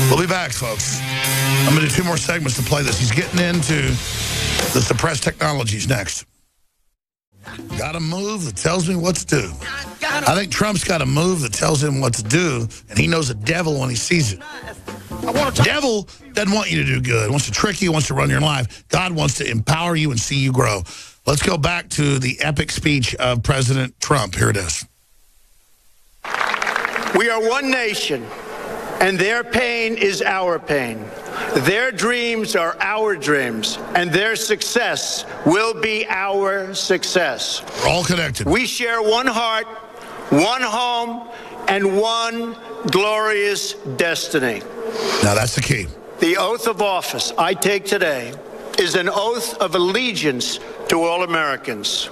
We'll be back, folks. I'm going to do 2 more segments to play this. He's getting into the suppressed technologies next. Got a move that tells me what to do. I think Trump's got a move that tells him what to do, and he knows the devil when he sees it. Devil doesn't want you to do good. Wants to trick you, wants to run your life. God wants to empower you and see you grow. Let's go back to the epic speech of President Trump. Here it is. We are one nation, and their pain is our pain. Their dreams are our dreams, and their success will be our success. We're all connected. We share one heart, one home, and one glorious destiny. Now that's the key. The oath of office I take today is an oath of allegiance to all Americans.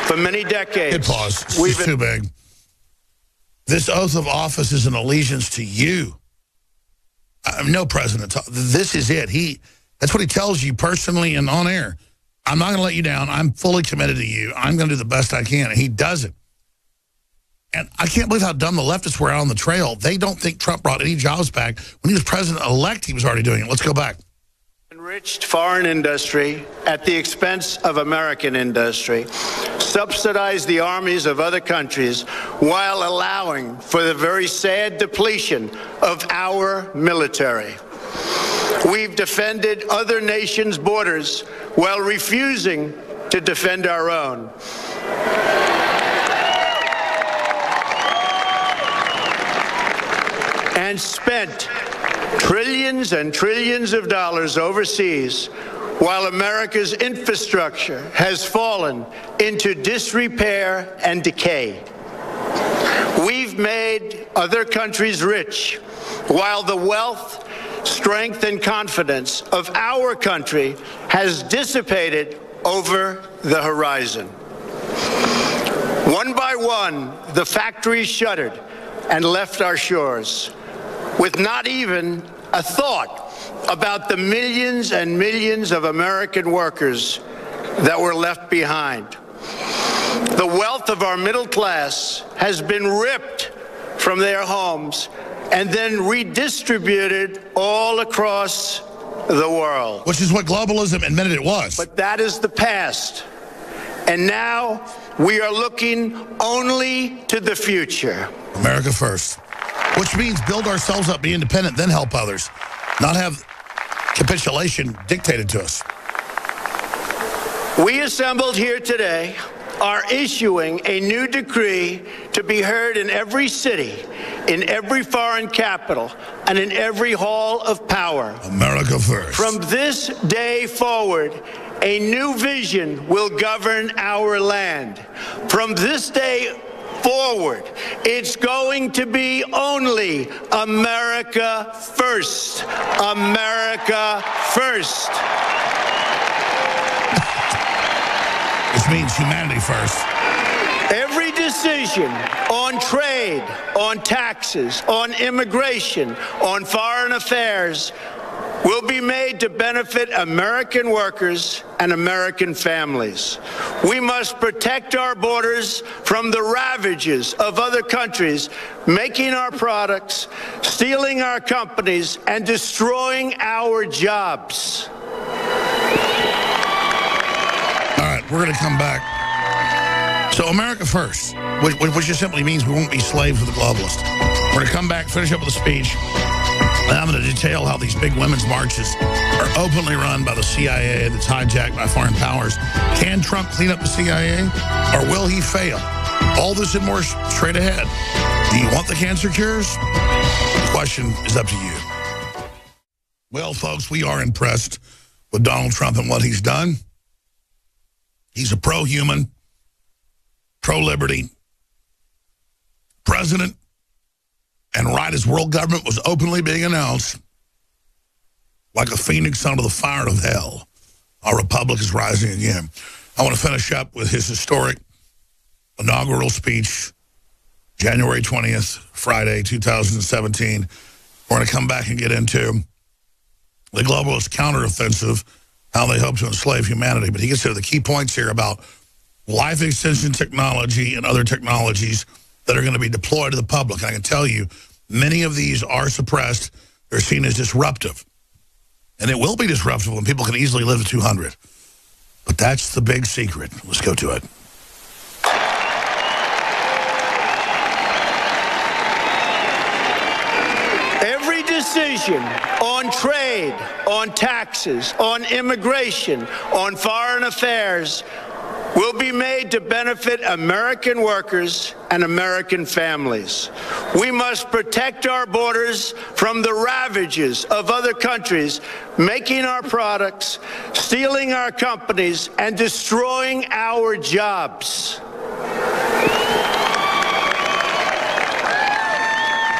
For many decades, Hit pause. This is too big. This oath of office is an allegiance to you. No president. This is it. That's what he tells you personally and on air. I'm not going to let you down. I'm fully committed to you. I'm going to do the best I can. And he does it. And I can't believe how dumb the leftists were out on the trail. They don't think Trump brought any jobs back. When he was president-elect, he was already doing it. Let's go back. Enriched foreign industry at the expense of American industry, subsidized the armies of other countries while allowing for the very sad depletion of our military. We've defended other nations' borders while refusing to defend our own. And spent trillions and trillions of dollars overseas while America's infrastructure has fallen into disrepair and decay. We've made other countries rich while the wealth, strength, and confidence of our country has dissipated over the horizon. One by one, the factories shuttered and left our shores, with not even a thought about the millions and millions of American workers that were left behind. The wealth of our middle class has been ripped from their homes and then redistributed all across the world. Which is what globalism admitted it was. But that is the past. And now we are looking only to the future. America first. Which means build ourselves up, be independent, then help others. Not have capitulation dictated to us. We assembled here today are issuing a new decree to be heard in every city, in every foreign capital, and in every hall of power. America first. From this day forward, a new vision will govern our land. From this day forward, it's going to be only America first. America first. This means humanity first. Every decision on trade, on taxes, on immigration, on foreign affairs will be made to benefit American workers and American families. We must protect our borders from the ravages of other countries, making our products, stealing our companies, and destroying our jobs. All right, we're going to come back. So America first, which just simply means we won't be slaves of the globalists. We're going to come back, finish up with a speech. And I'm going to detail how these big women's marches are openly run by the CIA that's hijacked by foreign powers. Can Trump clean up the CIA, or will he fail? All this and more straight ahead. Do you want the cancer cures? The question is up to you. Well, folks, we are impressed with Donald Trump and what he's done. He's a pro-human, pro-liberty president. And right as world government was openly being announced, like a phoenix out of the fire of hell, our republic is rising again. I want to finish up with his historic inaugural speech, January 20th, Friday, 2017. We're going to come back and get into the globalist counteroffensive, how they hope to enslave humanity. But he gets to the key points here about life extension technology and other technologies that are going to be deployed to the public. And I can tell you, many of these are suppressed. They're seen as disruptive. And it will be disruptive and people can easily live to 200. But that's the big secret. Let's go to it. Every decision on trade, on taxes, on immigration, on foreign affairs will be made to benefit American workers and American families. We must protect our borders from the ravages of other countries, making our products, stealing our companies, and destroying our jobs.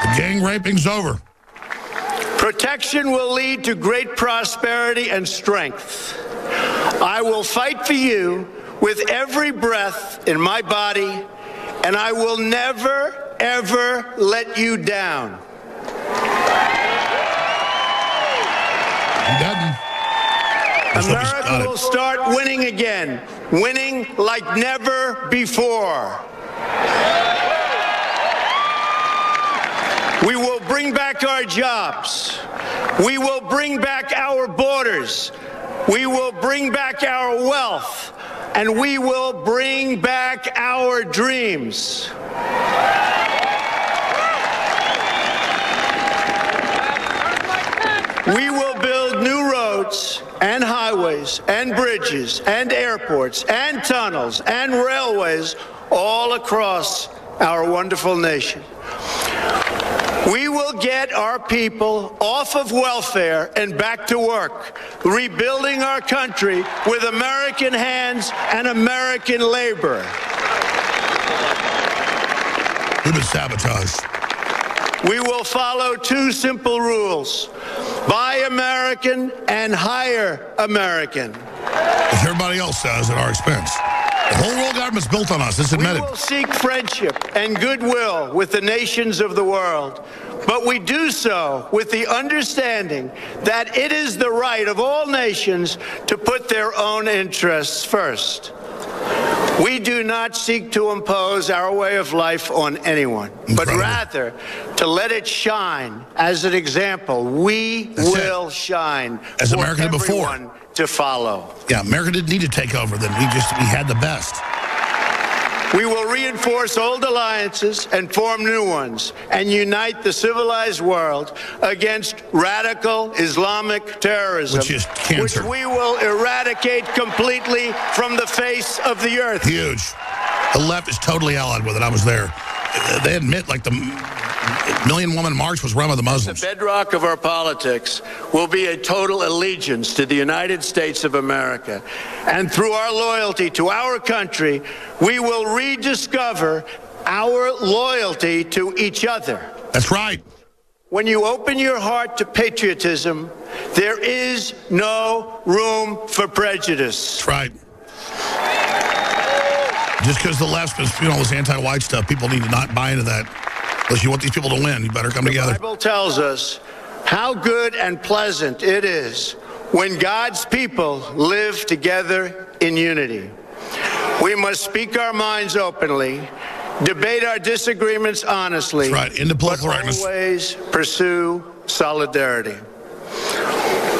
The gang raping's over. Protection will lead to great prosperity and strength. I will fight for you with every breath in my body, and I will never, ever let you down. He doesn't. America will start winning again, winning like never before. We will bring back our jobs. We will bring back our borders. We will bring back our wealth. And we will bring back our dreams. We will build new roads and highways and bridges and airports and tunnels and railways all across our wonderful nation. We will get our people off of welfare and back to work, rebuilding our country with American hands and American labor. Who does sabotage? We will follow two simple rules: buy American and hire American. As everybody else does at our expense. The whole world government's built on us. It's admitted. We will seek friendship and goodwill with the nations of the world, but we do so with the understanding that it is the right of all nations to put their own interests first. We do not seek to impose our way of life on anyone, but rather to let it shine as an example. We will shine as for America did before. Everyone to follow. Yeah, America didn't need to take over then. We had the best. We will reinforce old alliances and form new ones and unite the civilized world against radical Islamic terrorism, which is cancer, which we will eradicate completely from the face of the earth. Huge. The left is totally allied with it. I was there. They admit, like, the Million Woman March was run by the Muslims. The bedrock of our politics will be a total allegiance to the United States of America. And through our loyalty to our country, we will rediscover our loyalty to each other. That's right. When you open your heart to patriotism, there is no room for prejudice. That's right. Just because the left's been spewing all this anti-white stuff, people need to not buy into that. Unless you want these people to win, you better come together. The Bible tells us how good and pleasant it is when God's people live together in unity. We must speak our minds openly, debate our disagreements honestly, that's right, into political correctness, always pursue solidarity.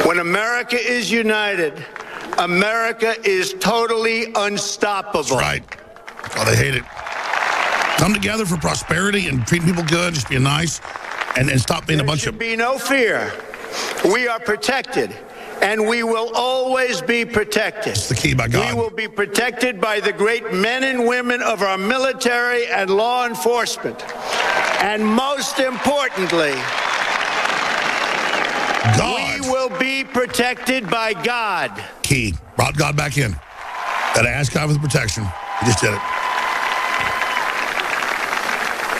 When America is united, America is totally unstoppable. That's right. Oh, they hate it. Come together for prosperity and treat people good, just being nice, and stop being a bunch of... There should be no fear. We are protected, and we will always be protected. That's the key, by God. We will be protected by the great men and women of our military and law enforcement. And most importantly, God. We will be protected by God. Key. Brought God back in. Got to ask God for the protection. He just did it.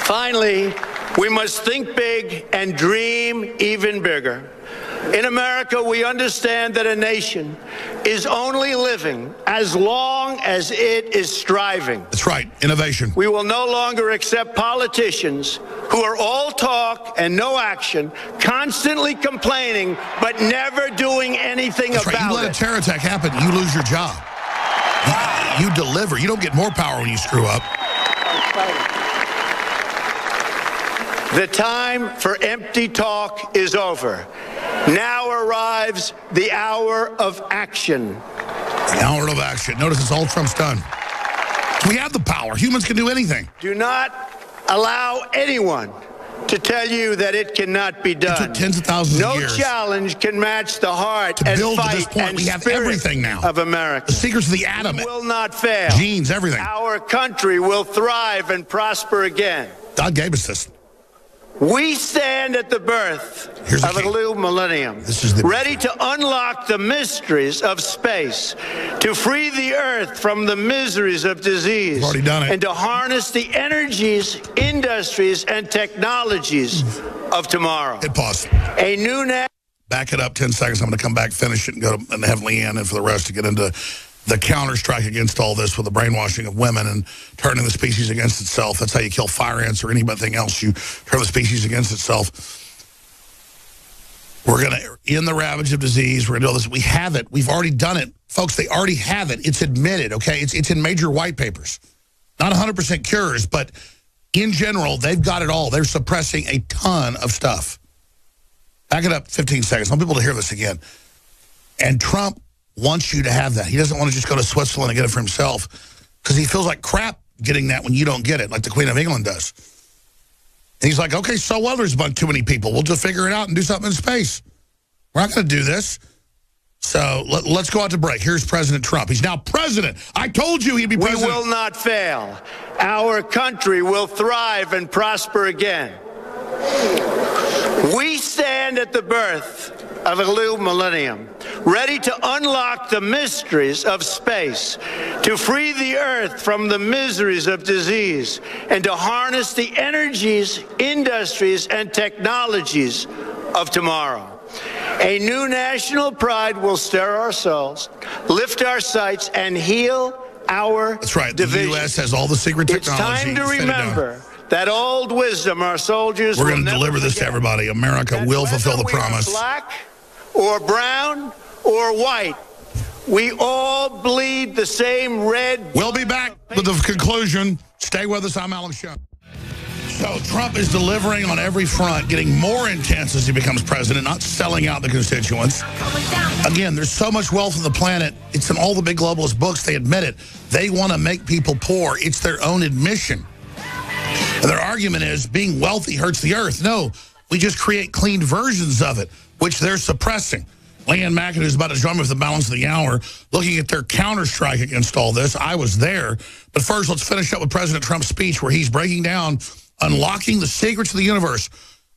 Finally, we must think big and dream even bigger. In America, we understand that a nation is only living as long as it is striving. That's right. Innovation. We will no longer accept politicians who are all talk and no action, constantly complaining, but never doing anything about it. You let a terror attack happen, you lose your job. You deliver. You don't get more power when you screw up. The time for empty talk is over. Now arrives the hour of action. The hour of action. Notice it's all Trump's done. We have the power. Humans can do anything. Do not allow anyone to tell you that it cannot be done. It took tens of thousands of years. No challenge can match the heart to and build fight to this point. and We have spirit everything now. Of America. The secrets of the atom. We will not fail. Genes, everything. Our country will thrive and prosper again. God gave us this. We stand at the birth of a new millennium, ready to unlock the mysteries of space, to free the earth from the miseries of disease, and to harness the energies, industries, and technologies of tomorrow. Hit pause. A new Back it up 10 seconds. I'm going to come back, finish it, and go and have Leanne in for the rest to get into the counter-strike against all this with the brainwashing of women and turning the species against itself. That's how you kill fire ants or anything else. You turn the species against itself. We're going to end the ravage of disease. We're going to do all this. We have it. We've already done it. Folks, they already have it. It's admitted, okay? It's in major white papers. Not 100% cures, but in general, they've got it all. They're suppressing a ton of stuff. Back it up 15 seconds. I want people to hear this again. And Trump wants you to have that. He doesn't want to just go to Switzerland and get it for himself because he feels like crap getting that when you don't get it, like the Queen of England does. And he's like, okay, so well, there's too many people. We'll just figure it out and do something in space. We're not going to do this. So let's go out to break. Here's President Trump. He's now president. I told you he'd be president. We will not fail. Our country will thrive and prosper again. We stand at the birth of a new millennium, ready to unlock the mysteries of space, to free the earth from the miseries of disease, and to harness the energies, industries, and technologies of tomorrow. A new national pride will stir our souls, lift our sights, and heal our That's right. division. The U.S. has all the secret technology. It's time to remember that old wisdom our soldiers We're going to deliver this to everybody. America will fulfill the promise. Black or brown or white, we all bleed the same red. We'll be back with the conclusion. Stay with us. I'm Alex Show. So Trump is delivering on every front, getting more intense as he becomes president, not selling out the constituents. Again, there's so much wealth on the planet. It's in all the big globalist books. They admit it. They want to make people poor. It's their own admission. And their argument is being wealthy hurts the earth. No, we just create clean versions of it, which they're suppressing. Leanne McAdoo is about to join me with the balance of the hour, looking at their counter-strike against all this. I was there. But first, let's finish up with President Trump's speech where he's breaking down, unlocking the secrets of the universe,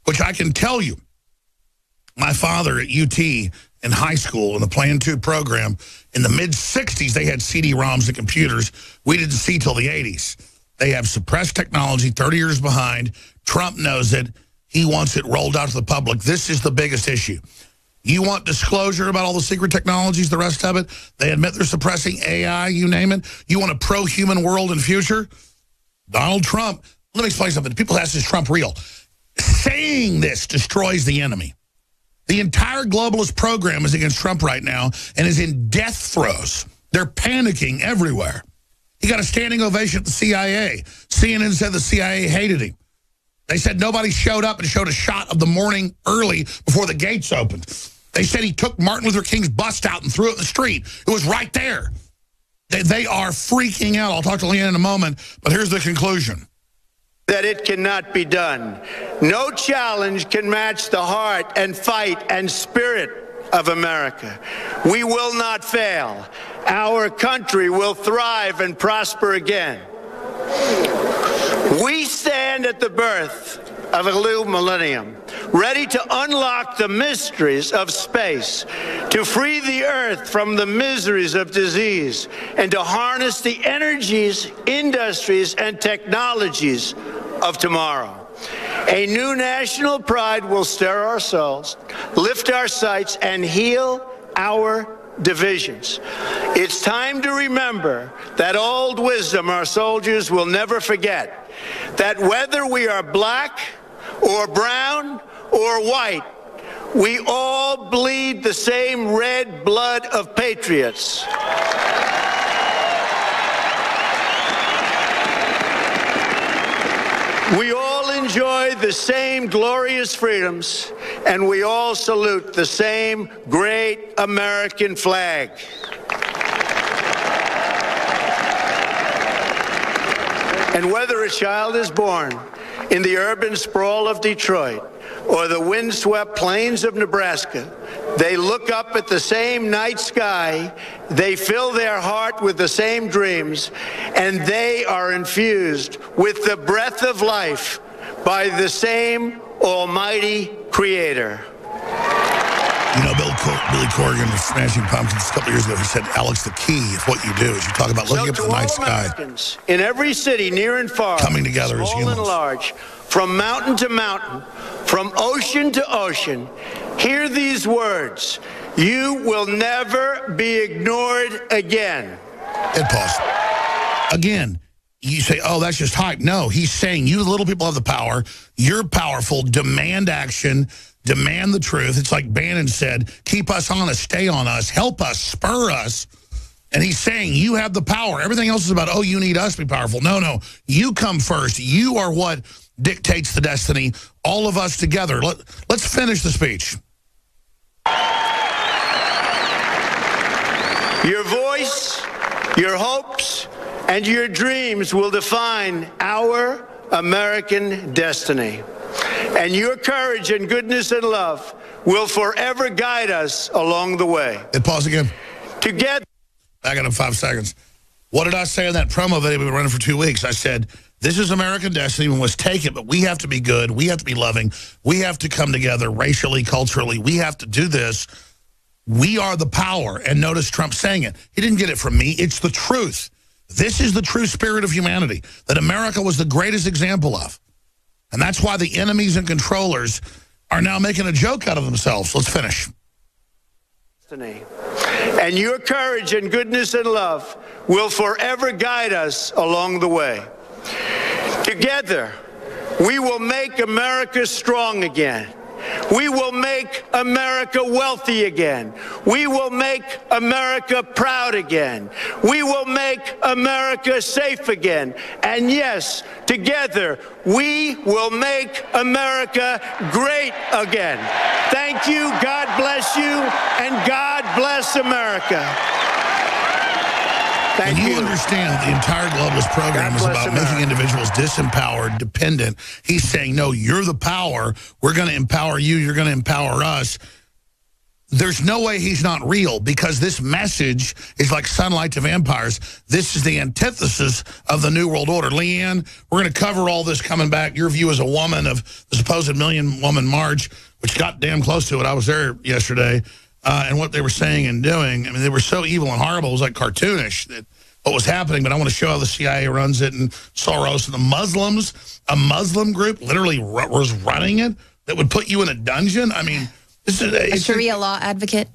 which I can tell you, my father at UT in high school in the Plan 2 program, in the mid-'60s, they had CD-ROMs and computers. We didn't see till the 80s. They have suppressed technology 30 years behind. Trump knows it. He wants it rolled out to the public. This is the biggest issue. You want disclosure about all the secret technologies, the rest of it? They admit they're suppressing AI, you name it. You want a pro-human world and future? Donald Trump, let me explain something. People ask, is Trump real? Saying this destroys the enemy. The entire globalist program is against Trump right now and is in death throes. They're panicking everywhere. He got a standing ovation at the CIA. CNN said the CIA hated him. They said nobody showed up and showed a shot of the morning early before the gates opened. They said he took Martin Luther King's bust out and threw it in the street. It was right there. They are freaking out. I'll talk to Leanne in a moment, but here's the conclusion. That it cannot be done. No challenge can match the heart and fight and spirit of America. We will not fail. Our country will thrive and prosper again. We stand at the birth of a new millennium, ready to unlock the mysteries of space, to free the earth from the miseries of disease, and to harness the energies, industries, and technologies of tomorrow. A new national pride will stir our souls, lift our sights, and heal our divisions. It's time to remember that old wisdom our soldiers will never forget, that whether we are black or brown or white, we all bleed the same red blood of patriots. We all enjoy enjoy the same glorious freedoms, and we all salute the same great American flag. And whether a child is born in the urban sprawl of Detroit or the windswept plains of Nebraska, they look up at the same night sky, they fill their heart with the same dreams, and they are infused with the breath of life by the same almighty Creator. You know, Billy Corgan was Smashing Pumpkins a couple years ago. He said, Alex, the key of what you do is you talk about looking up at the night sky. In every city, near and far, coming together as humans. Small and large, from mountain to mountain, from ocean to ocean, hear these words: you will never be ignored again. Hit pause. Again, you say, oh, that's just hype. No, he's saying you little people have the power. You're powerful. Demand action. Demand the truth. It's like Bannon said, keep us honest, stay on us, help us, spur us. And he's saying you have the power. Everything else is about, oh, you need us to be powerful. No, no, you come first. You are what dictates the destiny. All of us together. Let's finish the speech. Your voice, your hopes, and your dreams will define our American destiny. And your courage and goodness and love will forever guide us along the way. Hit pause again. Together. Back in 5 seconds. What did I say in that promo video we've been running for 2 weeks? I said, this is American destiny. We must take it, but we have to be good. We have to be loving. We have to come together racially, culturally. We have to do this. We are the power. And notice Trump saying it. He didn't get it from me. It's the truth. This is the true spirit of humanity that America was the greatest example of. And that's why the enemies and controllers are now making a joke out of themselves. Let's finish. And your courage and goodness and love will forever guide us along the way. Together, we will make America strong again. We will make America wealthy again. We will make America proud again. We will make America safe again. And yes, together, we will make America great again. Thank you, God bless you, and God bless America. When you understand that the entire globalist program is about making individuals disempowered, dependent, he's saying, no, you're the power. We're going to empower you. You're going to empower us. There's no way he's not real, because this message is like sunlight to vampires. This is the antithesis of the New World Order. Leanne, we're going to cover all this coming back. Your view as a woman of the supposed million-woman march, which got damn close to it. I was there yesterday. And what they were saying and doing, I mean, they were so evil and horrible. It was like cartoonish that what was happening. But I want to show how the CIA runs it, and Soros and the Muslims, a Muslim group literally was running it that would put you in a dungeon. I mean, this is a Sharia law advocate.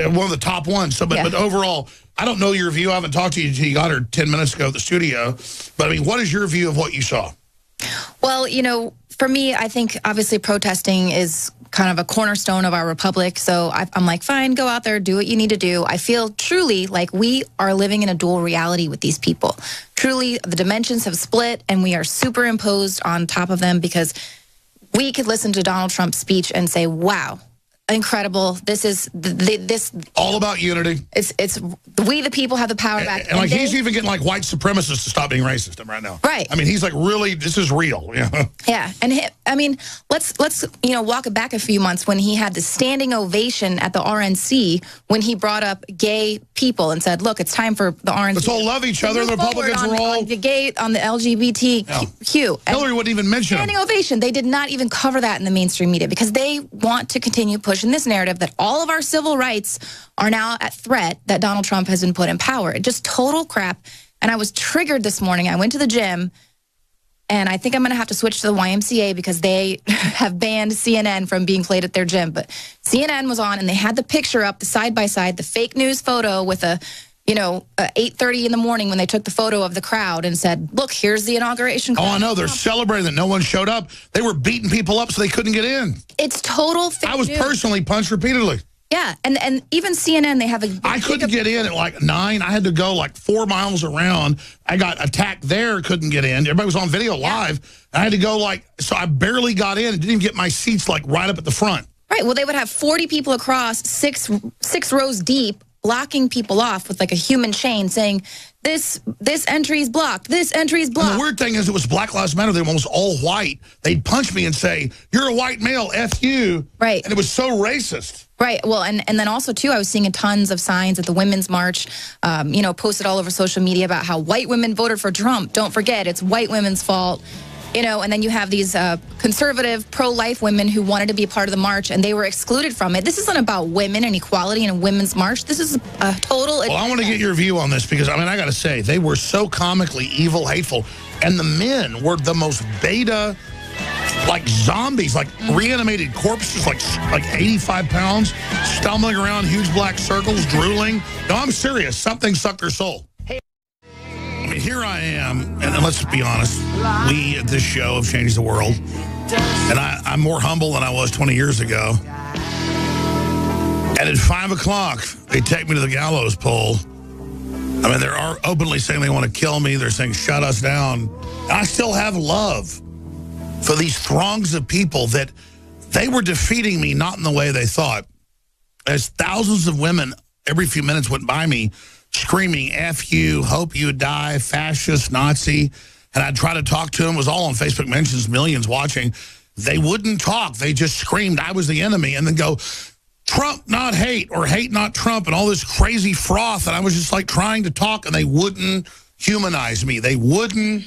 One of the top ones. So, but overall, I don't know your view. I haven't talked to you until you got her 10 minutes ago at the studio. But I mean, what is your view of what you saw? Well, you know, for me, I think obviously protesting is kind of a cornerstone of our republic. So I'm like, fine, go out there, do what you need to do. I feel truly like we are living in a dual reality with these people. Truly, the dimensions have split, and we are superimposed on top of them, because we could listen to Donald Trump's speech and say, wow, incredible. This is this all about unity. It's we the people have the power back. And like he's even getting like white supremacists to stop being racist right now. Right. I mean, he's like, really, this is real. Yeah. Yeah. And I mean, let's walk it back a few months when he had the standing ovation at the RNC when he brought up gay people and said, look, it's time for the RNC. Let's all love each other. The Republicans are all on the gay, on the LGBTQ. Hillary wouldn't even mention standing ovation. They did not even cover that in the mainstream media, because they want to continue pushing this narrative that all of our civil rights are now at threat, that Donald Trump has been put in power. Just total crap. And I was triggered this morning. I went to the gym, and I think I'm going to have to switch to the YMCA because they have banned CNN from being played at their gym. But CNN was on, and they had the picture up, the side-by-side, the fake news photo with a 8:30 in the morning when they took the photo of the crowd and said, look, here's the inauguration. Oh, I know. They're celebrating that no one showed up. They were beating people up so they couldn't get in. It's total fake I was news. personally punched repeatedly. Yeah, and even CNN, they have a... I couldn't get in at like 9. I had to go like 4 miles around. I got attacked there, couldn't get in. Everybody was on video live. I had to go like, so I barely got in and didn't even get my seats like right up at the front. Right, well, they would have 40 people across, six rows deep, blocking people off with like a human chain saying, this entry is blocked, this entry is blocked. And the weird thing is it was Black Lives Matter. They were almost all white. They'd punch me and say, you're a white male, F you. Right. And it was so racist. Right. Well, and then also, too, I was seeing tons of signs at the Women's March, you know, posted all over social media about how white women voted for Trump. Don't forget, it's white women's fault. You know, and then you have these conservative, pro-life women who wanted to be a part of the march, and they were excluded from it. This isn't about women and equality in a women's march. This is a total... Well, I want to get your view on this because, I mean, I got to say, they were so comically evil, hateful, and the men were the most beta, like zombies, like reanimated corpses, like 85 pounds, stumbling around huge black circles, drooling. No, I'm serious. Something sucked their soul. I mean, here I am, and let's be honest, we at this show have changed the world, and I'm more humble than I was 20 years ago. And at 5 o'clock, they take me to the gallows pole. I mean, they're openly saying they want to kill me. They're saying, shut us down. And I still have love for these throngs of people that they were defeating me, not in the way they thought. As thousands of women every few minutes went by me, screaming, F you, hope you die, fascist, Nazi. And I'd try to talk to them. It was all on Facebook mentions, millions watching. They wouldn't talk. They just screamed, I was the enemy. And then go, Trump, not hate, or hate, not Trump, and all this crazy froth. And I was just like trying to talk, and they wouldn't humanize me. They wouldn't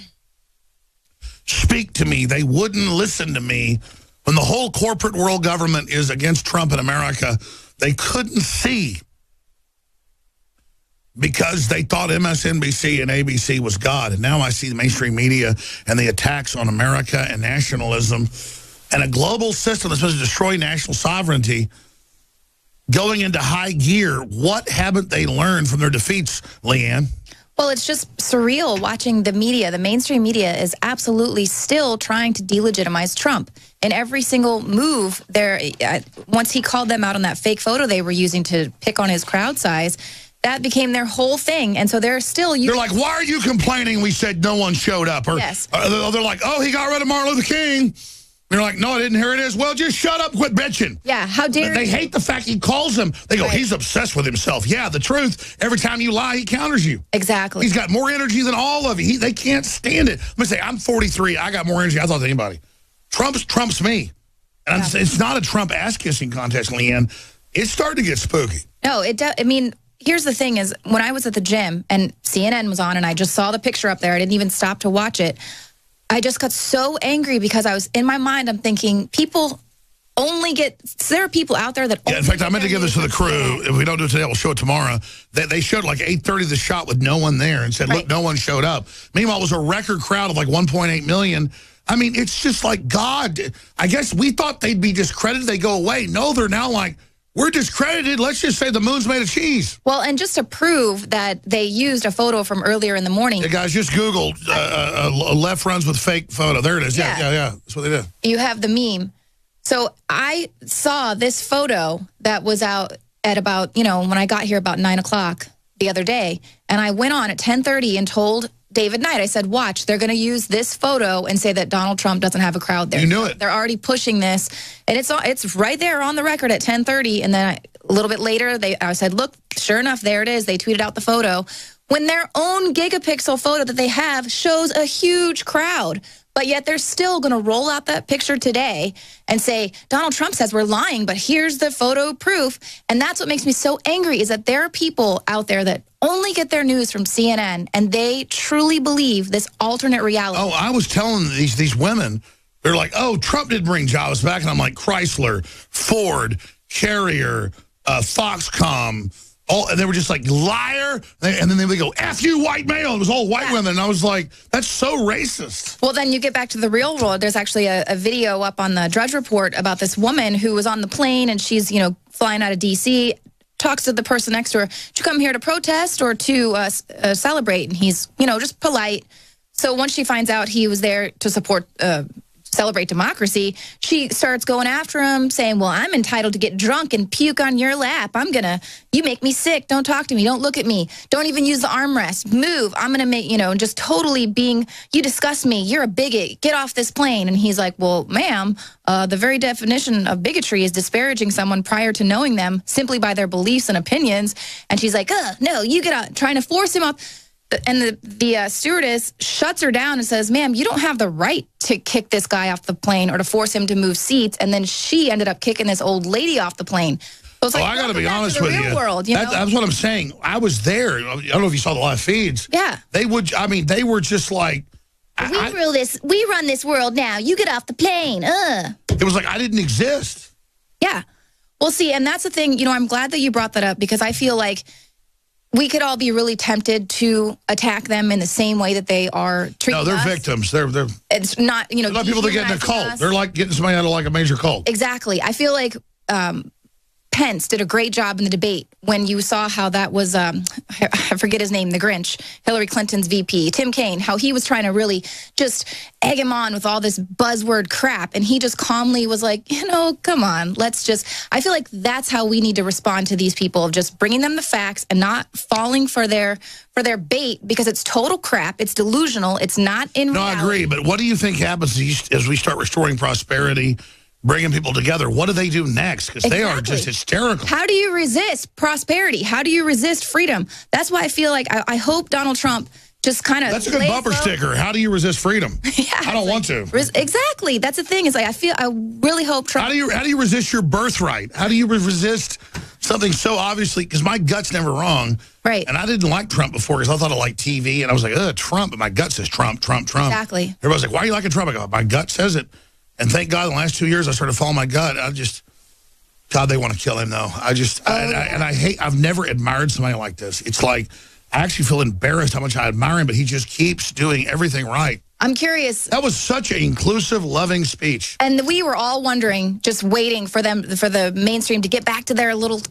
speak to me. They wouldn't listen to me. When the whole corporate world government is against Trump in America, they couldn't see, because they thought MSNBC and ABC was God. And now I see the mainstream media and the attacks on America and nationalism and a global system that's supposed to destroy national sovereignty going into high gear. What haven't they learned from their defeats, Leanne? Well, it's just surreal watching the media. The mainstream media is absolutely still trying to delegitimize Trump. In every single move, once he called them out on that fake photo they were using to pick on his crowd size, that became their whole thing, and so they're still... They're like, why are you complaining we said no one showed up? Or yes. They're like, oh, he got rid of Martin Luther King. They're like, no, I didn't. Here it is. Well, just shut up, quit bitching. Yeah, how dare They hate the fact he calls them. They go, he's obsessed with himself. Yeah, the truth, every time you lie, he counters you. Exactly. He's got more energy than all of you. They can't stand it. Let me say, I'm 43. I got more energy, I thought, than anybody. Trump's me. And it's not a Trump ass-kissing contest, Leanne. It's starting to get spooky. No, I mean... Here's the thing is, when I was at the gym and CNN was on and I just saw the picture up there, I didn't even stop to watch it, I just got so angry because I was, in my mind, I'm thinking, people only get, there are people out there that in fact, I meant to give this to the crew. If we don't do it today, we'll show it tomorrow. They showed like 8:30 the shot with no one there and said, look, no one showed up. Meanwhile, it was a record crowd of like 1.8 million. I mean, it's just like, God, I guess we thought they'd be discredited, they go away. No, they're now like, we're discredited. Let's just say the moon's made of cheese. Well, and just to prove that they used a photo from earlier in the morning. Yeah, guys, just Google left runs with fake photo. There it is. Yeah. That's what they did. You have the meme. So I saw this photo that was out at about, when I got here about 9 o'clock the other day. And I went on at 10:30 and told David Knight, I said, watch, they're going to use this photo and say that Donald Trump doesn't have a crowd there. You knew it. They're already pushing this. And it's right there on the record at 10:30. And then a little bit later, I said, look, sure enough, there it is. They tweeted out the photo. When their own gigapixel photo that they have shows a huge crowd. But yet they're still going to roll out that picture today and say, Donald Trump says we're lying, but here's the photo proof. And that's what makes me so angry, is that there are people out there that only get their news from CNN, and they truly believe this alternate reality. Oh, I was telling these women, they're like, oh, Trump did bring jobs back. And I'm like, Chrysler, Ford, Carrier, Foxconn. And they were just like, liar. And then they would go, F you, white male. It was all white women. And I was like, that's so racist. Well, then you get back to the real world. There's actually a video up on the Drudge Report about this woman who was on the plane, and she's, flying out of D.C., talks to the person next to her. Did you come here to protest or to celebrate? And he's, just polite. So once she finds out he was there to support celebrate democracy, she starts going after him, saying, well, I'm entitled to get drunk and puke on your lap. You make me sick. Don't talk to me. Don't look at me. Don't even use the armrest. Move. I'm going to make, just totally you disgust me. You're a bigot. Get off this plane. And he's like, well, ma'am, the very definition of bigotry is disparaging someone prior to knowing them simply by their beliefs and opinions. And she's like, no, you get out, trying to force him off. And the stewardess shuts her down and says, ma'am, you don't have the right to kick this guy off the plane or to force him to move seats. And then she ended up kicking this old lady off the plane. So it's like, I got to be honest with you. World, that's what I'm saying. I was there. I don't know if you saw the live feeds. Yeah. They were just like, we run this world now. You get off the plane. It was like I didn't exist. Yeah. Well, see, and that's the thing. I'm glad that you brought that up because I feel like we could all be really tempted to attack them in the same way that they are treating us. No, they're victims. It's not, they're like people that get in a cult. They're like getting somebody out of like a major cult. Exactly. I feel like Pence did a great job in the debate when you saw how that was, I forget his name, the Grinch, Hillary Clinton's VP, Tim Kaine, how he was trying to really just egg him on with all this buzzword crap. And he just calmly was like, come on, I feel like that's how we need to respond to these people, of just bringing them the facts and not falling for their bait because it's total crap. It's delusional. It's not in reality. No, I agree. But what do you think happens as we start restoring prosperity, bringing people together? What do they do next? Because they are just hysterical. How do you resist prosperity? How do you resist freedom? That's why I feel like I hope Donald Trump just kind of... That's a good bumper sticker. How do you resist freedom? Yeah, I don't want to. Exactly. That's the thing. Is like I really hope Trump... How do you resist your birthright? How do you resist something so obviously... Because my gut's never wrong. Right. And I didn't like Trump before because I thought I liked TV. And I was like, Trump. But my gut says Trump, Trump, Trump. Exactly. Everybody's like, why are you liking Trump? I go, my gut says it. And thank God, the last 2 years, I started following my gut. God, they want to kill him, though. I've never admired somebody like this. It's like, I actually feel embarrassed how much I admire him, but he just keeps doing everything right. I'm curious. That was such an inclusive, loving speech. And we were all wondering, just waiting for the mainstream to get back to their little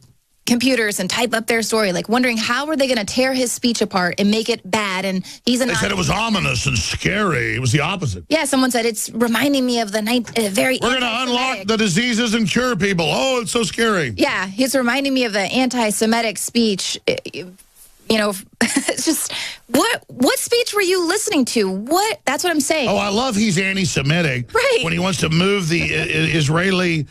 computers and type up their story, like wondering how are they going to tear his speech apart and make it bad. And they said it was ominous and scary. It was the opposite. Yeah, someone said it's reminding me of the very. We're going to unlock the diseases and cure people. Oh, it's so scary. Yeah, he's reminding me of the anti-Semitic speech. It's just what speech were you listening to? That's what I'm saying. Oh, I love he's anti-Semitic. Right. When he wants to move the Israeli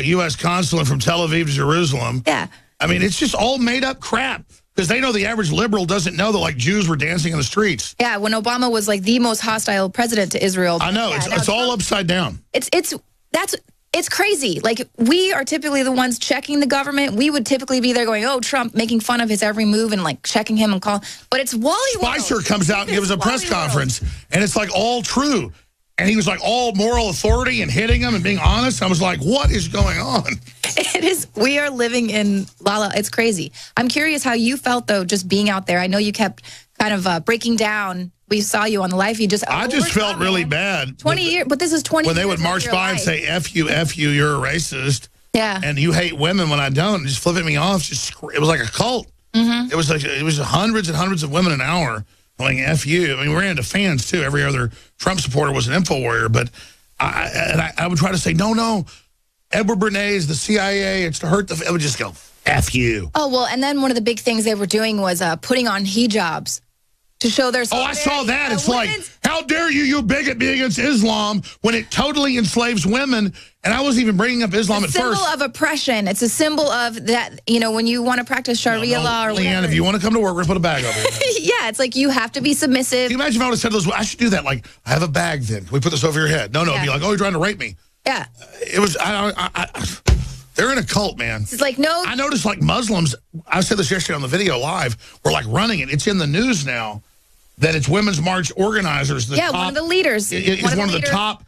U.S. consulate from Tel Aviv to Jerusalem. Yeah. I mean, it's just all made up crap because they know the average liberal doesn't know that like Jews were dancing in the streets. Yeah, when Obama was like the most hostile president to Israel. I know, it's all upside down. It's crazy. Like, we are typically the ones checking the government. We would typically be there going, oh, Trump, making fun of his every move and like checking him and calling. But it's Wally Spicer comes out and gives a press conference and it's like all true. And he was like all moral authority and hitting him and being honest. I was like, what is going on? It is. We are living in La-La. It's crazy. I'm curious how you felt, though, just being out there. I know you kept kind of breaking down. We saw you on the live feed. I just felt really bad. 20 years, but this is 20 years. When they would march by and say, F you, you're a racist. Yeah. And you hate women when I don't. Just flipping me off. It was like a cult. Mm-hmm. It was hundreds and hundreds of women an hour going F you. I mean, we're into fans, too. Every other Trump supporter was an info warrior. But I would try to say, no. Edward Bernays, the CIA, it's to hurt the... It would just go, F you. Oh, well, and then one of the big things they were doing was putting on hijabs to show their... Oh, I saw that. It's like, how dare you bigot, be against Islam when it totally enslaves women? And I wasn't even bringing up Islam at first. It's a symbol of oppression. It's a symbol of that, when you want to practice Sharia law or whatever. Leanne, if you want to come to work, we're going to put a bag over here. Yeah, it's like you have to be submissive. Can you imagine if I would have said those? I should do that. Like, I have a bag then. Can we put this over your head? No, it'd be like, oh, you're trying to rape me. Yeah. It was, they're in a cult, man. It's like, no. I noticed like Muslims, I said this yesterday on the video live, were like running it. It's in the news now that it's Women's March organizers. One of the leaders. It's one of the top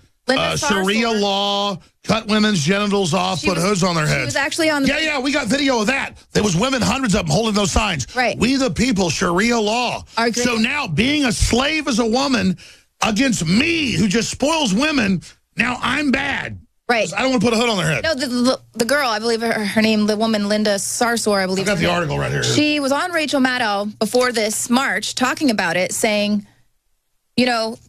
Sharia law, cut women's genitals off, put hoods on their heads. She was actually on the... Yeah, we got video of that. There was women, hundreds of them, holding those signs. Right. We the people, Sharia law. So now being a slave as a woman against me, who just spoils women, now I'm bad. Right. I don't want to put a hood on their head. No, the girl, I believe her name, the woman, Linda Sarsour, I believe. I've got the article right here. She was on Rachel Maddow before this march talking about it, saying,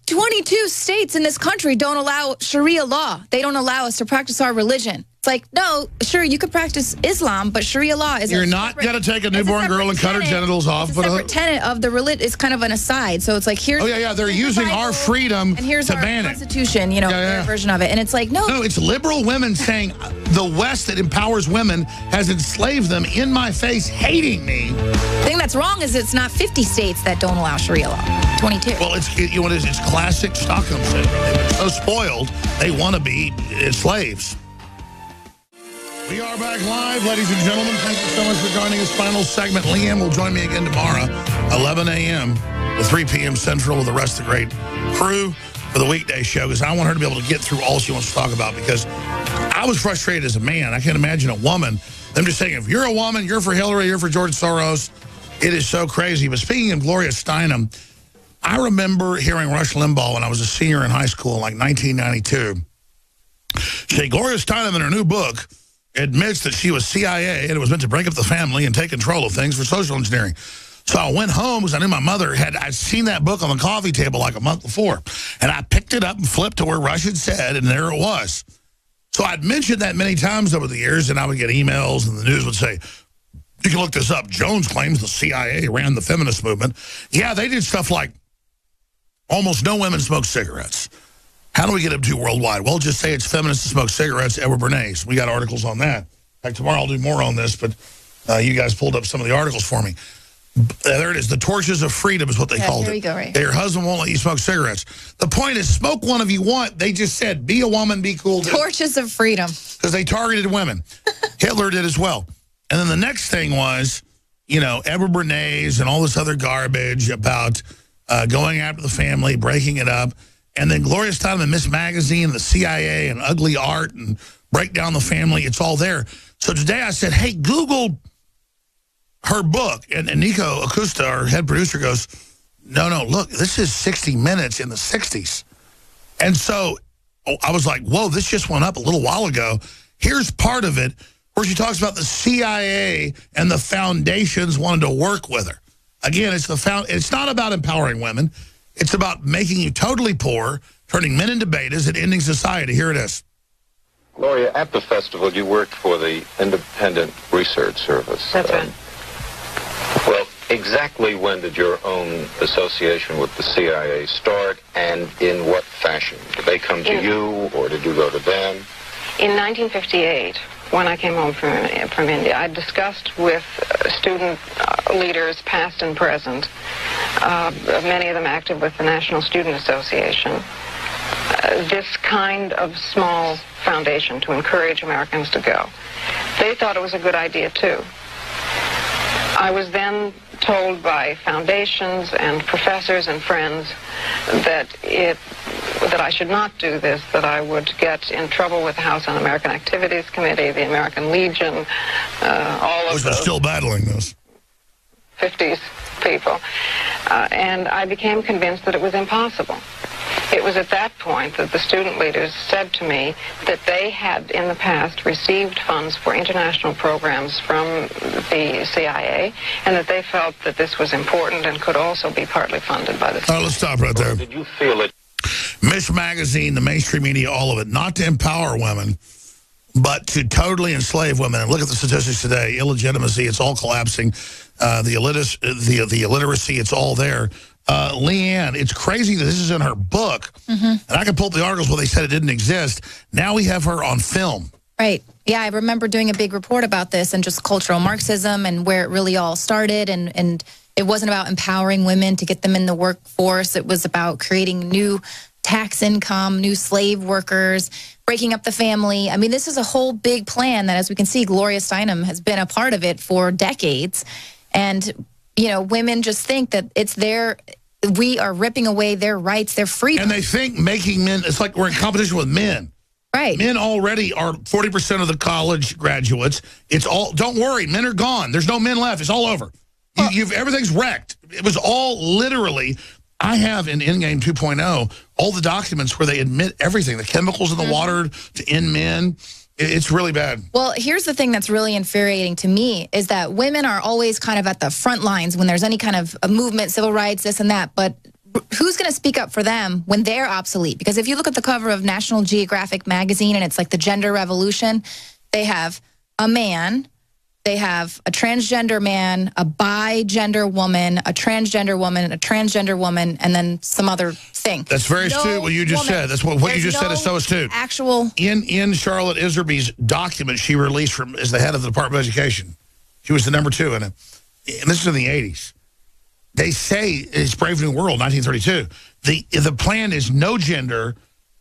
22 states in this country don't allow Sharia law. They don't allow us to practice our religion. It's like, no, sure, you could practice Islam, but Sharia law is You're not going to take a newborn girl and cut her genitals off. It's a separate tenet of the religion. It's kind of an aside. So it's like, here's... Oh, yeah, they're using our freedom and here's to our ban Constitution, you know, their version of it. And it's like, no. No, it's liberal women saying the West that empowers women has enslaved them in my face, hating me. The thing that's wrong is it's not 50 states that don't allow Sharia law. 22. Well, you know what it is? It's classic Stockholm syndrome. They've been so spoiled, they want to be slaves. We are back live, ladies and gentlemen. Thank you so much for joining us. Final segment. Leanne will join me again tomorrow, 11 a.m. to 3 p.m. Central with the rest of the great crew for the weekday show, because I want her to be able to get through all she wants to talk about, because I was frustrated as a man. I can't imagine a woman, them just saying, if you're a woman, you're for Hillary, you're for George Soros. It is so crazy. But speaking of Gloria Steinem, I remember hearing Rush Limbaugh when I was a senior in high school in like 1992 say Gloria Steinem in her new book admits that she was CIA and it was meant to break up the family and take control of things for social engineering. So I went home because I knew my mother I'd seen that book on the coffee table like a month before. And I picked it up and flipped to where Rush had said, and there it was. So I'd mentioned that many times over the years, and I would get emails and the news would say, you can look this up. Jones claims the CIA ran the feminist movement. Yeah, they did stuff like almost no women smoke cigarettes. How do we get up to worldwide? Well, just say it's feminists to smoke cigarettes, Edward Bernays. We got articles on that. In fact, tomorrow I'll do more on this, but you guys pulled up some of the articles for me. There it is. The torches of freedom is what they called it. There you go, right. Your husband won't let you smoke cigarettes. The point is, smoke one if you want. They just said, be a woman, be cool. Torches of freedom. Because they targeted women. Hitler did as well. And then the next thing was, you know, Edward Bernays and all this other garbage about going after the family, breaking it up. And then Gloria Steinem and Miss Magazine and the CIA and ugly art and break down the family. It's all there. So today I said, hey, Google her book. And Nico Acosta, our head producer, goes, no, look, this is 60 Minutes in the 60s. And so I was like, whoa, this just went up a little while ago. Here's part of it where she talks about the CIA and the foundations wanted to work with her. Again, it's not about empowering women. It's about making you totally poor, turning men into betas, and ending society. Here it is. Gloria, at the festival, you worked for the Independent Research Service. That's right. Well, exactly when did your own association with the CIA start, and in what fashion? Did they come to you, or did you go to them? In 1958, when I came home from India, I discussed with student leaders, past and present, many of them active with the National Student Association, this kind of small foundation to encourage Americans to go. They thought it was a good idea, too. I was then told by foundations and professors and friends that I should not do this, that I would get in trouble with the House Un-American Activities Committee, the American Legion, all of those. We're still battling this. 50s people. And I became convinced that it was impossible. It was at that point that the student leaders said to me that they had in the past received funds for international programs from the CIA, and that they felt that this was important and could also be partly funded by the CIA. All right, let's stop right there. Did you feel it? Miss Magazine, the mainstream media, all of it, not to empower women, but to totally enslave women. And look at the statistics today. Illegitimacy, it's all collapsing. The illiteracy, it's all there. Leanne, it's crazy that this is in her book. And I can pull up the articles where they said it didn't exist. Now we have her on film. Right. Yeah, I remember doing a big report about this and just cultural Marxism and where it really all started. And it wasn't about empowering women to get them in the workforce. It was about creating new tax income, new slave workers, breaking up the family. I mean, this is a whole big plan that, as we can see, Gloria Steinem has been a part of it for decades. And, you know, women just think that we are ripping away their rights, their freedom. And they think making men, it's like we're in competition with men. Right. Men already are 40% of the college graduates. It's all, don't worry, men are gone. There's no men left. It's all over. Everything's wrecked. It was all literally, I have in Endgame 2.0, all the documents where they admit everything, the chemicals in the water to end men. It's really bad. Well, here's the thing that's really infuriating to me is that women are always kind of at the front lines when there's any kind of a movement, civil rights, this and that. But who's going to speak up for them when they're obsolete? Because if you look at the cover of National Geographic magazine and it's like the gender revolution, they have a man, they have a transgender man, a bi-gender woman, a transgender woman, and then some other thing. That's very astute what you just said. That's what you just said is so astute. Actual in Charlotte Iserby's document she released as the head of the Department of Education. She was the #2 in it. And this is in the 80s. They say it's Brave New World, 1932. The plan is no gender,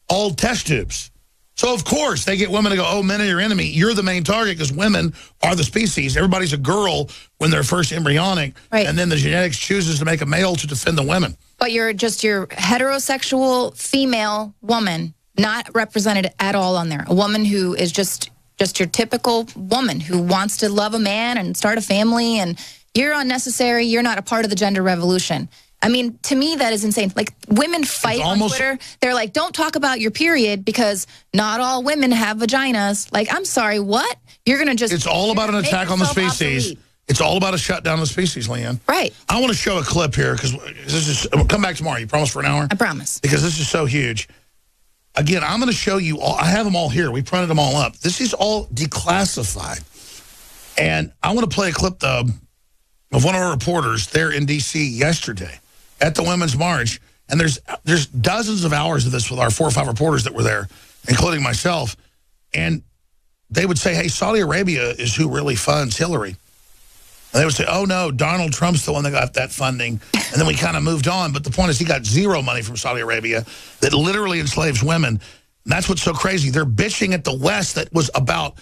all test tubes. So, of course, they get women to go, oh, men are your enemy. You're the main target because women are the species. Everybody's a girl when they're first embryonic. Right. And then the genetics chooses to make a male to defend the women. But you're just your heterosexual female woman, not represented at all on there. A woman who is just your typical woman who wants to love a man and start a family. And you're unnecessary. You're not a part of the gender revolution. I mean, to me, that is insane. Like, women fight on Twitter. They're like, don't talk about your period because not all women have vaginas. Like, I'm sorry, what? You're going to just... It's all about an attack on the species. Obsolete. It's all about a shutdown of the species, Leanne. Right. I want to show a clip here because this is... Come back tomorrow. You promise for an hour? I promise. Because this is so huge. Again, I'm going to show you all... I have them all here. We printed them all up. This is all declassified. And I want to play a clip, though, of one of our reporters there in D.C. yesterday at the Women's March, and there's dozens of hours of this with our 4 or 5 reporters that were there, including myself, and they would say, hey, Saudi Arabia is who really funds Hillary. And they would say, oh, no, Donald Trump's the one that got that funding, and then we kind of moved on, but the point is he got zero money from Saudi Arabia that literally enslaves women. And that's what's so crazy. They're bitching at the West that was about...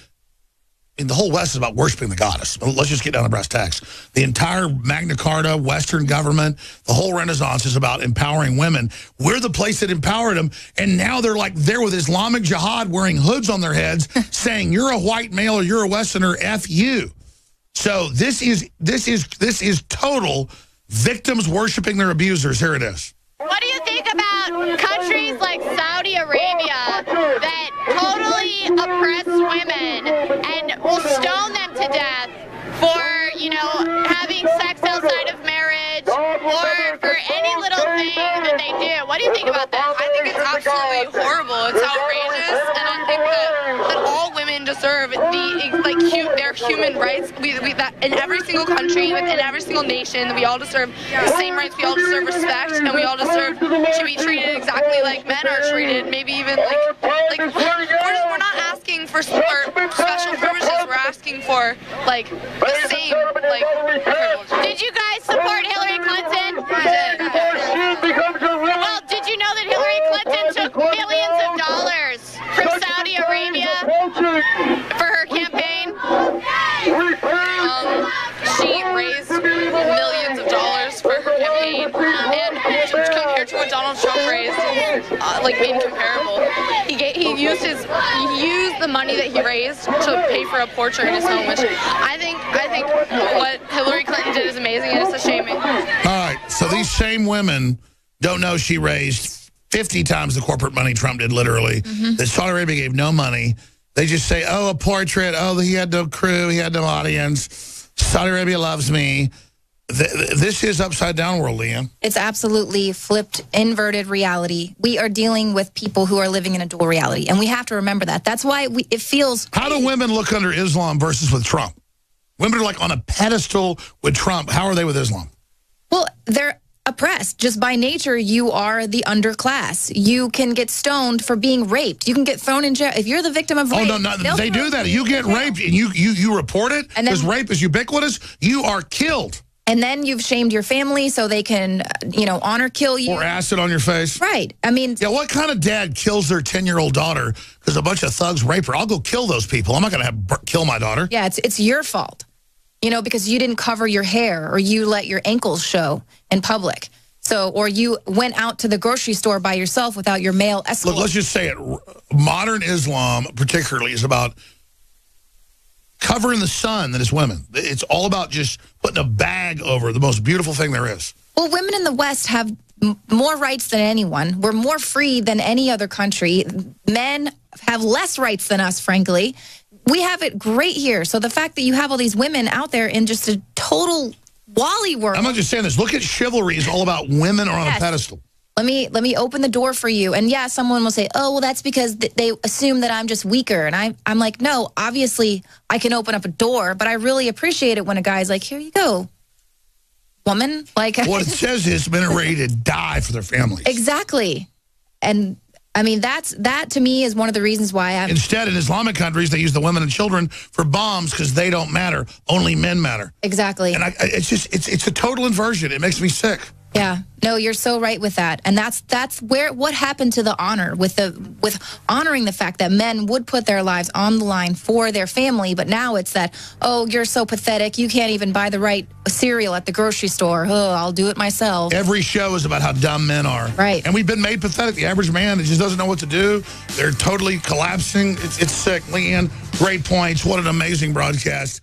And the whole West is about worshiping the goddess. Let's just get down to brass tacks. The entire Magna Carta, Western government, the whole Renaissance is about empowering women. We're the place that empowered them, and now they're like there with Islamic Jihad wearing hoods on their heads saying, you're a white male or you're a Westerner, F you. So this is total victims worshiping their abusers. Here it is. What do you think about countries like Saudi Arabia that totally oppress women and will stone them to death for, you know, having sex outside of marriage or for any little thing that they do? What do you think about that? I think it's absolutely horrible. It's outrageous, and I think that all women deserve their human rights. That in every single country, within every single nation, we all deserve the same rights. We all deserve respect, and we all deserve to be treated exactly like men are treated. Maybe even like we're not asking for special privileges. We're asking for the same privileges. Did you guys support Hillary Clinton? Well, did you know that Hillary Clinton took millions of dollars from Saudi Arabia for her campaign? She raised millions of dollars for her campaign, and compared to what Donald Trump raised, incomparable. He used the money that he raised to pay for a portrait in his home, which I think what Hillary Clinton did is amazing, and it's a shame. All right, so these same women don't know she raised 50 times the corporate money Trump did, literally. That Saudi Arabia gave no money. They just say, oh, a portrait. Oh, he had no crew. He had no audience. Saudi Arabia loves me. This is upside down world, Liam. It's absolutely flipped, inverted reality. We are dealing with people who are living in a dual reality, and we have to remember that. That's why it feels... How do women look under Islam versus with Trump? Women are like on a pedestal with Trump. How are they with Islam? Well, they're oppressed. Just by nature, you are the underclass. You can get stoned for being raped. You can get thrown in jail. If you're the victim of rape... Oh, no, they do that. You get raped and you report it because rape is ubiquitous. You are killed. And then you've shamed your family so they can, honor kill you. Or acid on your face. Right. I mean... Yeah, what kind of dad kills their 10-year-old daughter because a bunch of thugs rape her? I'll go kill those people. I'm not going to kill my daughter. Yeah, it's your fault. Because you didn't cover your hair or you let your ankles show in public. Or you went out to the grocery store by yourself without your male escort. Look, let's just say it. Modern Islam, particularly, is about covering the sun that is women. It's all about just putting a bag over the most beautiful thing there is. Well, women in the West have more rights than anyone. We're more free than any other country. Men have less rights than us, frankly. We have it great here. So the fact that you have all these women out there in just a total Wally World. I'm not just saying this. Look at chivalry is all about women are on a pedestal. Let me open the door for you. And yeah, someone will say, oh, well, that's because they assume that I'm just weaker. And I'm like, no, obviously I can open up a door, but I really appreciate it when a guy's like, here you go, woman. Like, what it says is men are ready to die for their families. Exactly. And I mean, that to me is one of the reasons why I'm... Instead, in Islamic countries, they use the women and children for bombs because they don't matter. Only men matter. Exactly. And it's a total inversion. It makes me sick. Yeah, no, you're so right with that, and that's what happened to the honor with honoring the fact that men would put their lives on the line for their family, but now it's that, oh, you're so pathetic, you can't even buy the right cereal at the grocery store. Oh, I'll do it myself. Every show is about how dumb men are, right? And we've been made pathetic. The average man just doesn't know what to do. They're totally collapsing. It's sick. Leanne, great points. What an amazing broadcast.